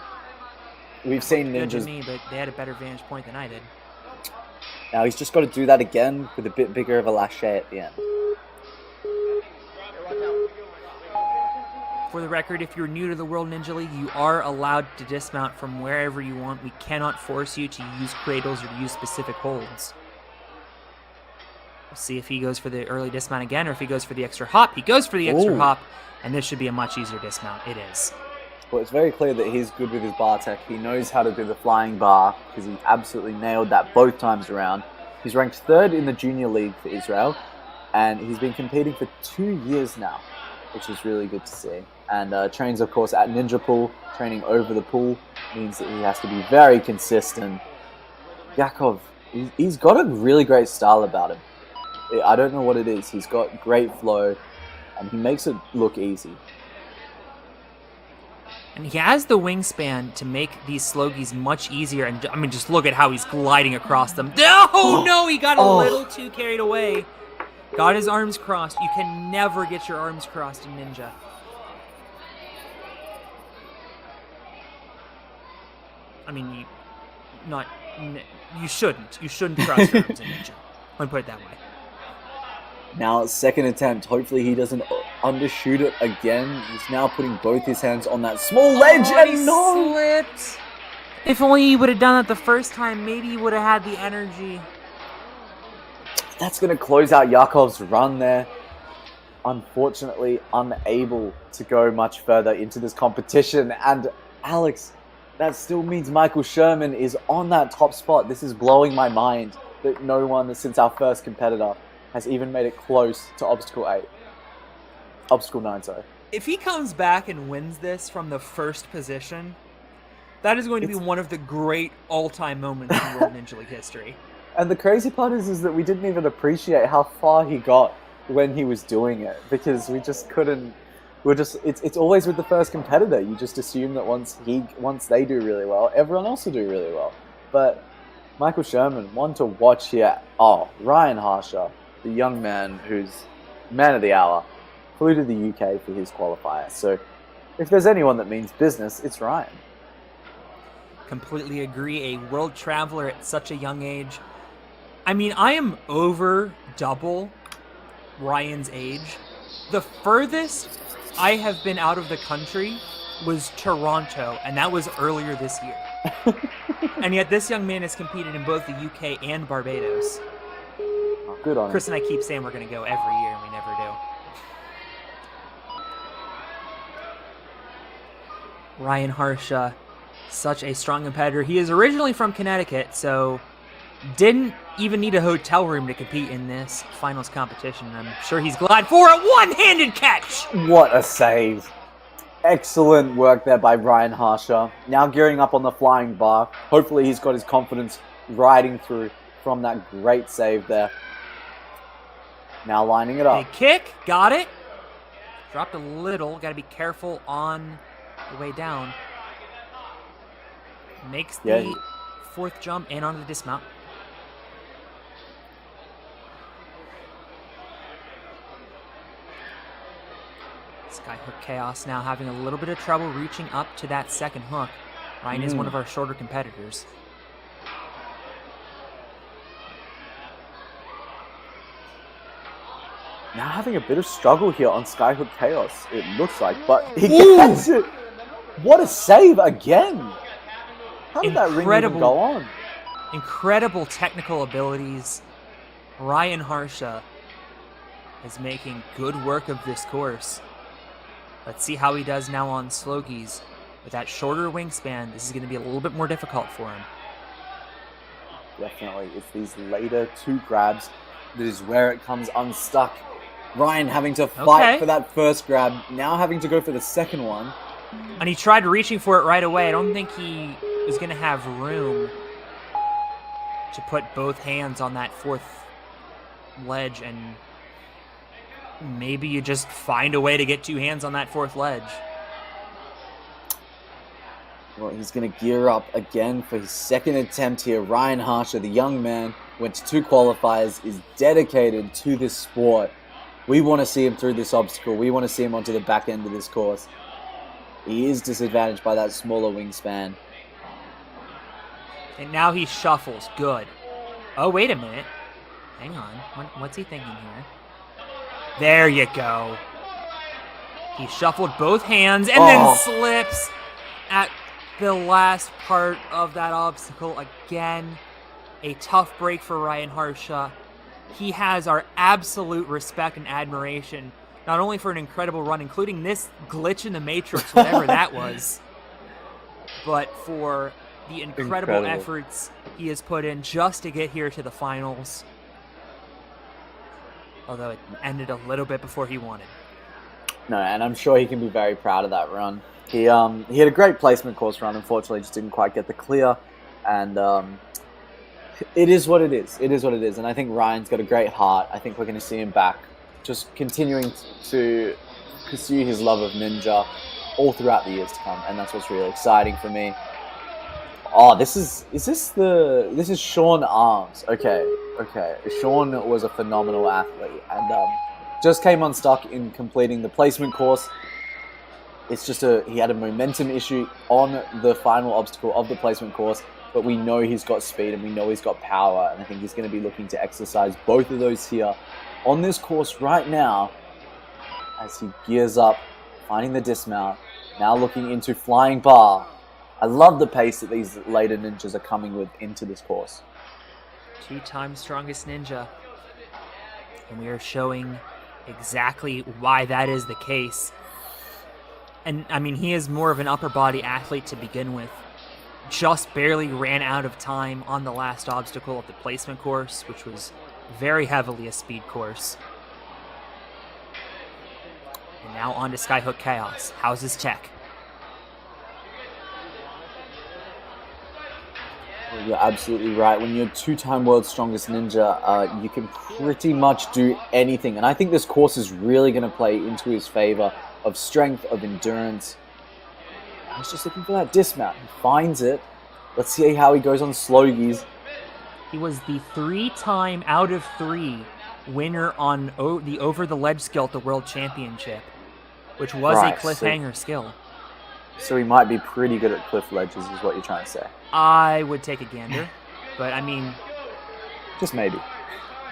[SPEAKER 2] We've seen
[SPEAKER 1] Ninjas.
[SPEAKER 2] Ninjas.
[SPEAKER 1] To me, but they had a better vantage point than I did.
[SPEAKER 2] Now he's just got to do that again with a bit bigger of a lâché at the end.
[SPEAKER 1] For the record, if you're new to the World Ninja League, you are allowed to dismount from wherever you want. We cannot force you to use cradles or to use specific holds. We'll see if he goes for the early dismount again or if he goes for the extra hop. He goes for the extra hop, and this should be a much easier dismount. It is.
[SPEAKER 2] Well, it's very clear that he's good with his bar tech. He knows how to do the flying bar because he absolutely nailed that both times around. He's ranked 3rd in the junior league for Israel, and he's been competing for 2 years now, which is really good to see. And trains, of course, at Ninja Pool. Training over the pool means that he has to be very consistent. Yakov, he's got a really great style about him. I don't know what it is. He's got great flow, and he makes it look easy.
[SPEAKER 1] And he has the wingspan to make these slogies much easier. And I mean, just look at how he's gliding across them. No, he got a little too carried away. Got his arms crossed. You can never get your arms crossed in Ninja. I mean, you shouldn't. You shouldn't cross your arms in Ninja. Let me put it that way.
[SPEAKER 2] Now, second attempt. Hopefully he doesn't undershoot it again. He's now putting both his hands on that small ledge, and
[SPEAKER 1] he slipped. If only he would have done it the first time, maybe he would have had the energy.
[SPEAKER 2] That's going to close out Yakov's run there. Unfortunately, unable to go much further into this competition. And Alex, that still means Michael Sherman is on that top spot. This is blowing my mind that no one since our first competitor has even made it close to Obstacle 9, sorry.
[SPEAKER 1] If he comes back and wins this from the first position, that is going to be one of the great all-time moments in World Ninja League history.
[SPEAKER 2] And the crazy part is that we didn't even appreciate how far he got when he was doing it, because we just couldn't. It's always with the first competitor. You just assume that once they do really well, everyone else will do really well. But Michael Sherman, one to watch here. Oh, Ryan Harsher, the young man who's man of the hour, flew to the UK for his qualifier. So if there's anyone that means business, it's Ryan.
[SPEAKER 1] Completely agree. A world traveler at such a young age. I mean, I am over double Ryan's age. The furthest I have been out of the country was Toronto, and that was earlier this year. And yet this young man has competed in both the UK and Barbados.
[SPEAKER 2] Good on
[SPEAKER 1] Chris
[SPEAKER 2] him.
[SPEAKER 1] and I keep saying we're going to go every year, and we never do. Ryan Harsha, such a strong competitor. He is originally from Connecticut, so didn't even need a hotel room to compete in this finals competition. I'm sure he's glad for a one-handed catch.
[SPEAKER 2] What a save. Excellent work there by Ryan Harsha. Now gearing up on the flying bar. Hopefully he's got his confidence riding through from that great save there. Now lining it up.
[SPEAKER 1] Big kick, got it. Dropped a little, got to be careful on the way down. Makes the fourth jump and onto the dismount. Skyhook Chaos now having a little bit of trouble reaching up to that second hook. Ryan is one of our shorter competitors.
[SPEAKER 2] Now having a bit of struggle here on Skyhook Chaos, it looks like, but he gets it. What a save again. How did that ring even go on?
[SPEAKER 1] Incredible technical abilities. Ryan Harsha is making good work of this course. Let's see how he does now on slogies. With that shorter wingspan, this is going to be a little bit more difficult for him.
[SPEAKER 2] Definitely. It's these later two grabs That is where it comes unstuck. Ryan having to fight for that first grab, now having to go for the second one.
[SPEAKER 1] And he tried reaching for it right away. I don't think he was going to have room to put both hands on that fourth ledge, and maybe you just find a way to get two hands on that fourth ledge.
[SPEAKER 2] Well, he's going to gear up again for his second attempt here. Ryan Harsher, the young man, went to 2 qualifiers, is dedicated to this sport. We want to see him through this obstacle. We want to see him onto the back end of this course. He is disadvantaged by that smaller wingspan.
[SPEAKER 1] And now he shuffles. Good. Oh, wait a minute. Hang on. What's he thinking here? There you go. He shuffled both hands and then slips at the last part of that obstacle again. A tough break for Ryan Harsha. He has our absolute respect and admiration, not only for an incredible run, including this glitch in the Matrix, whatever that was, but for the incredible efforts he has put in just to get here to the finals. Although it ended a little bit before he wanted.
[SPEAKER 2] No, and I'm sure he can be very proud of that run. He had a great placement course run. Unfortunately, just didn't quite get the clear. And it is what it is. It is what it is. And I think Ryan's got a great heart. I think we're going to see him back, just continuing to pursue his love of ninja all throughout the years to come. And that's what's really exciting for me. Oh, this is Sean Arms. Okay. Sean was a phenomenal athlete and just came unstuck in completing the placement course. It's just he had a momentum issue on the final obstacle of the placement course, but we know he's got speed and we know he's got power, and I think he's going to be looking to exercise both of those here on this course right now as he gears up, finding the dismount, now looking into flying bar. I love the pace that these later ninjas are coming with into this course.
[SPEAKER 1] 2-time strongest ninja. And we are showing exactly why that is the case. And, I mean, he is more of an upper body athlete to begin with. Just barely ran out of time on the last obstacle of the placement course, which was very heavily a speed course. And now on to Skyhook Chaos. How's his tech?
[SPEAKER 2] You're absolutely right. When you're 2-time world's strongest ninja, you can pretty much do anything. And I think this course is really going to play into his favor of strength, of endurance. I was just looking for that dismount. He finds it. Let's see how he goes on slogies.
[SPEAKER 1] He was the 3-time out of 3 winner on the over the ledge skill at the World Championship, which was a cliffhanger skill.
[SPEAKER 2] So he might be pretty good at cliff ledges, is what you're trying to say.
[SPEAKER 1] I would take a gander, but I mean,
[SPEAKER 2] just maybe.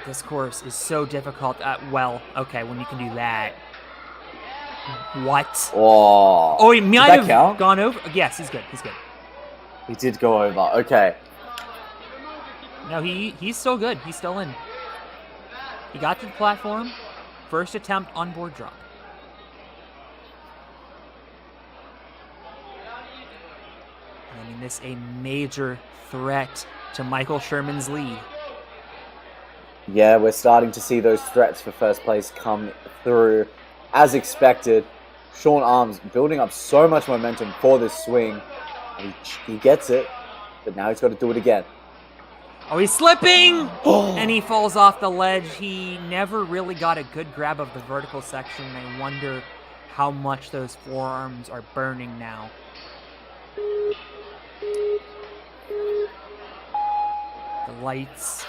[SPEAKER 1] This course is so difficult. Well, okay, when you can do that. What?
[SPEAKER 2] Oh,
[SPEAKER 1] he might have gone over. Yes, he's good. He's good.
[SPEAKER 2] He did go over. Okay.
[SPEAKER 1] No, he's still good. He's still in. He got to the platform. First attempt on board drop. I mean, this a major threat to Michael Sherman's lead.
[SPEAKER 2] Yeah, we're starting to see those threats for first place come through. As expected, Sean Arms building up so much momentum for this swing. He gets it, but now he's got to do it again.
[SPEAKER 1] Oh, he's slipping! And he falls off the ledge. He never really got a good grab of the vertical section. I wonder how much those forearms are burning now. The lights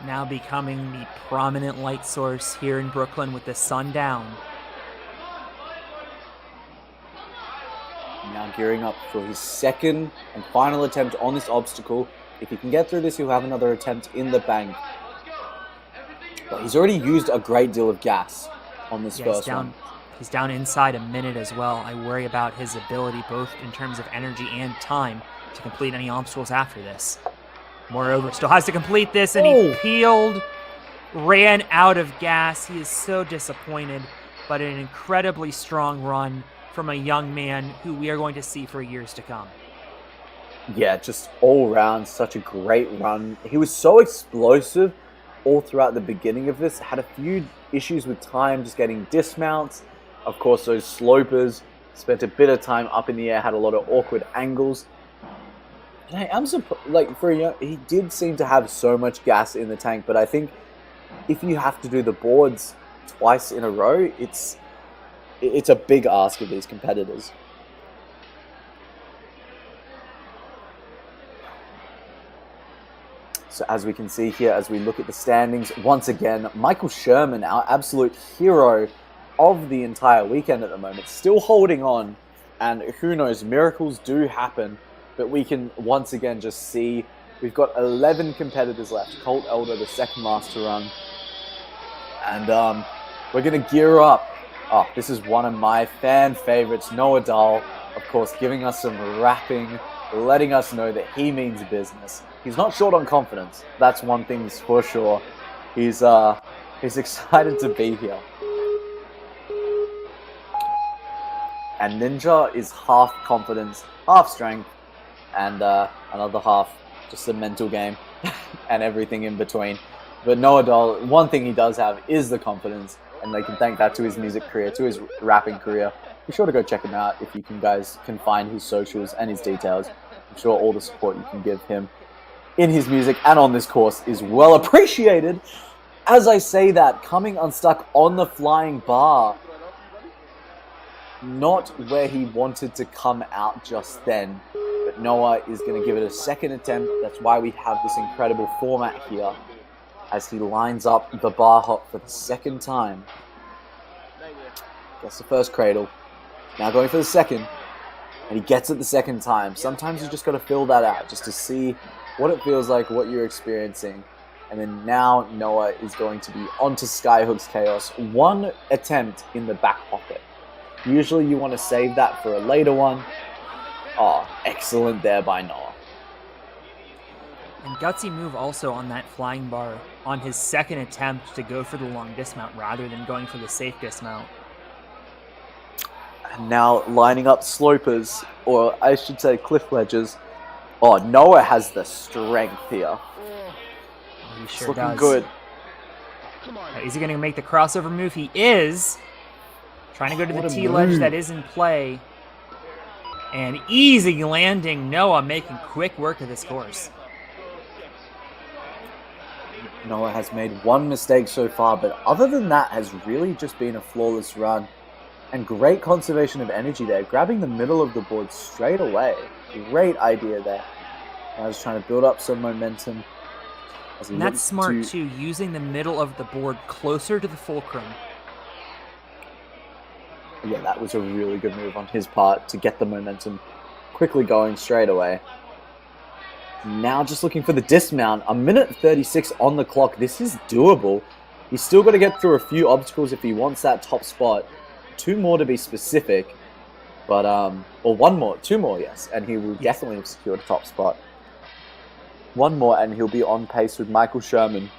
[SPEAKER 1] now becoming the prominent light source here in Brooklyn with the sun down.
[SPEAKER 2] Now gearing up for his second and final attempt on this obstacle. If he can get through this, he'll have another attempt in the bank. But he's already used a great deal of gas on this first one.
[SPEAKER 1] He's down inside a minute as well. I worry about his ability, both in terms of energy and time, to complete any obstacles after this. Moreover, still has to complete this, and he peeled, ran out of gas. He is so disappointed, but an incredibly strong run from a young man who we are going to see for years to come.
[SPEAKER 2] Yeah, just all around, such a great run. He was so explosive all throughout the beginning of this. Had a few issues with time, just getting dismounts. Of course, those slopers. Spent a bit of time up in the air, had a lot of awkward angles. And I am surprised, like, he did seem to have so much gas in the tank, but I think if you have to do the boards twice in a row, it's a big ask of these competitors. So as we can see here, as we look at the standings, once again, Michael Sherman, our absolute hero of the entire weekend at the moment, still holding on. And who knows, miracles do happen. But we can once again just see we've got 11 competitors left. Colt Elder, the second last to run. And we're going to gear up. Oh, this is one of my fan favorites, Noah Dahl, of course, giving us some rapping, letting us know that he means business. He's not short on confidence. That's one thing's for sure. He's excited to be here. And Ninja is half confidence, half strength, and another half just a mental game and everything in between. But Noah Dahl, one thing he does have is the confidence, and they can thank that to his music career, to his rapping career. Be sure to go check him out if you guys can find his socials and his details. I'm sure all the support you can give him in his music and on this course is well appreciated. As I say that, coming unstuck on the flying bar. Not where he wanted to come out just then. But Noah is going to give it a second attempt. That's why we have this incredible format here. As he lines up the bar hop for the second time. Gets the first cradle. Now going for the second. And he gets it the second time. Sometimes you just got to fill that out just to see what it feels like, what you're experiencing. And then now Noah is going to be onto Skyhook's Chaos. One attempt in the back pocket. Usually you want to save that for a later one. Oh, excellent there by Noah.
[SPEAKER 1] And gutsy move also on that flying bar on his second attempt to go for the long dismount rather than going for the safe dismount.
[SPEAKER 2] And now lining up slopers, or I should say cliff ledges. Oh, Noah has the strength here.
[SPEAKER 1] He sure
[SPEAKER 2] it's looking
[SPEAKER 1] does.
[SPEAKER 2] good.
[SPEAKER 1] Is he going to make the crossover move? He is. Trying to go to the T-ledge that is in play. And easy landing. Noah making quick work of this course.
[SPEAKER 2] Noah has made one mistake so far, but other than that has really just been a flawless run. And great conservation of energy there. Grabbing the middle of the board straight away. Great idea there. I was trying to build up some momentum.
[SPEAKER 1] And that's smart too, using the middle of the board closer to the fulcrum.
[SPEAKER 2] Yeah, that was a really good move on his part to get the momentum quickly going straight away. Now just looking for the dismount. A minute 36 on the clock. This is doable. He's still got to get through a few obstacles if he wants that top spot. 2 more to be specific. But, or 1 more. 2 more, yes. And he will definitely have secured a top spot. 1 more and he'll be on pace with Michael Sherman.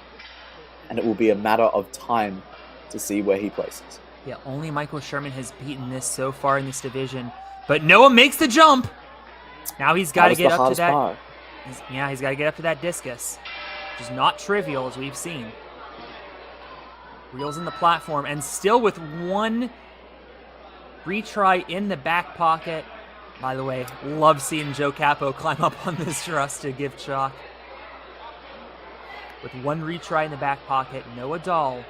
[SPEAKER 2] And it will be a matter of time to see where he places.
[SPEAKER 1] Yeah, only Michael Sherman has beaten this so far in this division. But Noah makes the jump. Now he's got to get up to that. He's got to get up to that discus, which is not trivial, as we've seen. Wheels in the platform, and still with 1 retry in the back pocket. By the way, love seeing Joe Capo climb up on this truss to give chalk. With 1 retry in the back pocket, Noah Dahl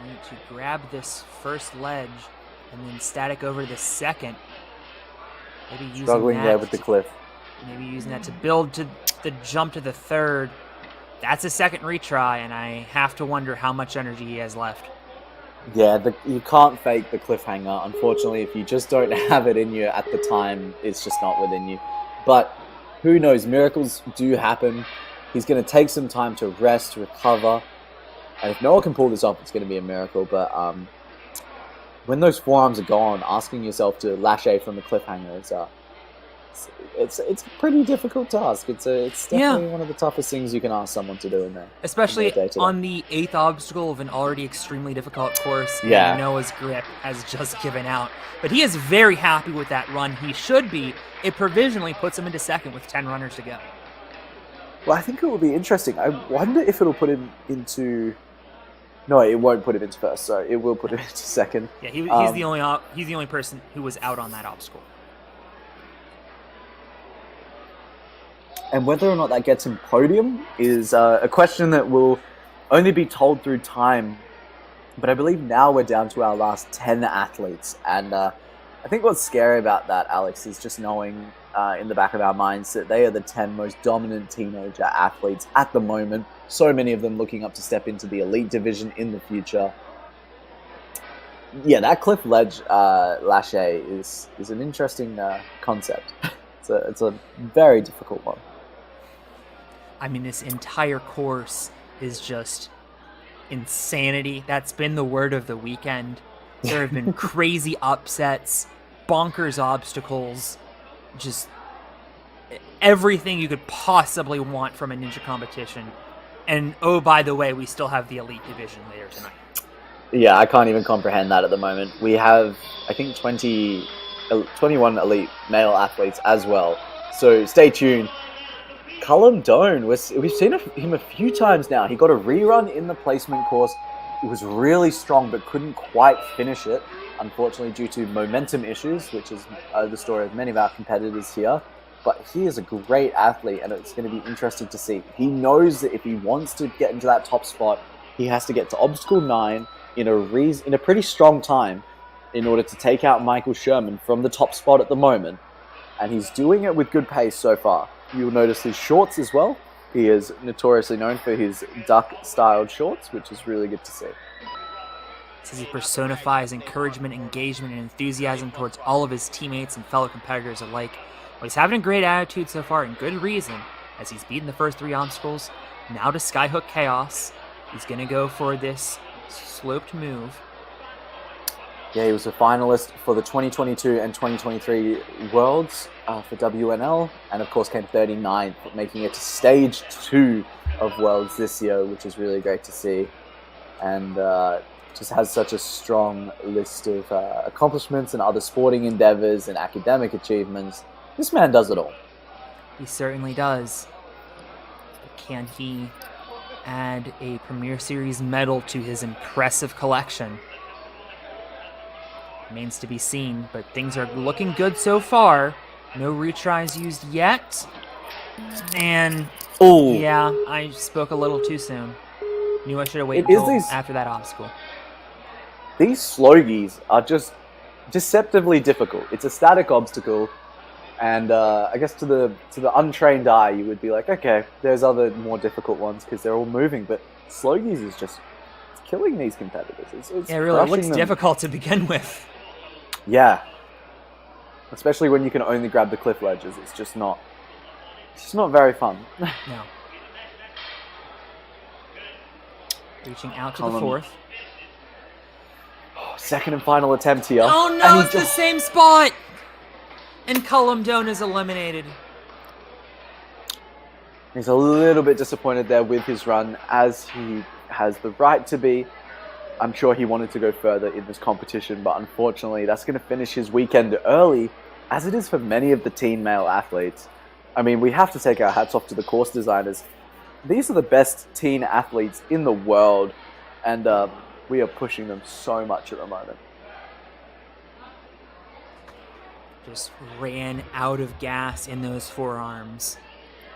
[SPEAKER 1] going to grab this first ledge and then static over to the second. Maybe using
[SPEAKER 2] struggling
[SPEAKER 1] that
[SPEAKER 2] there with the cliff.
[SPEAKER 1] Maybe using that to build to the jump to the third. That's a second retry, and I have to wonder how much energy he has left.
[SPEAKER 2] Yeah, you can't fake the cliffhanger. Unfortunately, if you just don't have it in you at the time, it's just not within you. But who knows? Miracles do happen. He's going to take some time to rest, recover. And if Noah can pull this off, it's going to be a miracle. But when those forearms are gone, asking yourself to lash A from the cliffhanger is it's a pretty difficult task. It's definitely one of the toughest things you can ask someone to do in there.
[SPEAKER 1] Especially on the 8th obstacle of an already extremely difficult course.
[SPEAKER 2] Yeah.
[SPEAKER 1] And Noah's grip has just given out. But he is very happy with that run. He should be. It provisionally puts him into second with 10 runners to go.
[SPEAKER 2] Well, I think it will be interesting. I wonder if it'll put him into. No, it won't put him into first. So it will put him into second.
[SPEAKER 1] Yeah, he's the only person who was out on that obstacle.
[SPEAKER 2] And whether or not that gets him podium is a question that will only be told through time. But I believe now we're down to our last 10 athletes. And I think what's scary about that, Alex, is just knowing in the back of our minds that they are the 10 most dominant teenager athletes at the moment. So many of them looking up to step into the elite division in the future. Yeah, that cliff ledge lache is an interesting concept. It's a very difficult one.
[SPEAKER 1] I mean, this entire course is just insanity. That's been the word of the weekend. There have been crazy upsets, bonkers obstacles, just everything you could possibly want from a ninja competition. And oh, by the way, we still have the elite division later tonight.
[SPEAKER 2] Yeah, I can't even comprehend that at the moment. We have, I think, 21 elite male athletes as well. So stay tuned. Cullum Doan, we've seen him a few times now. He got a rerun in the placement course. It was really strong, but couldn't quite finish it, unfortunately, due to momentum issues, which is the story of many of our competitors here. But he is a great athlete, and it's going to be interesting to see. He knows that if he wants to get into that top spot, he has to get to obstacle 9 in a pretty strong time in order to take out Michael Sherman from the top spot at the moment. And he's doing it with good pace so far. You'll notice his shorts as well. He is notoriously known for his duck-styled shorts, which is really good to see.
[SPEAKER 1] As he personifies encouragement, engagement, and enthusiasm towards all of his teammates and fellow competitors alike. Well, he's having a great attitude so far, and good reason, as he's beaten the first 3 obstacles. Now to Skyhook Chaos. He's going to go for this sloped move.
[SPEAKER 2] Yeah, he was a finalist for the 2022 and 2023 Worlds for WNL, and of course came 39th, making it to stage 2 of Worlds this year, which is really great to see. And just has such a strong list of accomplishments and other sporting endeavors and academic achievements. This man does it all.
[SPEAKER 1] He certainly does. Can he add a Premier Series medal to his impressive collection? Remains to be seen, but things are looking good so far. No retries used yet. And yeah, I spoke a little too soon. Knew I should have waited until after that obstacle.
[SPEAKER 2] These slogies are just deceptively difficult. It's a static obstacle, and I guess to the untrained eye, you would be like, okay, there's other more difficult ones because they're all moving. But slogies is just killing these competitors. It's
[SPEAKER 1] yeah, it really looks difficult to begin with.
[SPEAKER 2] Yeah, especially when you can only grab the cliff ledges. It's just not very fun.
[SPEAKER 1] No. Reaching out to the 4th.
[SPEAKER 2] Second and final attempt here.
[SPEAKER 1] Oh no, it's the same spot! And Cullum Doan is eliminated.
[SPEAKER 2] He's a little bit disappointed there with his run, as he has the right to be. I'm sure he wanted to go further in this competition, but unfortunately that's going to finish his weekend early, as it is for many of the teen male athletes. I mean, we have to take our hats off to the course designers. These are the best teen athletes in the world, and we are pushing them so much at the moment.
[SPEAKER 1] Just ran out of gas in those forearms.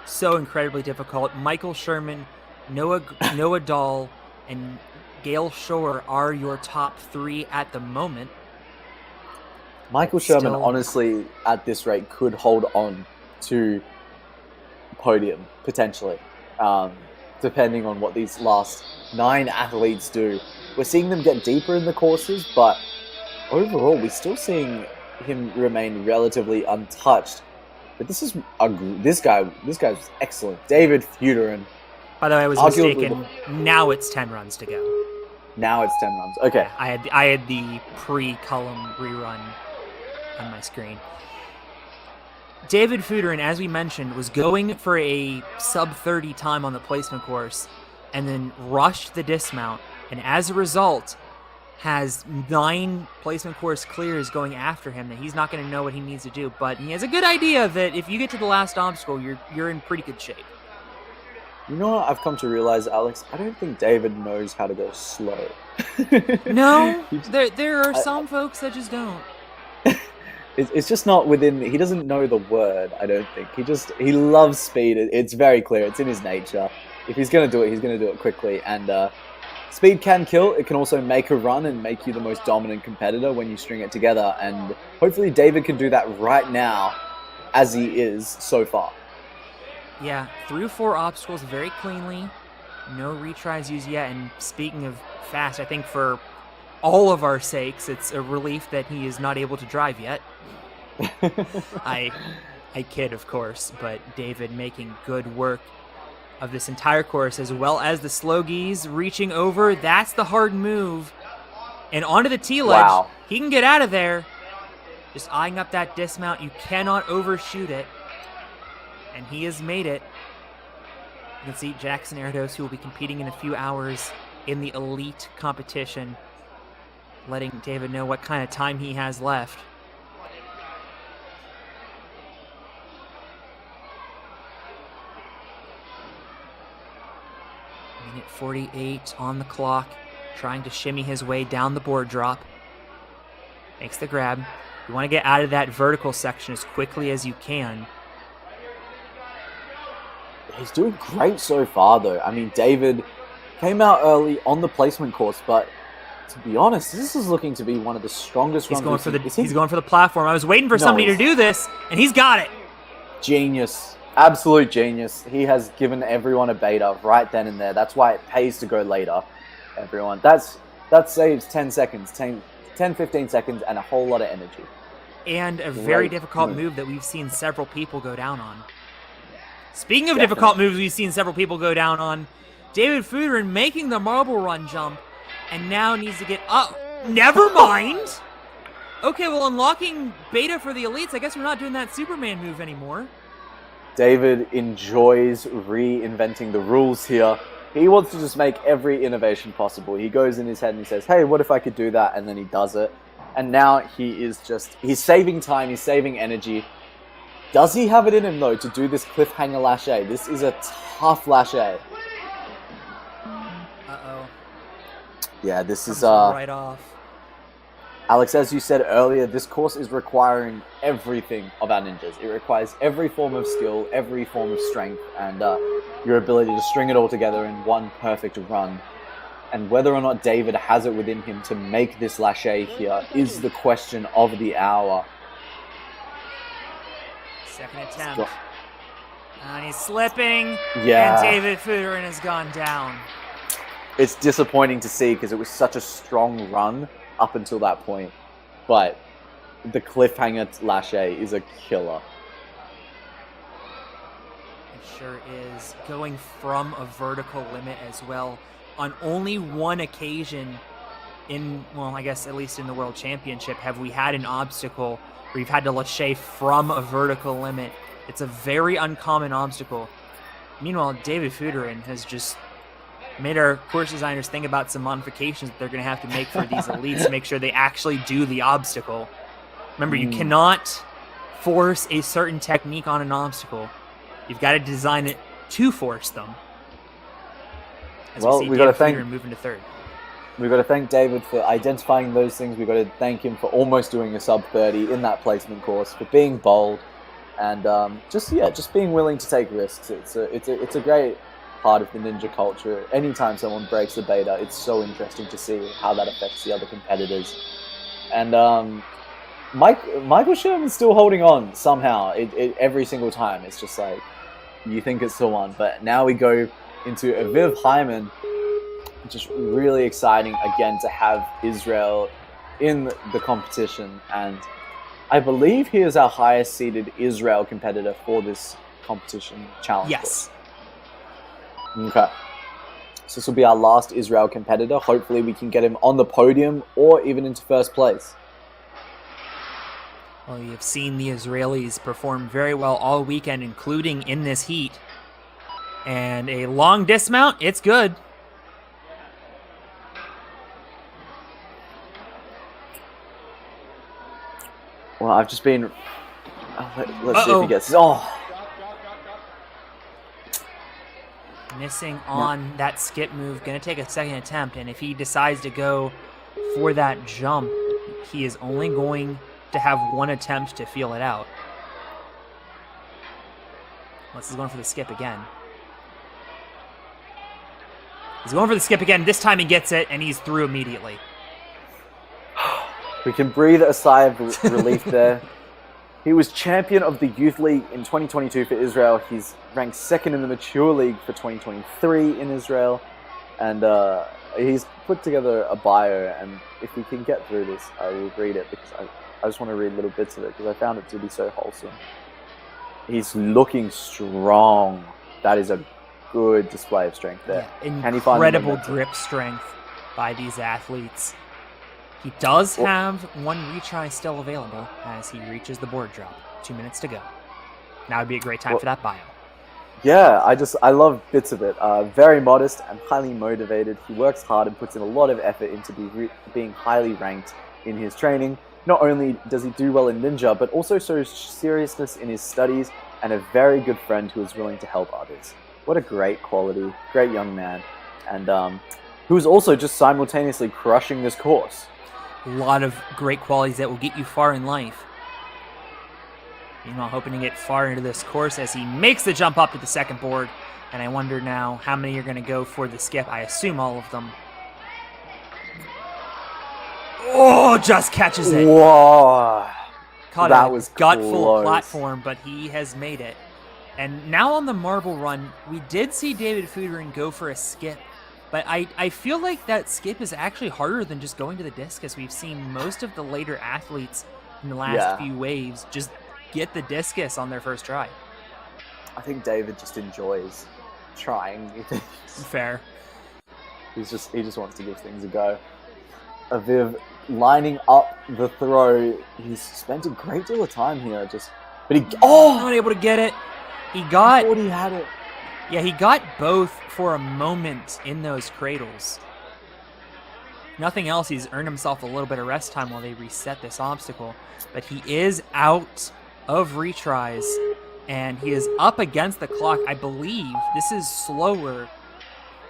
[SPEAKER 1] So incredibly difficult. Michael Sherman, Noah Dahl, and Gail Shore are your top 3 at the moment.
[SPEAKER 2] Michael Sherman, honestly, at this rate, could hold on to podium, potentially, depending on what these last 9 athletes do. We're seeing them get deeper in the courses, but overall, we're still seeing him remain relatively untouched. But this guy's excellent. David Fuderin.
[SPEAKER 1] By the way, I was mistaken. Now it's 10 runs to go.
[SPEAKER 2] Now it's 10 runs. Okay.
[SPEAKER 1] I had the pre-Cullum rerun on my screen. David Fuderin, as we mentioned, was going for a sub-30 time on the placement course and then rushed the dismount. And as a result, has 9 placement course clears going after him that he's not going to know what he needs to do. But he has a good idea that if you get to the last obstacle, you're in pretty good shape.
[SPEAKER 2] You know what I've come to realize, Alex? I don't think David knows how to go slow.
[SPEAKER 1] No,
[SPEAKER 2] He's-
[SPEAKER 1] there are
[SPEAKER 2] I-
[SPEAKER 1] some folks that just don't.
[SPEAKER 2] it's just not within. He doesn't know the word. I don't think he loves speed. It's very clear. It's in his nature. If he's gonna do it, he's gonna do it quickly. And speed can kill. It can also make a run and make you the most dominant competitor when you string it together. And hopefully, David can do that right now, as he is so far.
[SPEAKER 1] Yeah, through 4 obstacles very cleanly. No retries used yet. And speaking of fast, I think for all of our sakes, it's a relief that he is not able to drive yet. I kid, of course, but David making good work of this entire course, as well as the slow geese reaching over. That's the hard move. And onto the T-ledge.
[SPEAKER 2] Wow.
[SPEAKER 1] He can get out of there. Just eyeing up that dismount. You cannot overshoot it. And he has made it. You can see Jackson Erdos, who will be competing in a few hours in the elite competition, letting David know what kind of time he has left. Minute 48 on the clock, trying to shimmy his way down the board drop. Makes the grab. You want to get out of that vertical section as quickly as you can.
[SPEAKER 2] He's doing great so far, though. I mean, David came out early on the placement course, but to be honest, this is looking to be one of the strongest
[SPEAKER 1] He's
[SPEAKER 2] runs
[SPEAKER 1] going
[SPEAKER 2] we've
[SPEAKER 1] for the
[SPEAKER 2] seen.
[SPEAKER 1] he's going for the platform. I was waiting for
[SPEAKER 2] No,
[SPEAKER 1] somebody to
[SPEAKER 2] he's-
[SPEAKER 1] do this, and he's got it.
[SPEAKER 2] Genius. Absolute genius. He has given everyone a beta right then and there. That's why it pays to go later, everyone. That saves 10 seconds, 10, 15 seconds, and a whole lot of energy.
[SPEAKER 1] And a very
[SPEAKER 2] Great
[SPEAKER 1] difficult
[SPEAKER 2] move.
[SPEAKER 1] move that we've seen several people go down on. Speaking of
[SPEAKER 2] Definitely.
[SPEAKER 1] difficult moves we've seen several people go down on, David Fuderin making the marble run jump, and now needs to get up. Never mind! Okay, well, unlocking beta for the elites, I guess we're not doing that Superman move anymore.
[SPEAKER 2] David enjoys reinventing the rules here. He wants to just make every innovation possible. He goes in his head and he says, hey, what if I could do that? And then he does it. And now he's saving time, he's saving energy. Does he have it in him, though, to do this cliffhanger lâché? This is a tough lâché.
[SPEAKER 1] Uh-oh.
[SPEAKER 2] Yeah, this
[SPEAKER 1] Comes
[SPEAKER 2] is,
[SPEAKER 1] right off.
[SPEAKER 2] Alex, as you said earlier, this course is requiring everything of our ninjas. It requires every form of skill, every form of strength, and your ability to string it all together in one perfect run. And whether or not David has it within him to make this lâché here is the question of the hour.
[SPEAKER 1] Second attempt. And he's slipping.
[SPEAKER 2] Yeah.
[SPEAKER 1] And David Fuderin has gone down.
[SPEAKER 2] It's disappointing to see because it was such a strong run up until that point. But the cliffhanger lâché is a killer.
[SPEAKER 1] It sure is. Going from a vertical limit as well. On only one occasion in, well, I guess at least in the World Championship, have we had an obstacle where you've had to lâché from a vertical limit. It's a very uncommon obstacle. Meanwhile, David Fuderin has just made our course designers think about some modifications that they're going to have to make for these elites to make sure they actually do the obstacle. Remember, you cannot force a certain technique on an obstacle. You've got to design it to force them. As
[SPEAKER 2] Well,
[SPEAKER 1] we see
[SPEAKER 2] we gotta
[SPEAKER 1] David
[SPEAKER 2] thank-
[SPEAKER 1] Fuderin moving to third.
[SPEAKER 2] We've got to thank David for identifying those things. We've got to thank him for almost doing a sub 30 in that placement course, for being bold, and just being willing to take risks. It's a great part of the ninja culture. Anytime someone breaks the beta, it's so interesting to see how that affects the other competitors. And Michael Sherman's still holding on somehow. Every single time, it's just like you think it's the one, but now we go into Aviv Hyman. Just really exciting again to have Israel in the competition, and I believe he is our highest seeded Israel competitor for this competition challenge.
[SPEAKER 1] Yes.
[SPEAKER 2] Okay. So this will be our last Israel competitor. Hopefully we can get him on the podium or even into first place.
[SPEAKER 1] Well, you've seen the Israelis perform very well all weekend, including in this heat. And a long dismount, it's good.
[SPEAKER 2] Well, I've just been... let's see if he gets... Oh!
[SPEAKER 1] missing on that skip move. Going to take a second attempt, and if he decides to go for that jump, he is only going to have one attempt to feel it out. Unless he's going for the skip again. He's going for the skip again. This time he gets it, and he's through immediately.
[SPEAKER 2] We can breathe a sigh of relief there. He was champion of the Youth League in 2022 for Israel. He's ranked second in the Mature League for 2023 in Israel. And he's put together a bio, and if we can get through this, I will read it, because I just want to read little bits of it, because I found it to be so wholesome. He's looking strong. That is a good display of strength there.
[SPEAKER 1] Yeah, incredible grip strength by these athletes. He does have one retry still available as he reaches the board drop. 2 minutes to go. Now would be a great time for that bio.
[SPEAKER 2] Yeah, I love bits of it. Very modest and highly motivated. He works hard and puts in a lot of effort into being highly ranked in his training. Not only does he do well in Ninja, but also shows seriousness in his studies and a very good friend who is willing to help others. What a great quality, great young man. And who is also just simultaneously crushing this course.
[SPEAKER 1] A lot of great qualities that will get you far in life. Meanwhile, hoping to get far into this course as he makes the jump up to the second board. And I wonder now how many are going to go for the skip. I assume all of them. Oh, just catches it.
[SPEAKER 2] Whoa.
[SPEAKER 1] Caught
[SPEAKER 2] that
[SPEAKER 1] a
[SPEAKER 2] was
[SPEAKER 1] gutful platform, but he has made it. And now on the marble run, we did see David Fuderin go for a skip. But I feel like that skip is actually harder than just going to the discus. We've seen most of the later athletes in the last few waves just get the discus on their first try.
[SPEAKER 2] I think David just enjoys trying.
[SPEAKER 1] Fair.
[SPEAKER 2] He just wants to give things a go. Aviv lining up the throw. He's spent a great deal of time here.
[SPEAKER 1] Not able to get it. He got.
[SPEAKER 2] I thought he had it.
[SPEAKER 1] Yeah, he got both for a moment in those cradles. Nothing else. He's earned himself a little bit of rest time while they reset this obstacle. But he is out of retries, and he is up against the clock. I believe this is slower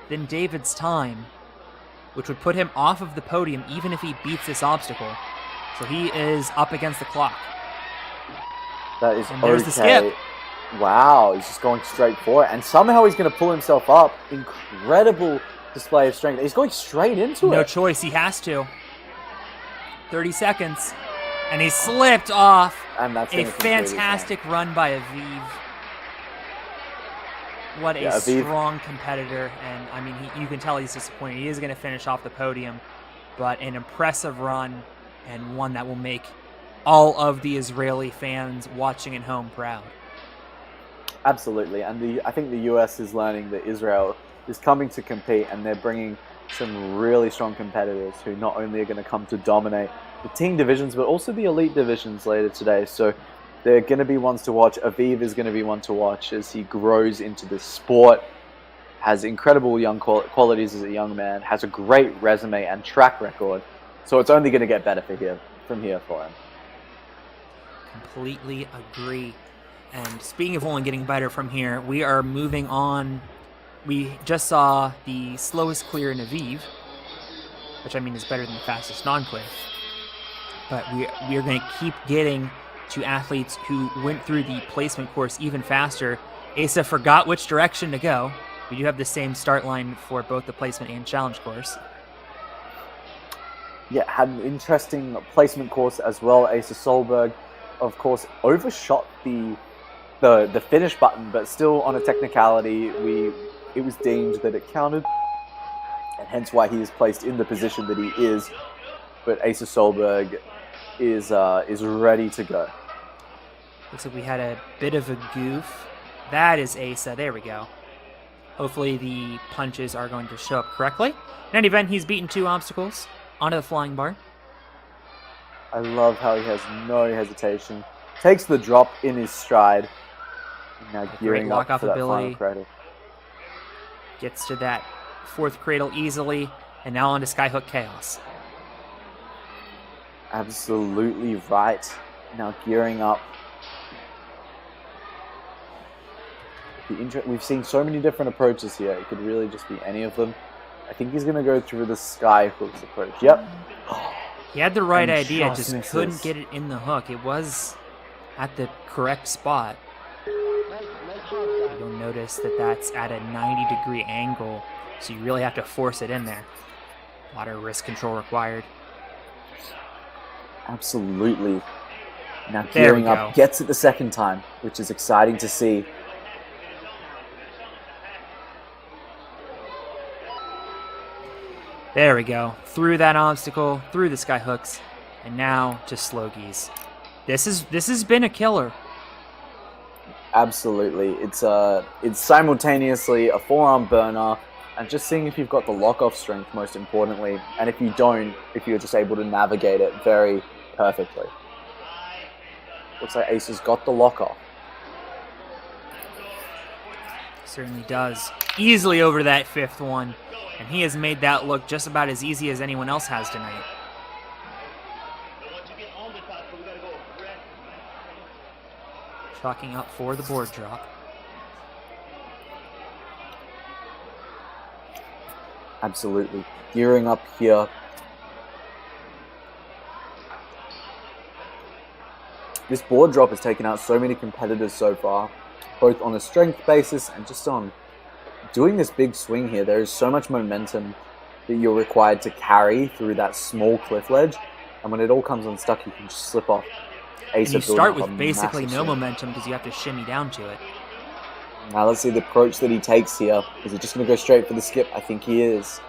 [SPEAKER 1] than David's time, which would put him off of the podium even if he beats this obstacle. So he is up against the clock.
[SPEAKER 2] That is
[SPEAKER 1] and there's
[SPEAKER 2] okay.
[SPEAKER 1] the skip.
[SPEAKER 2] Wow, he's just going straight for it. And somehow he's going to pull himself up. Incredible display of strength. He's going straight into it.
[SPEAKER 1] No choice, he has to. 30 seconds. And he slipped off.
[SPEAKER 2] And that's
[SPEAKER 1] a fantastic run by Aviv. What a
[SPEAKER 2] Aviv.
[SPEAKER 1] Strong competitor. And, I mean, you can tell he's disappointed. He is going to finish off the podium. But an impressive run, and one that will make all of the Israeli fans watching at home proud.
[SPEAKER 2] Absolutely. And I think the US is learning that Israel is coming to compete, and they're bringing some really strong competitors who not only are going to come to dominate the team divisions, but also the elite divisions later today. So they're going to be ones to watch. Aviv is going to be one to watch as he grows into this sport, has incredible young qualities as a young man, has a great resume and track record. So it's only going to get better from here for him.
[SPEAKER 1] Completely agree. And speaking of only getting better from here, we are moving on. We just saw the slowest clear in Aviv, which I mean is better than the fastest non-clear. But we are going to keep getting to athletes who went through the placement course even faster. Asa forgot which direction to go. We do have the same start line for both the placement and challenge course.
[SPEAKER 2] Yeah, had an interesting placement course as well. Asa Solberg, of course, overshot the finish button, but still on a technicality, it was deemed that it counted, and hence why he is placed in the position that he is. But Asa Solberg is ready to go.
[SPEAKER 1] Looks like we had a bit of a goof. That is Asa. There we go. Hopefully the punches are going to show up correctly. In any event, he's beaten 2 obstacles onto the flying bar.
[SPEAKER 2] I love how he has no hesitation. Takes the drop in his stride. Now gearing up for that final cradle.
[SPEAKER 1] Gets to that 4th cradle easily, and now onto Skyhook Chaos.
[SPEAKER 2] Absolutely right. Now gearing up. We've seen so many different approaches here. It could really just be any of them. I think he's going to go through the sky hooks approach. Yep.
[SPEAKER 1] He had the right
[SPEAKER 2] And
[SPEAKER 1] idea,
[SPEAKER 2] just
[SPEAKER 1] just
[SPEAKER 2] misses.
[SPEAKER 1] couldn't get it in the hook. It was at the correct spot. You'll notice that that's at a 90-degree angle, so you really have to force it in there. A lot of wrist control required.
[SPEAKER 2] Absolutely. Now
[SPEAKER 1] There we
[SPEAKER 2] gearing up,
[SPEAKER 1] go.
[SPEAKER 2] gets it the second time, which is exciting to see.
[SPEAKER 1] There we go. Through that obstacle, through the sky hooks, and now to slogies. This has been a killer.
[SPEAKER 2] Absolutely. It's simultaneously a forearm burner and just seeing if you've got the lock-off strength most importantly. And if you don't, if you're just able to navigate it very perfectly. Looks like Ace has got the lock-off.
[SPEAKER 1] Certainly does. Easily over that fifth one. And he has made that look just about as easy as anyone else has tonight. Chalking up for the board drop.
[SPEAKER 2] Absolutely. Gearing up here. This board drop has taken out so many competitors so far, both on a strength basis and just on doing this big swing here. There is so much momentum that you're required to carry through that small cliff ledge, and when it all comes unstuck, you can just slip off.
[SPEAKER 1] And you start with basically no momentum because you have to shimmy down to it.
[SPEAKER 2] Now let's see the approach that he takes here. Is he just going to go straight for the skip? I think he is.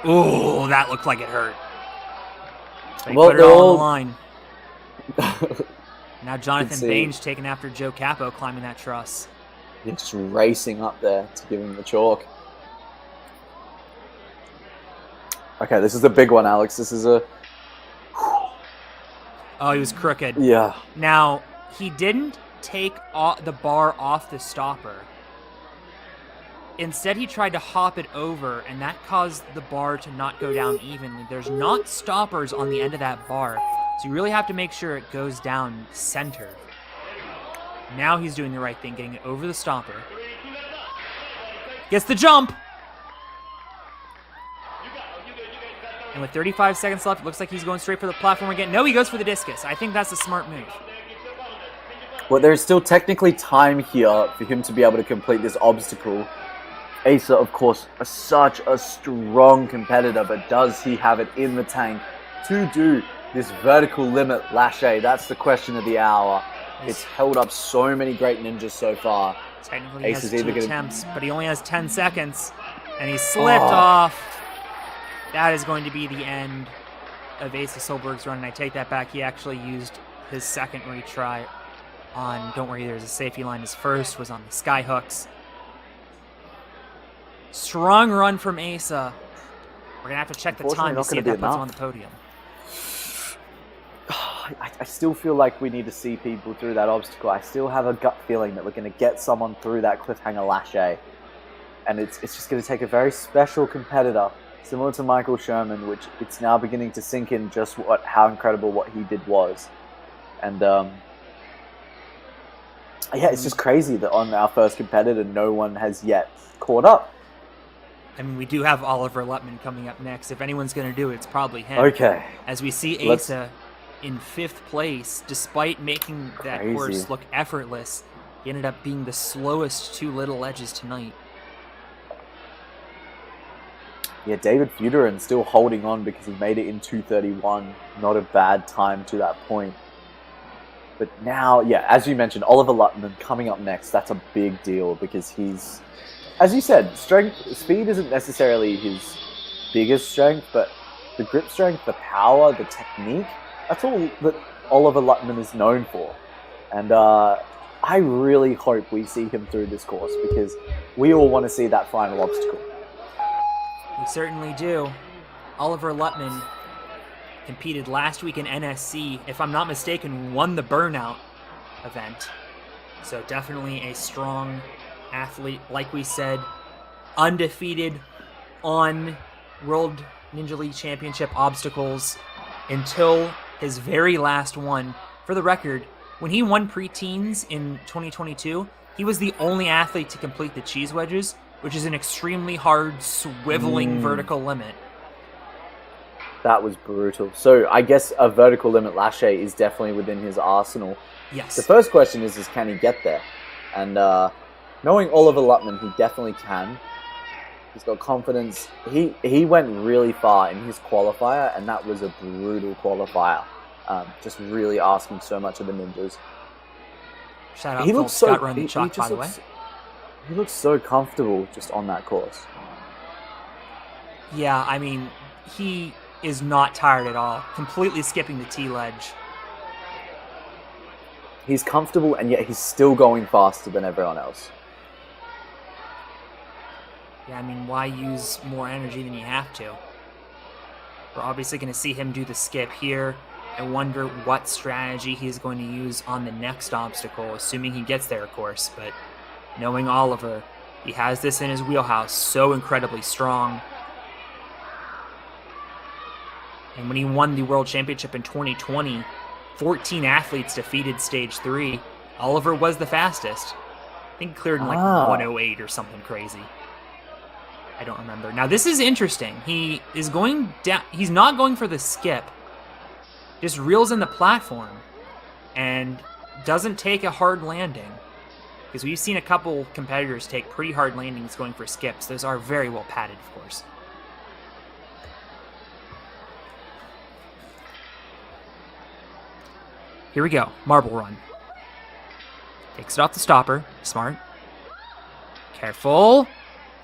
[SPEAKER 1] Ooh, that looked like it hurt. So he
[SPEAKER 2] Well,
[SPEAKER 1] put it
[SPEAKER 2] they're
[SPEAKER 1] all on
[SPEAKER 2] all-
[SPEAKER 1] the line. Now Jonathan
[SPEAKER 2] see.
[SPEAKER 1] Baines taking after Joe Capo climbing that truss.
[SPEAKER 2] You're just racing up there to give him the chalk. Okay, this is a big one, Alex. This is a...
[SPEAKER 1] Oh, he was crooked.
[SPEAKER 2] Yeah.
[SPEAKER 1] Now, he didn't take the bar off the stopper. Instead, he tried to hop it over, and that caused the bar to not go down evenly. There's not stoppers on the end of that bar, so you really have to make sure it goes down center. Now he's doing the right thing, getting it over the stopper. Gets the jump! And with 35 seconds left, it looks like he's going straight for the platform again. No, he goes for the discus. I think that's a smart move.
[SPEAKER 2] Well, there is still technically time here for him to be able to complete this obstacle. Asa, of course, is such a strong competitor, but does he have it in the tank to do this vertical limit lache? That's the question of the hour. It's held up so many great ninjas so far.
[SPEAKER 1] Technically, he
[SPEAKER 2] Ace
[SPEAKER 1] has
[SPEAKER 2] is
[SPEAKER 1] 2
[SPEAKER 2] either gonna-
[SPEAKER 1] attempts, but he only has 10 seconds. And he slipped off. That is going to be the end of Asa Solberg's run, and I take that back. He actually used his second retry on Don't Worry, There's a Safety Line. His first was on the sky hooks. Strong run from Asa. We're going to have to check the time to
[SPEAKER 2] Unfortunately,
[SPEAKER 1] see
[SPEAKER 2] not
[SPEAKER 1] if
[SPEAKER 2] gonna
[SPEAKER 1] that
[SPEAKER 2] be
[SPEAKER 1] puts him
[SPEAKER 2] enough.
[SPEAKER 1] on the podium.
[SPEAKER 2] I still feel like we need to see people through that obstacle. I still have a gut feeling that we're going to get someone through that cliffhanger lache. And it's just going to take a very special competitor, similar to Michael Sherman, which it's now beginning to sink in just how incredible what he did was. And yeah, it's just crazy that on our first competitor, no one has yet caught up.
[SPEAKER 1] I mean, we do have Oliver Lutman coming up next. If anyone's going to do it, it's probably him.
[SPEAKER 2] Okay.
[SPEAKER 1] As we see
[SPEAKER 2] Let's-
[SPEAKER 1] Asa in 5th place, despite making that
[SPEAKER 2] Crazy.
[SPEAKER 1] course look effortless, he ended up being the slowest 2 little edges tonight.
[SPEAKER 2] Yeah, David Feuderin still holding on because he made it in 2:31. Not a bad time to that point. But now, yeah, as you mentioned, Oliver Lutman coming up next. That's a big deal because he's, as you said, speed isn't necessarily his biggest strength, but the grip strength, the power, the technique, that's all that Oliver Lutman is known for. And I really hope we see him through this course because we all want to see that final obstacle.
[SPEAKER 1] We certainly do. Oliver Lutman competed last week in NSC. If I'm not mistaken, won the Burnout event. So definitely a strong athlete. Like we said, undefeated on World Ninja League Championship obstacles until his very last one. For the record, When he won preteens in 2022, he was the only athlete to complete the cheese wedges, which is an extremely hard swiveling vertical limit.
[SPEAKER 2] That was brutal. So I guess a vertical limit lache is definitely within his arsenal.
[SPEAKER 1] Yes.
[SPEAKER 2] The first question is can he get there? And knowing Oliver Luttman, he definitely can. He's got confidence. He went really far in his qualifier, and that was a brutal qualifier. Just really asking so much of the ninjas.
[SPEAKER 1] Shout out Phil Scott running the chalk, by the way.
[SPEAKER 2] He looks so comfortable just on that course.
[SPEAKER 1] Yeah, I mean, he is not tired at all. Completely skipping the T-ledge.
[SPEAKER 2] He's comfortable, and yet he's still going faster than everyone else.
[SPEAKER 1] Yeah, I mean, why use more energy than you have to? We're obviously going to see him do the skip here. I wonder what strategy he's going to use on the next obstacle, assuming he gets there, of course. But knowing Oliver, he has this in his wheelhouse, so incredibly strong. And when he won the World Championship in 2020, 14 athletes defeated Stage 3. Oliver was the fastest. I think he cleared in like 108 or something crazy. I don't remember. Now, this is interesting. He is going down. He's not going for the skip. Just reels in the platform and doesn't take a hard landing. Because we've seen a couple competitors take pretty hard landings going for skips. Those are very well padded, of course. Here we go. Marble run. Takes it off the stopper. Smart. Careful.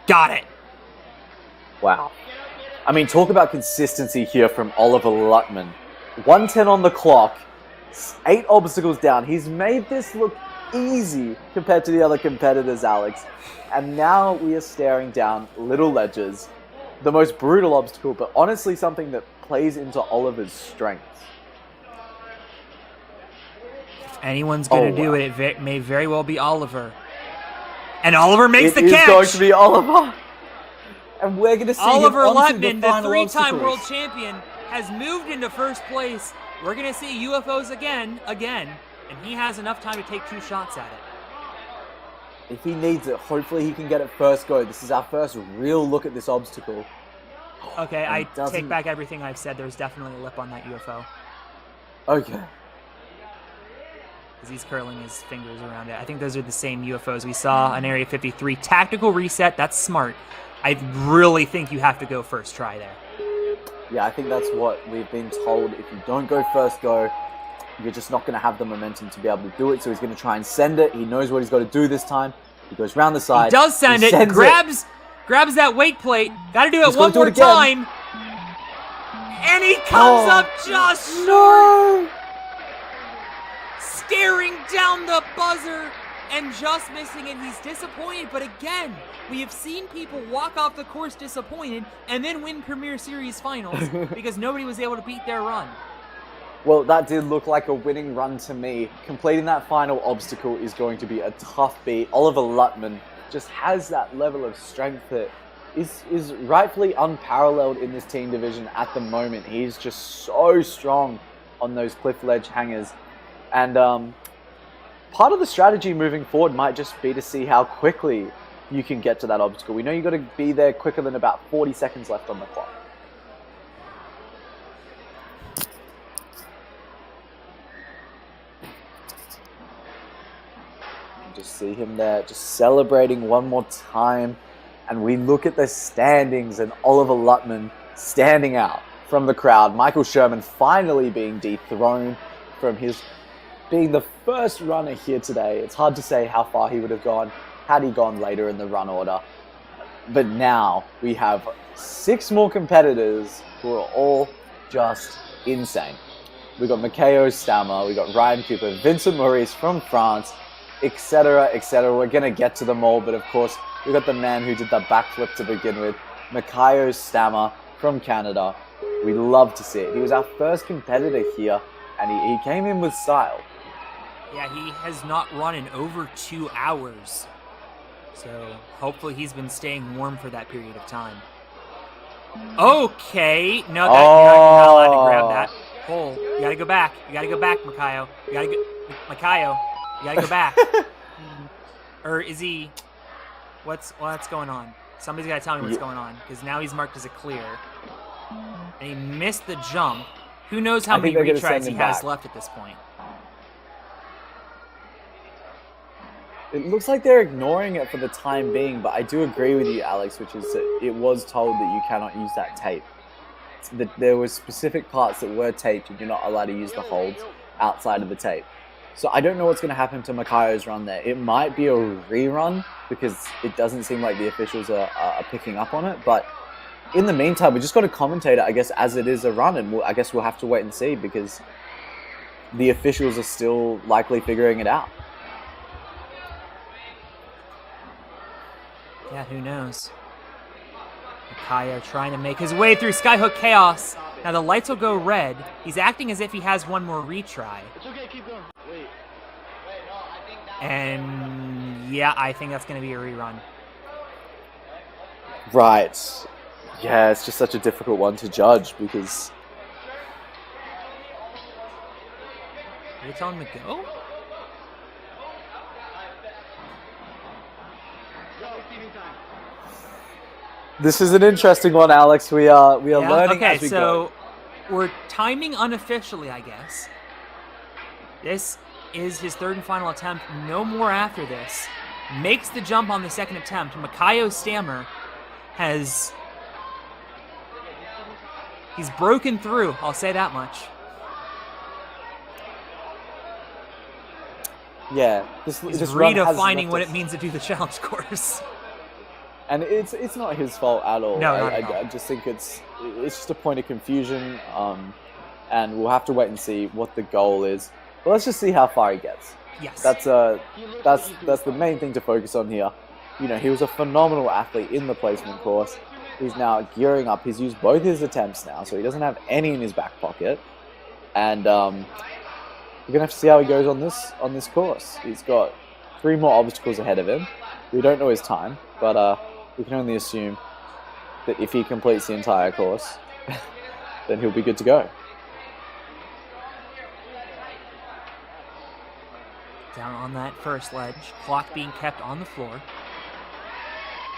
[SPEAKER 1] Got it.
[SPEAKER 2] Wow. I mean, talk about consistency here from Oliver Luttman. 110 on the clock, 8 obstacles down. He's made this look easy compared to the other competitors, Alex. And now we are staring down little ledges. The most brutal obstacle, but honestly something that plays into Oliver's strengths.
[SPEAKER 1] If anyone's going to do it, it may very well be Oliver. And Oliver makes the catch!
[SPEAKER 2] It is going to be Oliver. And we're going to see
[SPEAKER 1] Oliver
[SPEAKER 2] him onto
[SPEAKER 1] Luttman,
[SPEAKER 2] the final
[SPEAKER 1] 3-time
[SPEAKER 2] obstacles.
[SPEAKER 1] world champion, has moved into first place. We're going to see UFOs again, and he has enough time to take 2 shots at it.
[SPEAKER 2] If he needs it, hopefully he can get it first go. This is our first real look at this obstacle.
[SPEAKER 1] Okay, I take back everything I've said. There's definitely a lip on that UFO.
[SPEAKER 2] Okay.
[SPEAKER 1] Because he's curling his fingers around it. I think those are the same UFOs we saw on Area 53. Tactical reset, that's smart. I really think you have to go first try there.
[SPEAKER 2] Yeah, I think that's what we've been told. If you don't go first go, you're just not going to have the momentum to be able to do it. So he's going to try and send it. He knows what he's got to do this time. He goes round the side.
[SPEAKER 1] He does send it. Grabs that weight plate. Got to do it one more time. And he comes up just short. Staring down the buzzer and just missing it. He's disappointed, but again, we have seen people walk off the course disappointed and then win Premier Series finals because nobody was able to beat their run.
[SPEAKER 2] Well, that did look like a winning run to me. Completing that final obstacle is going to be a tough beat. Oliver Luttman just has that level of strength that is rightfully unparalleled in this team division at the moment. He's just so strong on those cliff ledge hangers. And part of the strategy moving forward might just be to see how quickly you can get to that obstacle. We know you've got to be there quicker than about 40 seconds left on the clock. Just see him there, just celebrating one more time. And we look at the standings and Oliver Luttman standing out from the crowd. Michael Sherman finally being dethroned from his being the first runner here today. It's hard to say how far he would have gone had he gone later in the run order. But now we have 6 more competitors who are all just insane. We got Mikhail Stammer, we got Ryan Cooper, Vincent Maurice from France, etc., etc. We're going to get to them all, but of course, we got the man who did that backflip to begin with, Mikhail Stammer from Canada. We love to see it. He was our first competitor here, and he came in with style.
[SPEAKER 1] Yeah, he has not run in over 2 hours. So hopefully he's been staying warm for that period of time. Okay. No, you're not allowed to grab that. Hole. You gotta go back. You gotta go back, Mikhail. You gotta go. Makayo, you gotta go back. Or is he? What's going on? Somebody's gotta tell me what's going on, because now he's marked as a clear, and he missed the jump. Who knows how many retries he has left at this point?
[SPEAKER 2] It looks like they're ignoring it for the time being, but I do agree with you, Alex, which is that it was told that you cannot use that tape. There were specific parts that were taped, and you're not allowed to use the holds outside of the tape. So I don't know what's going to happen to Makayo's run there. It might be a rerun, because it doesn't seem like the officials are picking up on it. But in the meantime, we just got to commentate it, I guess, as it is a run, and I guess we'll have to wait and see, because the officials are still likely figuring it out.
[SPEAKER 1] Yeah, who knows? Makayo trying to make his way through Skyhook Chaos. Now the lights will go red. He's acting as if he has one more retry.
[SPEAKER 3] It's okay, keep going. Wait.
[SPEAKER 1] And yeah, I think that's going to be a rerun.
[SPEAKER 2] Right. Yeah, it's just such a difficult one to judge, because...
[SPEAKER 1] Are you telling him to go?
[SPEAKER 2] This is an interesting one, Alex. We are learning as we go.
[SPEAKER 1] Okay, so we're timing unofficially, I guess. This is his third and final attempt. No more after this. Makes the jump on the second attempt. Makayo Stammer he's broken through, I'll say that much.
[SPEAKER 2] Yeah.
[SPEAKER 1] He's redefining what it means to do the challenge course.
[SPEAKER 2] And it's not his fault at all.
[SPEAKER 1] No,
[SPEAKER 2] I just think it's just a point of confusion, and we'll have to wait and see what the goal is. But let's just see how far he gets.
[SPEAKER 1] Yes.
[SPEAKER 2] That's the main thing to focus on here. You know, he was a phenomenal athlete in the placement course. He's now gearing up. He's used both his attempts now, so he doesn't have any in his back pocket. And we're gonna have to see how he goes on this course. He's got 3 more obstacles ahead of him. We don't know his time, but we can only assume that if he completes the entire course, then he'll be good to go.
[SPEAKER 1] Down on that first ledge. Clock being kept on the floor.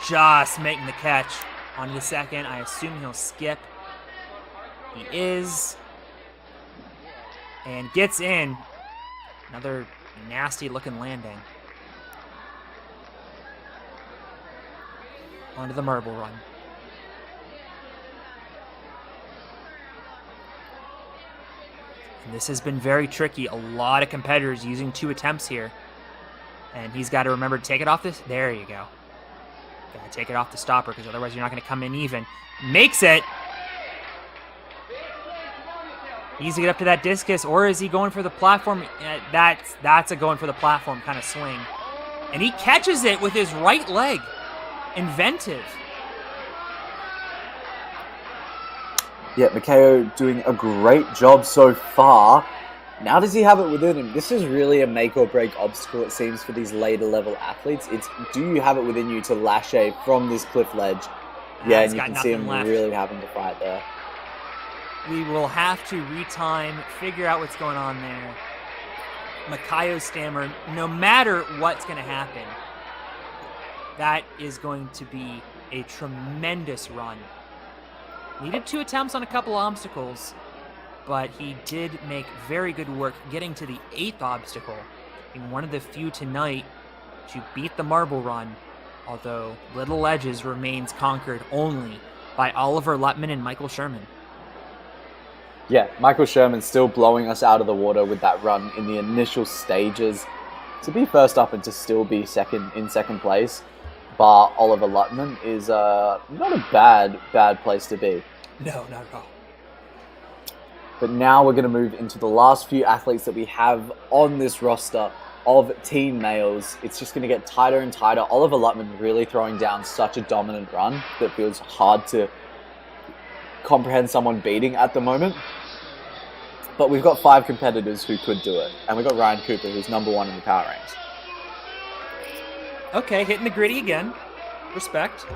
[SPEAKER 1] Just making the catch. On the second, I assume he'll skip. He is. And gets in. Another nasty looking landing. Onto the marble run. And this has been very tricky. A lot of competitors using 2 attempts here. And he's got to remember to take it off this. There you go. Got to take it off the stopper, because otherwise you're not going to come in even. Makes it. Needs to get up to that discus, or is he going for the platform? That's a going for the platform kind of swing. And he catches it with his right leg. Inventive.
[SPEAKER 2] Yeah, Makayo doing a great job so far. Now does he have it within him? This is really a make or break obstacle, it seems, for these later level athletes. It's, do you have it within you to lash from this cliff ledge? Yeah, and you can see him really having to fight there.
[SPEAKER 1] We will have to retime, figure out what's going on there. Makayo Stammer, no matter what's going to happen, that is going to be a tremendous run. Needed 2 attempts on a couple obstacles, but he did make very good work getting to the 8th obstacle, being one of the few tonight to beat the marble run, although Little Ledges remains conquered only by Oliver Lutman and Michael Sherman.
[SPEAKER 2] Yeah, Michael Sherman still blowing us out of the water with that run in the initial stages. To be first up and to still be in second place, bar Oliver Lutman, is not a bad place to be.
[SPEAKER 1] No, not at all.
[SPEAKER 2] But now we're going to move into the last few athletes that we have on this roster of team males. It's just going to get tighter and tighter. Oliver Lutman really throwing down such a dominant run that feels hard to comprehend someone beating at the moment. But we've got 5 competitors who could do it. And we've got Ryan Cooper, who's number 1 in the power ranks.
[SPEAKER 1] Okay, hitting the gritty again. Respect.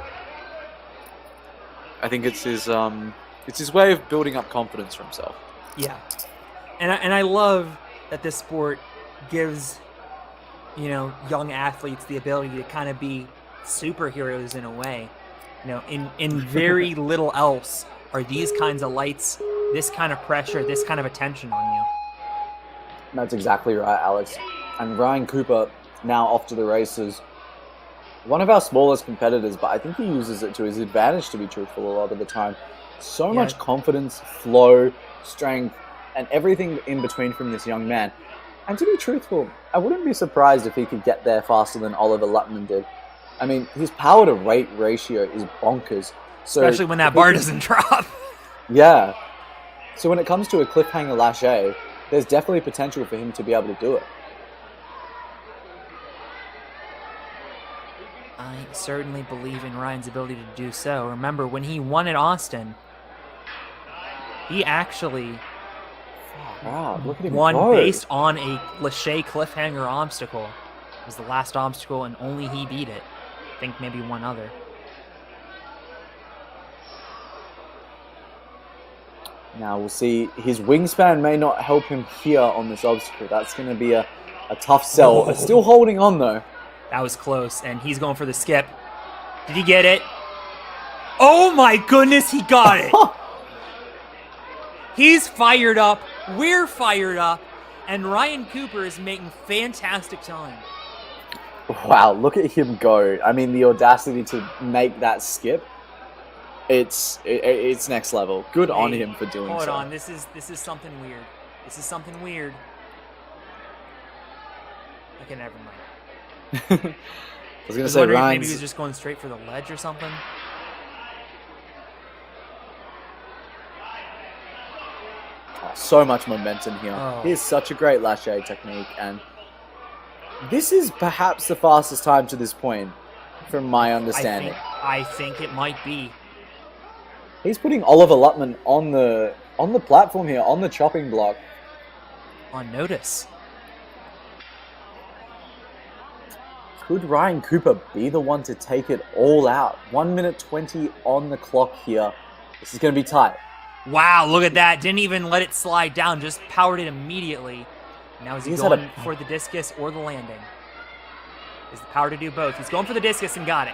[SPEAKER 2] I think it's his way of building up confidence for himself.
[SPEAKER 1] Yeah. And I love that this sport gives, young athletes the ability to kind of be superheroes in a way. In very little else are these kinds of lights, this kind of pressure, this kind of attention on you.
[SPEAKER 2] That's exactly right, Alex. And Ryan Cooper, now off to the races, one of our smallest competitors, but I think he uses it to his advantage, to be truthful, a lot of the time. So much confidence, flow, strength, and everything in between from this young man. And to be truthful, I wouldn't be surprised if he could get there faster than Oliver Luttman did. I mean, his power to weight ratio is bonkers. So
[SPEAKER 1] especially when that bar doesn't drop.
[SPEAKER 2] Yeah. So when it comes to a cliffhanger lâché, there's definitely potential for him to be able to do it.
[SPEAKER 1] I certainly believe in Ryan's ability to do so. Remember, when he won at Austin, he actually
[SPEAKER 2] Look at him
[SPEAKER 1] won
[SPEAKER 2] go.
[SPEAKER 1] based on a lâché cliffhanger obstacle. It was the last obstacle, and only he beat it. I think maybe one other.
[SPEAKER 2] Now we'll see. His wingspan may not help him here on this obstacle. That's going to be a tough sell. Still holding on, though.
[SPEAKER 1] That was close, and he's going for the skip. Did he get it? Oh my goodness, he got it! He's fired up, we're fired up, and Ryan Cooper is making fantastic time.
[SPEAKER 2] Wow, look at him go. I mean, the audacity to make that skip, it's next level. Good on him for doing so.
[SPEAKER 1] Hold on, this is something weird. This is something weird. Okay, never mind.
[SPEAKER 2] I was going to say,
[SPEAKER 1] maybe
[SPEAKER 2] Ryan's...
[SPEAKER 1] he was just going straight for the ledge or something.
[SPEAKER 2] So much momentum here.
[SPEAKER 1] Oh.
[SPEAKER 2] He has such a great lâché technique, and this is perhaps the fastest time to this point, from my understanding.
[SPEAKER 1] I think it might be.
[SPEAKER 2] He's putting Oliver Luttman on the platform here, on the chopping block.
[SPEAKER 1] On notice.
[SPEAKER 2] Could Ryan Cooper be the one to take it all out? 1 minute 20 on the clock here. This is going to be tight.
[SPEAKER 1] Wow, look at that. Didn't even let it slide down, just powered it immediately. Now is he going for the discus or the landing? Is the power to do both. He's going for the discus and got it.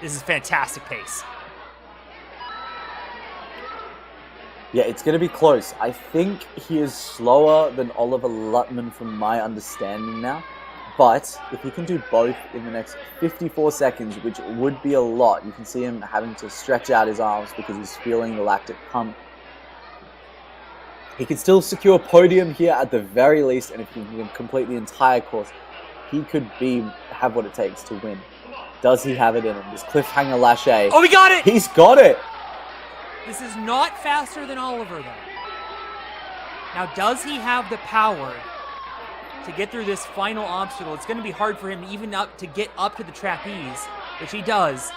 [SPEAKER 1] This is fantastic pace.
[SPEAKER 2] Yeah, it's going to be close. I think he is slower than Oliver Luttman from my understanding now. But if he can do both in the next 54 seconds, which would be a lot, you can see him having to stretch out his arms because he's feeling the lactic pump. He can still secure podium here at the very least, and if he can complete the entire course, he could have what it takes to win. Does he have it in him? This cliffhanger lâché.
[SPEAKER 1] Oh, he got it!
[SPEAKER 2] He's got it!
[SPEAKER 1] This is not faster than Oliver, though. Now, does he have the power to get through this final obstacle? It's going to be hard for him even to get up to the trapeze, which he does.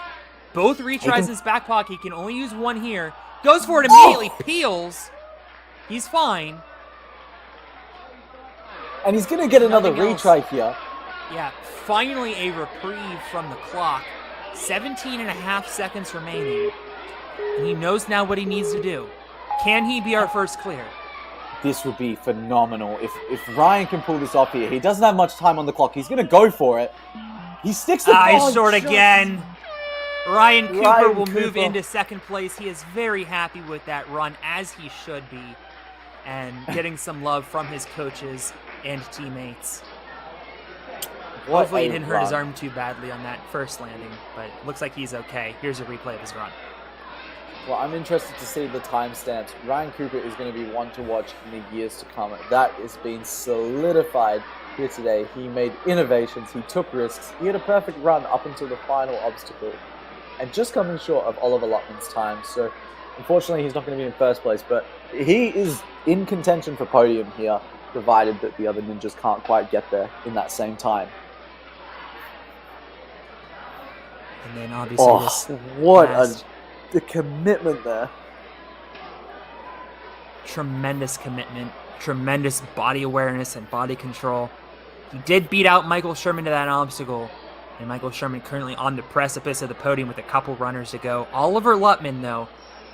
[SPEAKER 1] Both retries in his back pocket. He can only use one here. Goes for it immediately, peels. He's fine.
[SPEAKER 2] And he's going to get another retry here.
[SPEAKER 1] Yeah, finally a reprieve from the clock. 17 and a half seconds remaining. And he knows now what he needs to do. Can he be our first clear?
[SPEAKER 2] This would be phenomenal. If Ryan can pull this off here, he doesn't have much time on the clock. He's going to go for it. He sticks the ball.
[SPEAKER 1] Short again. Ryan Cooper will move into second place. He is very happy with that run, as he should be, and getting some love from his coaches and teammates. Hopefully he didn't hurt his arm too badly on that first landing, but looks like he's okay. Here's a replay of his run.
[SPEAKER 2] Well, I'm interested to see the timestamps. Ryan Cooper is going to be one to watch in the years to come. That is being solidified here today. He made innovations. He took risks. He had a perfect run up until the final obstacle, and just coming short of Oliver Luttman's time. So, unfortunately, he's not going to be in first place, but he is in contention for podium here, provided that the other ninjas can't quite get there in that same time.
[SPEAKER 1] And then obviously
[SPEAKER 2] the commitment there.
[SPEAKER 1] Tremendous commitment, tremendous body awareness and body control. He did beat out Michael Sherman to that obstacle, and Michael Sherman currently on the precipice of the podium with a couple runners to go. Oliver Luttman, though,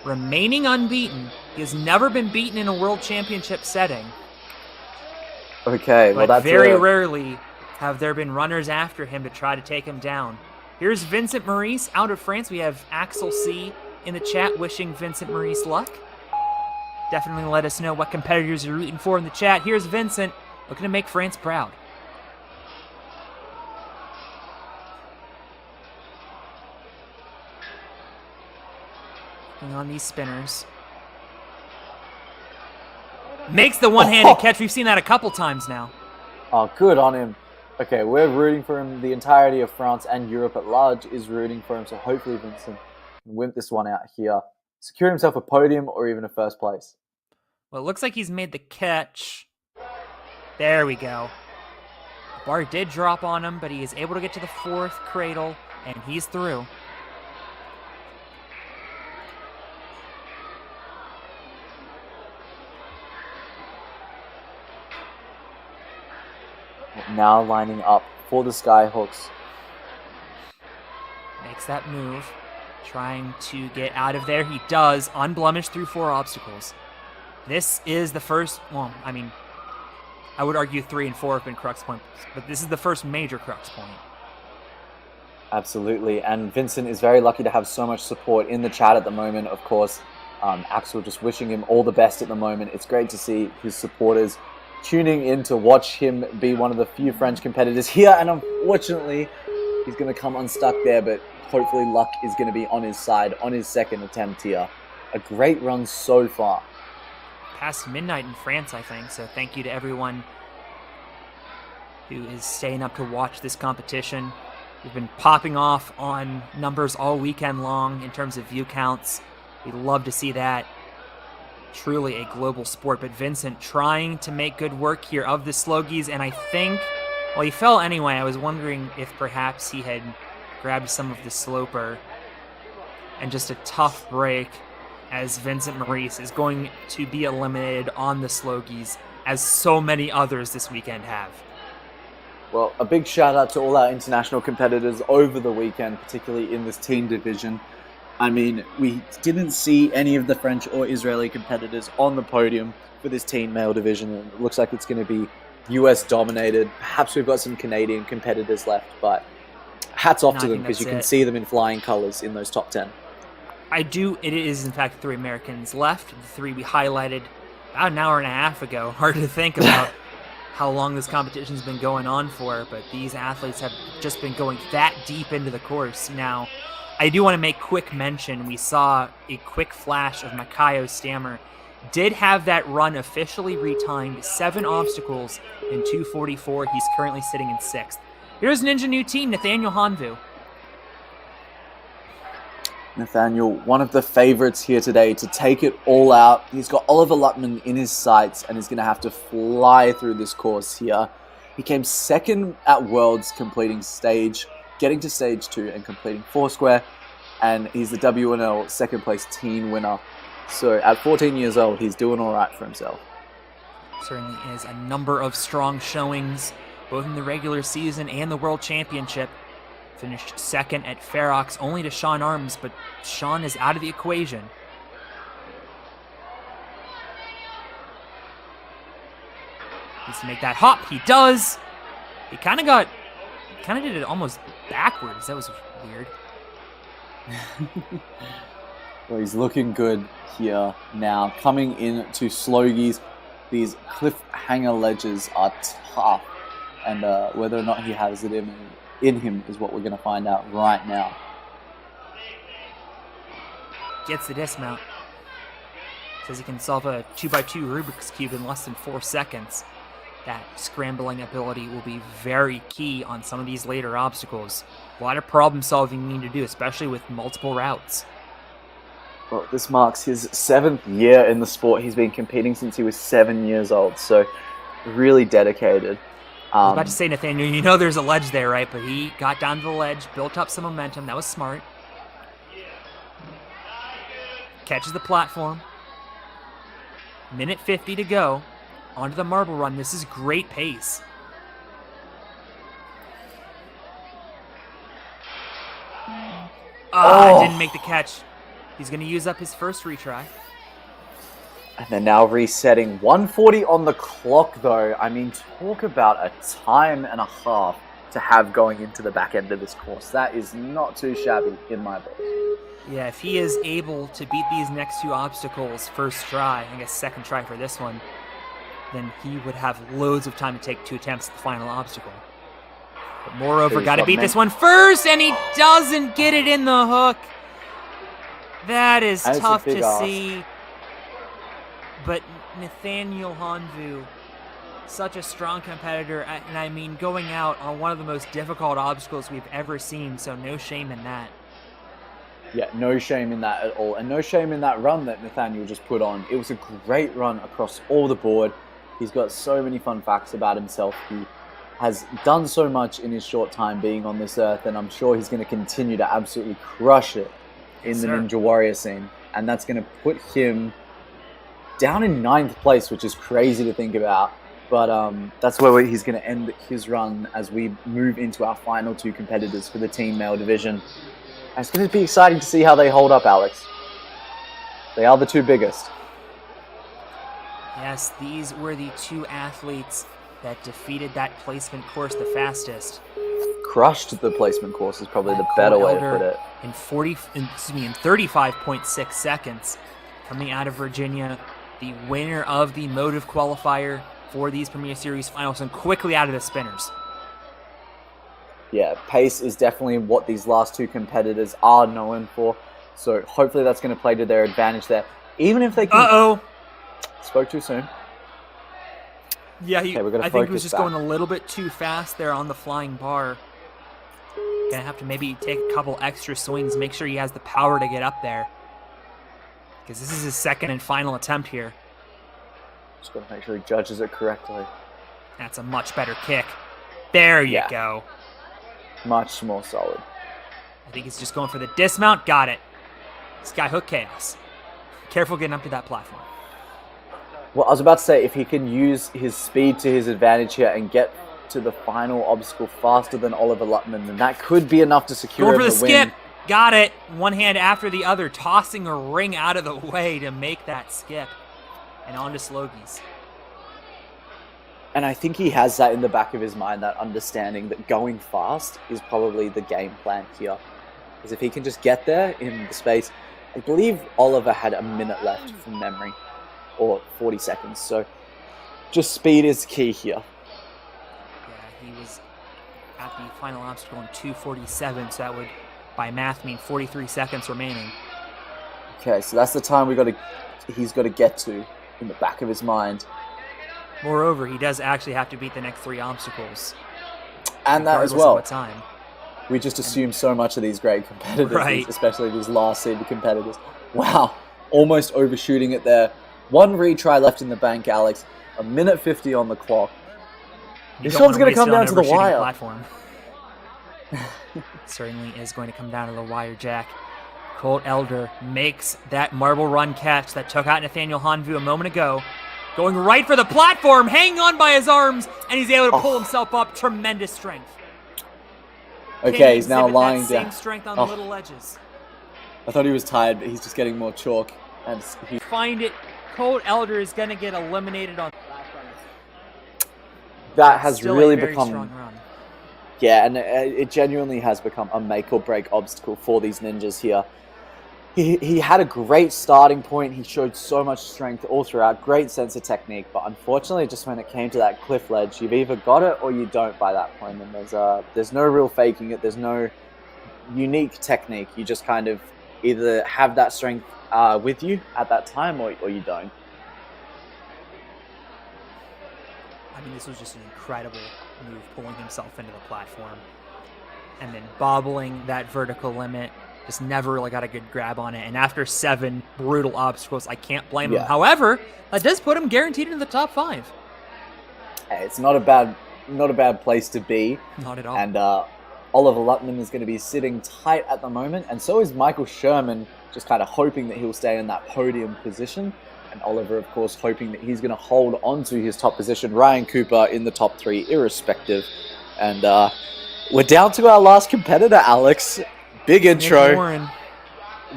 [SPEAKER 1] remaining unbeaten. He has never been beaten in a world championship setting.
[SPEAKER 2] Okay, well
[SPEAKER 1] But
[SPEAKER 2] that's
[SPEAKER 1] very rarely have there been runners after him to try to take him down. Here's Vincent Maurice out of France. We have Axel C in the chat wishing Vincent Maurice luck. Definitely let us know what competitors you're rooting for in the chat. Here's Vincent looking to make France proud. Working on these spinners. Makes the one-handed catch. We've seen that a couple times now.
[SPEAKER 2] Oh, good on him. Okay, we're rooting for him. The entirety of France and Europe at large is rooting for him. So hopefully Vincent can wimp this one out here. Secure himself a podium or even a first place.
[SPEAKER 1] Well, it looks like he's made the catch. There we go. The bar did drop on him, but he is able to get to the fourth cradle, and he's through.
[SPEAKER 2] Now lining up for the skyhooks.
[SPEAKER 1] Makes that move. Trying to get out of there. He does, unblemished through 4 obstacles. This is the first, well, I mean, I would argue 3 and 4 have been crux points, but this is the first major crux point.
[SPEAKER 2] Absolutely, and Vincent is very lucky to have so much support in the chat at the moment. Of course, Axel just wishing him all the best at the moment. It's great to see his supporters tuning in to watch him be one of the few French competitors here, and unfortunately, he's going to come unstuck there, but hopefully luck is going to be on his side on his second attempt here. A great run so far.
[SPEAKER 1] Past midnight in France, I think, so thank you to everyone who is staying up to watch this competition. We've been popping off on numbers all weekend long in terms of view counts. We love to see that. Truly a global sport, but Vincent trying to make good work here of the Slogies, and I think, well, he fell anyway. I was wondering if perhaps he had grabbed some of the sloper, and just a tough break as Vincent Maurice is going to be eliminated on the Slogies, as so many others this weekend have.
[SPEAKER 2] Well, a big shout out to all our international competitors over the weekend, particularly in this team division. I mean, we didn't see any of the French or Israeli competitors on the podium for this team male division, and it looks like it's going to be US dominated. Perhaps we've got some Canadian competitors left, but hats off to them because you can see them in flying colors in those top 10.
[SPEAKER 1] It is in fact 3 Americans left, the 3 we highlighted about an hour and a half ago. Hard to think about how long this competition's been going on for, but these athletes have just been going that deep into the course. Now, I do want to make quick mention, we saw a quick flash of Makayo Stammer. Did have that run officially retimed, 7 obstacles in 2:44. He's currently sitting in 6th. Here's Ninja New Team, Nathaniel Hanvu.
[SPEAKER 2] Nathaniel, one of the favorites here today to take it all out. He's got Oliver Luckman in his sights and is going to have to fly through this course here. He came second at Worlds, getting to stage 2 and completing Foursquare, and he's the WNL second place teen winner. So at 14 years old, he's doing all right for himself.
[SPEAKER 1] Certainly is a number of strong showings, both in the regular season and the World Championship. Finished second at Ferox, only to Sean Arms, but Sean is out of the equation. Needs to make that hop. He does. He kind of did it almost backwards. That was weird.
[SPEAKER 2] Well, he's looking good here now. Coming into Slogies, these cliffhanger ledges are tough, and whether or not he has it in him is what we're going to find out right now.
[SPEAKER 1] Gets the dismount. Says he can solve a 2x2 Rubik's Cube in less than 4 seconds. That scrambling ability will be very key on some of these later obstacles. A lot of problem solving you need to do, especially with multiple routes.
[SPEAKER 2] Well, this marks his 7th year in the sport. He's been competing since he was 7 years old, so really dedicated.
[SPEAKER 1] I was about to say, Nathaniel, you know there's a ledge there, right? But he got down to the ledge, built up some momentum. That was smart. Catches the platform. Minute 50 to go. Onto the marble run. This is great pace. Didn't make the catch. He's going to use up his first retry.
[SPEAKER 2] And they're now resetting. 140 on the clock, though. I mean, talk about a time and a half to have going into the back end of this course. That is not too shabby in my book.
[SPEAKER 1] Yeah, if he is able to beat these next two obstacles first try, I guess second try for this one, then he would have loads of time to take 2 attempts at the final obstacle. But moreover, got to beat this one first, and he doesn't get it in the hook. That is tough to see. But Nathaniel Hanvu, such a strong competitor, and I mean going out on one of the most difficult obstacles we've ever seen, so no shame in that.
[SPEAKER 2] Yeah, no shame in that at all. And no shame in that run that Nathaniel just put on. It was a great run across all the board. He's got so many fun facts about himself. He has done so much in his short time being on this earth, and I'm sure he's going to continue to absolutely crush it in the Ninja Warrior scene. And that's going to put him down in 9th place, which is crazy to think about. But that's where he's going to end his run as we move into our final 2 competitors for the team male division. And it's going to be exciting to see how they hold up, Alex. They are the 2 biggest.
[SPEAKER 1] Yes, these were the 2 athletes that defeated that placement course the fastest.
[SPEAKER 2] Crushed the placement course is probably the better way to put it.
[SPEAKER 1] In 35.6 seconds, coming out of Virginia, the winner of the motive qualifier for these Premier Series finals, and quickly out of the spinners.
[SPEAKER 2] Yeah, pace is definitely what these last 2 competitors are known for. So hopefully that's going to play to their advantage there. Even if they can...
[SPEAKER 1] Uh-oh!
[SPEAKER 2] Spoke too soon.
[SPEAKER 1] Yeah, I think he was just going a little bit too fast there on the flying bar. Gonna have to maybe take a couple extra swings, make sure he has the power to get up there. Because this is his second and final attempt here.
[SPEAKER 2] Just got to make sure he judges it correctly.
[SPEAKER 1] That's a much better kick. There you go.
[SPEAKER 2] Much more solid.
[SPEAKER 1] I think he's just going for the dismount. Got it. Skyhook chaos. Careful getting up to that platform.
[SPEAKER 2] Well, I was about to say, if he can use his speed to his advantage here and get to the final obstacle faster than Oliver Lutman, then that could be enough to secure
[SPEAKER 1] him the
[SPEAKER 2] win.
[SPEAKER 1] Skip. Got it. One hand after the other, tossing a ring out of the way to make that skip. And on to Slogies.
[SPEAKER 2] And I think he has that in the back of his mind, that understanding that going fast is probably the game plan here. Because if he can just get there in the space, I believe Oliver had a minute left from memory, or 40 seconds. So just speed is key here.
[SPEAKER 1] Yeah, he was at the final obstacle in 2:47, so that would, by math, mean 43 seconds remaining.
[SPEAKER 2] Okay, so that's the time he's got to get to in the back of his mind.
[SPEAKER 1] Moreover, he does actually have to beat the next 3 obstacles.
[SPEAKER 2] And that as well.
[SPEAKER 1] What time.
[SPEAKER 2] We just assume so much of these great competitors,
[SPEAKER 1] right.
[SPEAKER 2] Especially these last seeded competitors. Wow, almost overshooting it there. 1 retry left in the bank, Alex. 1:50 on the clock. This one's going to come down to the wire.
[SPEAKER 1] Platform. Certainly is going to come down to the wire, Jack. Colt Elder makes that marble run catch that took out Nathaniel Hanvu a moment ago. Going right for the platform, hanging on by his arms, and he's able to pull himself up. Tremendous strength.
[SPEAKER 2] Okay, he's now lying
[SPEAKER 1] that
[SPEAKER 2] down.
[SPEAKER 1] Same strength on the little ledges.
[SPEAKER 2] I thought he was tired, but he's just getting more chalk. And
[SPEAKER 1] Find it. Colt Elder is going to get eliminated on.
[SPEAKER 2] That has
[SPEAKER 1] Still
[SPEAKER 2] really
[SPEAKER 1] a very
[SPEAKER 2] become.
[SPEAKER 1] Strong run.
[SPEAKER 2] Yeah, and it genuinely has become a make or break obstacle for these ninjas here. He had a great starting point. He showed so much strength all throughout. Great sense of technique, but unfortunately, just when it came to that cliff ledge, you've either got it or you don't by that point. And there's no real faking it. There's no unique technique. You just kind of either have that strength with you at that time or you don't.
[SPEAKER 1] I mean, this was just an incredible move, pulling himself into the platform and then bobbling that vertical limit. Just never really got a good grab on it. And after 7 brutal obstacles, I can't blame him. However, that does put him guaranteed in the top 5.
[SPEAKER 2] Hey, it's not a bad place to be.
[SPEAKER 1] Not at all.
[SPEAKER 2] And Oliver Lutman is going to be sitting tight at the moment, and so is Michael Sherman, just kind of hoping that he'll stay in that podium position. And Oliver, of course, hoping that he's going to hold on to his top position. Ryan Cooper in the top 3, irrespective. And we're down to our last competitor, Alex. Big intro.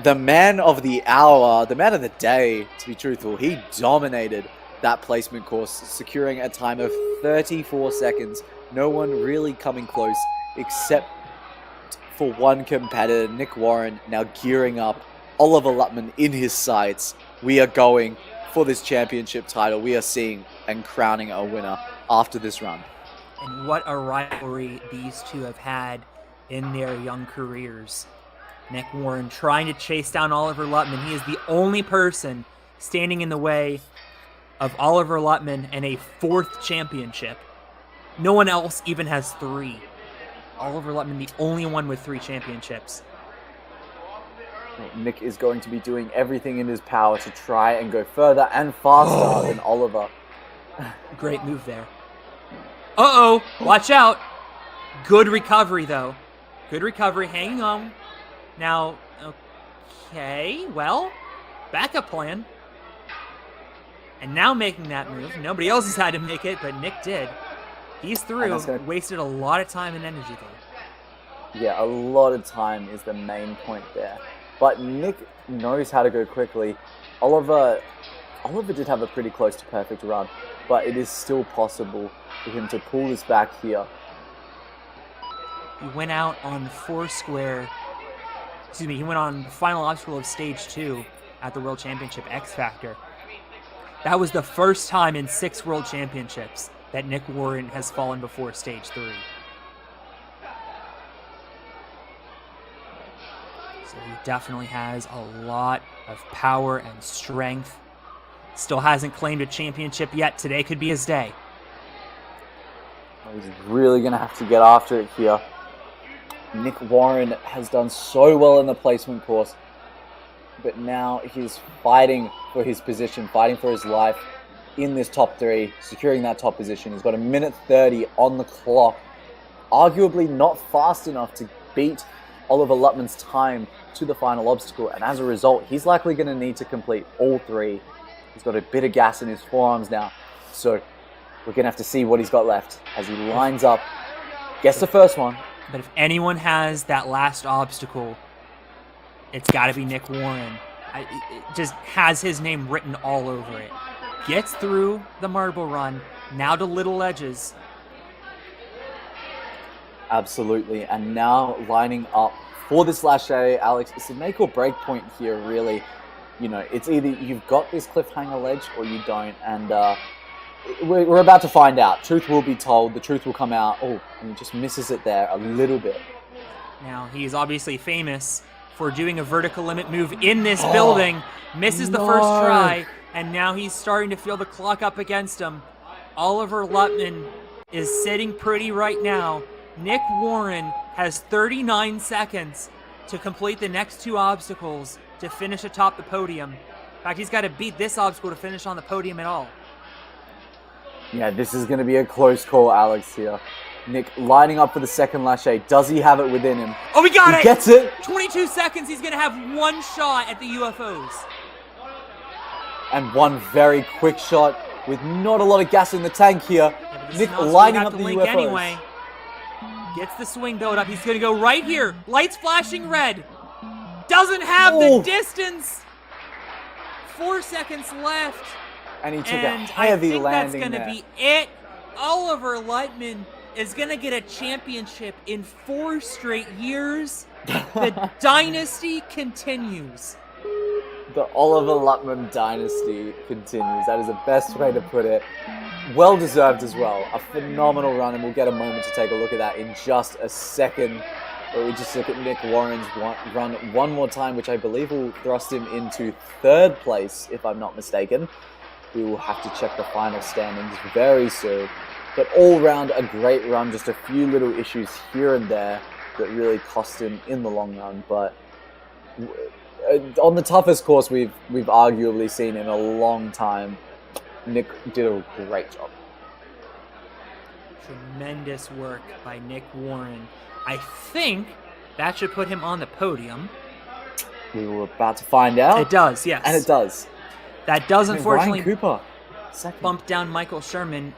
[SPEAKER 2] the man of the hour, the man of the day, to be truthful, he dominated that placement course, securing a time of 34 seconds. No one really coming close except for one competitor, Nick Warren, now gearing up, Oliver Luttman in his sights. We are going for this championship title. We are seeing and crowning a winner after this run.
[SPEAKER 1] And what a rivalry these two have had in their young careers. Nick Warren trying to chase down Oliver Luttman. He is the only person standing in the way of Oliver Luttman and a 4th championship. No one else even has 3. Oliver Luttman, the only one with 3 championships.
[SPEAKER 2] Nick is going to be doing everything in his power to try and go further and faster than Oliver.
[SPEAKER 1] Great move there. Uh-oh, watch out. Good recovery, though. Good recovery, hanging on. Now, okay, well, backup plan. And now making that move. Nobody else has had to make it, but Nick did. He's through. Wasted a lot of time and energy there.
[SPEAKER 2] Yeah, a lot of time is the main point there. But Nick knows how to go quickly. Oliver did have a pretty close to perfect run, but it is still possible for him to pull this back here.
[SPEAKER 1] He went out on he went on the final obstacle of stage 2 at the World Championship X Factor. That was the first time in 6 World Championships that Nick Warren has fallen before stage 3. So he definitely has a lot of power and strength. Still hasn't claimed a championship yet. Today could be his day.
[SPEAKER 2] He's really going to have to get after it here. Nick Warren has done so well in the placement course, but now he's fighting for his position, fighting for his life in this top 3, securing that top position. He's got 1:30 on the clock. Arguably not fast enough to beat Oliver Luttman's time to the final obstacle, and as a result, he's likely going to need to complete all 3. He's got a bit of gas in his forearms now, so we're going to have to see what he's got left as he lines up, gets the first one.
[SPEAKER 1] But if anyone has that last obstacle, it's got to be Nick Warren. It just has his name written all over it. Gets through the marble run, now to little edges.
[SPEAKER 2] Absolutely, and now lining up for this last area, Alex. It's a make or break point here, really. You know, it's either you've got this cliffhanger ledge or you don't, and we're about to find out. Truth will be told. The truth will come out. Oh, and he just misses it there a little bit.
[SPEAKER 1] Now, he's obviously famous for doing a vertical limit move in this building. Misses the first try, and now he's starting to feel the clock up against him. Oliver Luttman is sitting pretty right now. Nick Warren has 39 seconds to complete the next 2 obstacles to finish atop the podium. In fact, he's got to beat this obstacle to finish on the podium at all.
[SPEAKER 2] Yeah, this is going to be a close call, Alex, here. Nick lining up for the second lache. Does he have it within him?
[SPEAKER 1] Oh, we got it!
[SPEAKER 2] He gets it!
[SPEAKER 1] 22 seconds. He's going to have 1 shot at the UFOs.
[SPEAKER 2] And one very quick shot with not a lot of gas in the tank here.
[SPEAKER 1] Yeah,
[SPEAKER 2] Nick lining up the
[SPEAKER 1] link
[SPEAKER 2] UFOs.
[SPEAKER 1] Anyway. Gets the swing build up. He's going to go right here. Lights flashing red. Doesn't have the distance. 4 seconds left.
[SPEAKER 2] And he took a heavy landing there.
[SPEAKER 1] I think that's going to be it. Oliver Luttman is going to get a championship in 4 straight years. The dynasty continues.
[SPEAKER 2] The Oliver Luttman dynasty continues. That is the best way to put it. Well deserved as well. A phenomenal run, and we'll get a moment to take a look at that in just a second. But we just look at Nick Warren's run one more time, which I believe will thrust him into 3rd place, if I'm not mistaken. We will have to check the final standings very soon. But all round, a great run. Just a few little issues here and there that really cost him in the long run. But on the toughest course we've arguably seen in a long time, Nick did a great job.
[SPEAKER 1] Tremendous work by Nick Warren. I think that should put him on the podium.
[SPEAKER 2] We were about to find out.
[SPEAKER 1] It does, yes.
[SPEAKER 2] And it does.
[SPEAKER 1] That does unfortunately
[SPEAKER 2] Ryan Cooper, second.
[SPEAKER 1] Bump down Michael Sherman.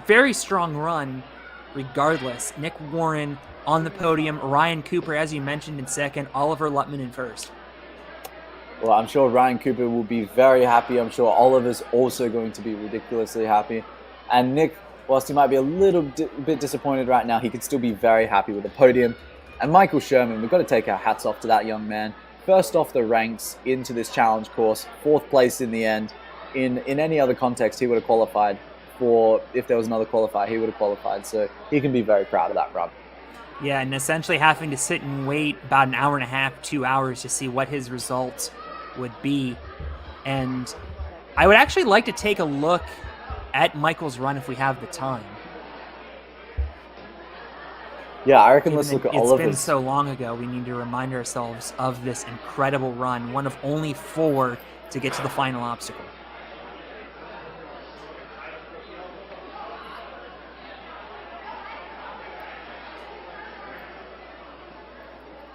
[SPEAKER 1] Very strong run regardless. Nick Warren on the podium. Ryan Cooper, as you mentioned, in second. Oliver Luttman in first.
[SPEAKER 2] Well, I'm sure Ryan Cooper will be very happy. I'm sure Oliver's also going to be ridiculously happy. And Nick, whilst he might be a little bit disappointed right now, he could still be very happy with the podium. And Michael Sherman, we've got to take our hats off to that young man. First off the ranks into this challenge course, 4th place in the end. In any other context, he would have qualified for, if there was another qualifier, he would have qualified. So he can be very proud of that run.
[SPEAKER 1] Yeah, and essentially having to sit and wait about an hour and a half, 2 hours to see what his results would be. And I would actually like to take a look at Michael's run if we have the time.
[SPEAKER 2] Yeah, I reckon let's look at Oliver's.
[SPEAKER 1] It's been so long ago, we need to remind ourselves of this incredible run, one of only 4 to get to the final obstacle.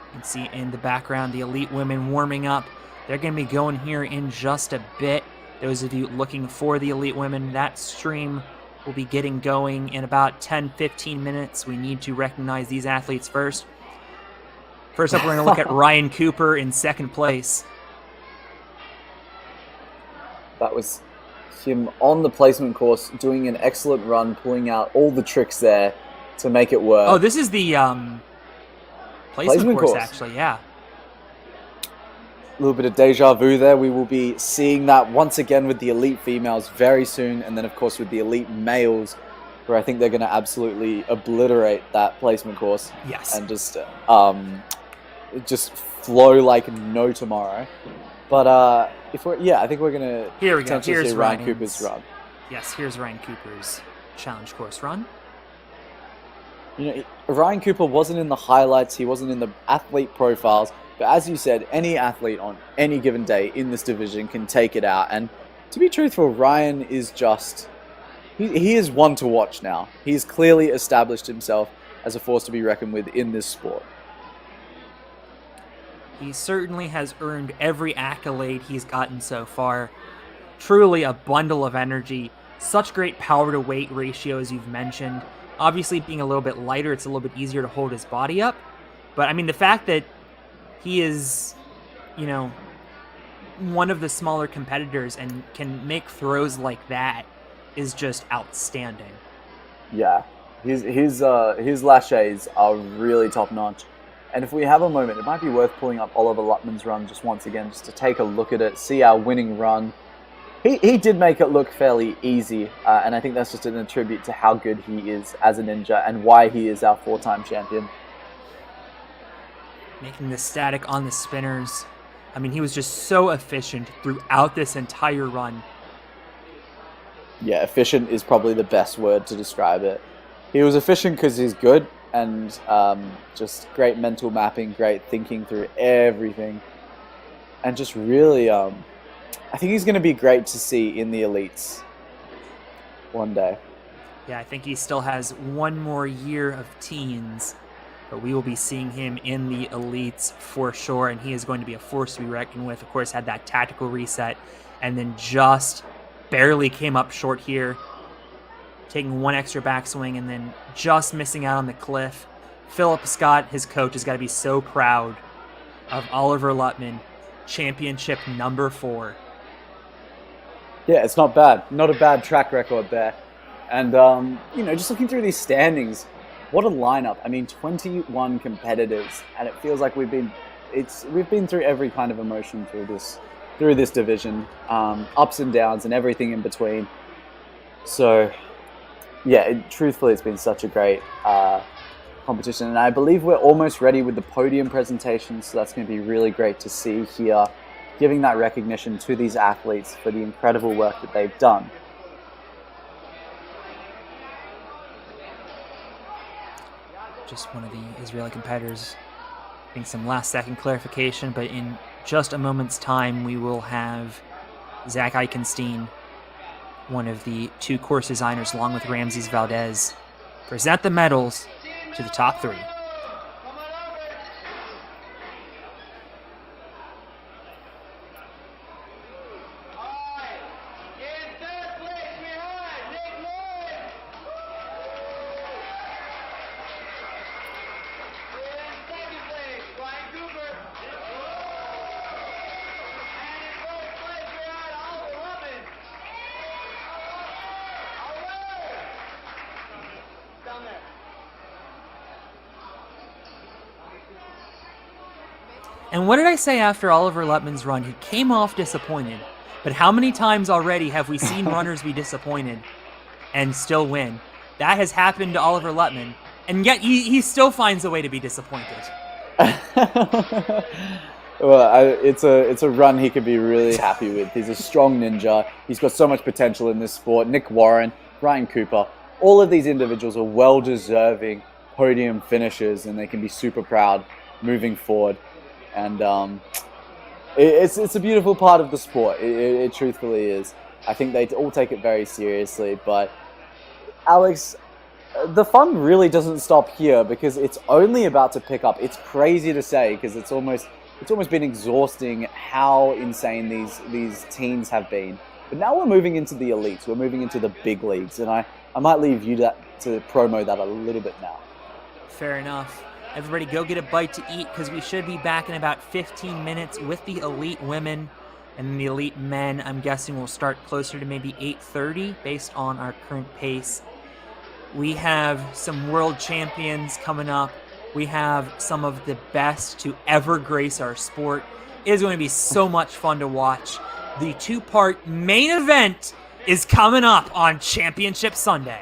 [SPEAKER 1] You can see in the background the elite women warming up. They're going to be going here in just a bit. Those of you looking for the elite women, that stream will be getting going in about 10-15 minutes. We need to recognize these athletes first. First up, we're going to look at Ryan Cooper in 2nd place.
[SPEAKER 2] That was him on the placement course, doing an excellent run, pulling out all the tricks there to make it work.
[SPEAKER 1] Oh, this is the placement course, actually, yeah.
[SPEAKER 2] A little bit of deja vu there. We will be seeing that once again with the elite females very soon, and then of course with the elite males, where I think they're going to absolutely obliterate that placement course.
[SPEAKER 1] Yes.
[SPEAKER 2] And just flow like no tomorrow. But I think we're going to potentially see Ryan Cooper's run.
[SPEAKER 1] Yes, here's Ryan Cooper's challenge course run.
[SPEAKER 2] You know, Ryan Cooper wasn't in the highlights. He wasn't in the athlete profiles. But as you said, any athlete on any given day in this division can take it out. And to be truthful, Ryan is just... He is one to watch now. He's clearly established himself as a force to be reckoned with in this sport.
[SPEAKER 1] He certainly has earned every accolade he's gotten so far. Truly a bundle of energy. Such great power to weight ratio, as you've mentioned. Obviously, being a little bit lighter, it's a little bit easier to hold his body up. But, I mean, the fact that he is, you know, one of the smaller competitors and can make throws like that is just outstanding.
[SPEAKER 2] Yeah, his laches are really top notch. And if we have a moment, it might be worth pulling up Oliver Luttman's run just once again, just to take a look at it, see our winning run. He did make it look fairly easy, and I think that's just an attribute to how good he is as a ninja and why he is our 4-time champion.
[SPEAKER 1] Making the static on the spinners. I mean, he was just so efficient throughout this entire run.
[SPEAKER 2] Yeah, efficient is probably the best word to describe it. He was efficient because he's good, and just great mental mapping, great thinking through everything. And just really, I think he's going to be great to see in the elites one day.
[SPEAKER 1] Yeah, I think he still has one more year of teens, but we will be seeing him in the elites for sure, and he is going to be a force to be reckoned with. Of course, had that tactical reset, and then just barely came up short here, taking one extra backswing, and then just missing out on the cliff. Philip Scott, his coach, has got to be so proud of Oliver Luttman, championship number 4.
[SPEAKER 2] Yeah, it's not bad. Not a bad track record there. And, just looking through these standings, what a lineup. I mean, 21 competitors, and it feels like we've been through every kind of emotion through this division, ups and downs and everything in between. So, yeah, truthfully, it's been such a great competition, and I believe we're almost ready with the podium presentation, so that's going to be really great to see here, giving that recognition to these athletes for the incredible work that they've done.
[SPEAKER 1] Just one of the Israeli competitors getting some last-second clarification, but in just a moment's time, we will have Zach Eichenstein, one of the 2 course designers, along with Ramses Valdez, present the medals to the top 3. And what did I say after Oliver Lettman's run? He came off disappointed. But how many times already have we seen runners be disappointed and still win? That has happened to Oliver Lettman, and yet he still finds a way to be disappointed.
[SPEAKER 2] Well, it's a run he could be really happy with. He's a strong ninja. He's got so much potential in this sport. Nick Warren, Ryan Cooper, all of these individuals are well-deserving podium finishers, and they can be super proud moving forward. And it's a beautiful part of the sport. It truthfully is. I think they all take it very seriously. But Alex, the fun really doesn't stop here, because it's only about to pick up. It's crazy to say, because it's almost been exhausting how insane these teams have been. But now we're moving into the elites. We're moving into the big leagues, and I might leave you to promo that a little bit now.
[SPEAKER 1] Fair enough. Everybody go get a bite to eat, because we should be back in about 15 minutes with the elite women, and the elite men, I'm guessing, will start closer to maybe 8:30 based on our current pace. We have some world champions coming up. We have some of the best to ever grace our sport. It is going to be so much fun to watch. The 2-part main event is coming up on Championship Sunday.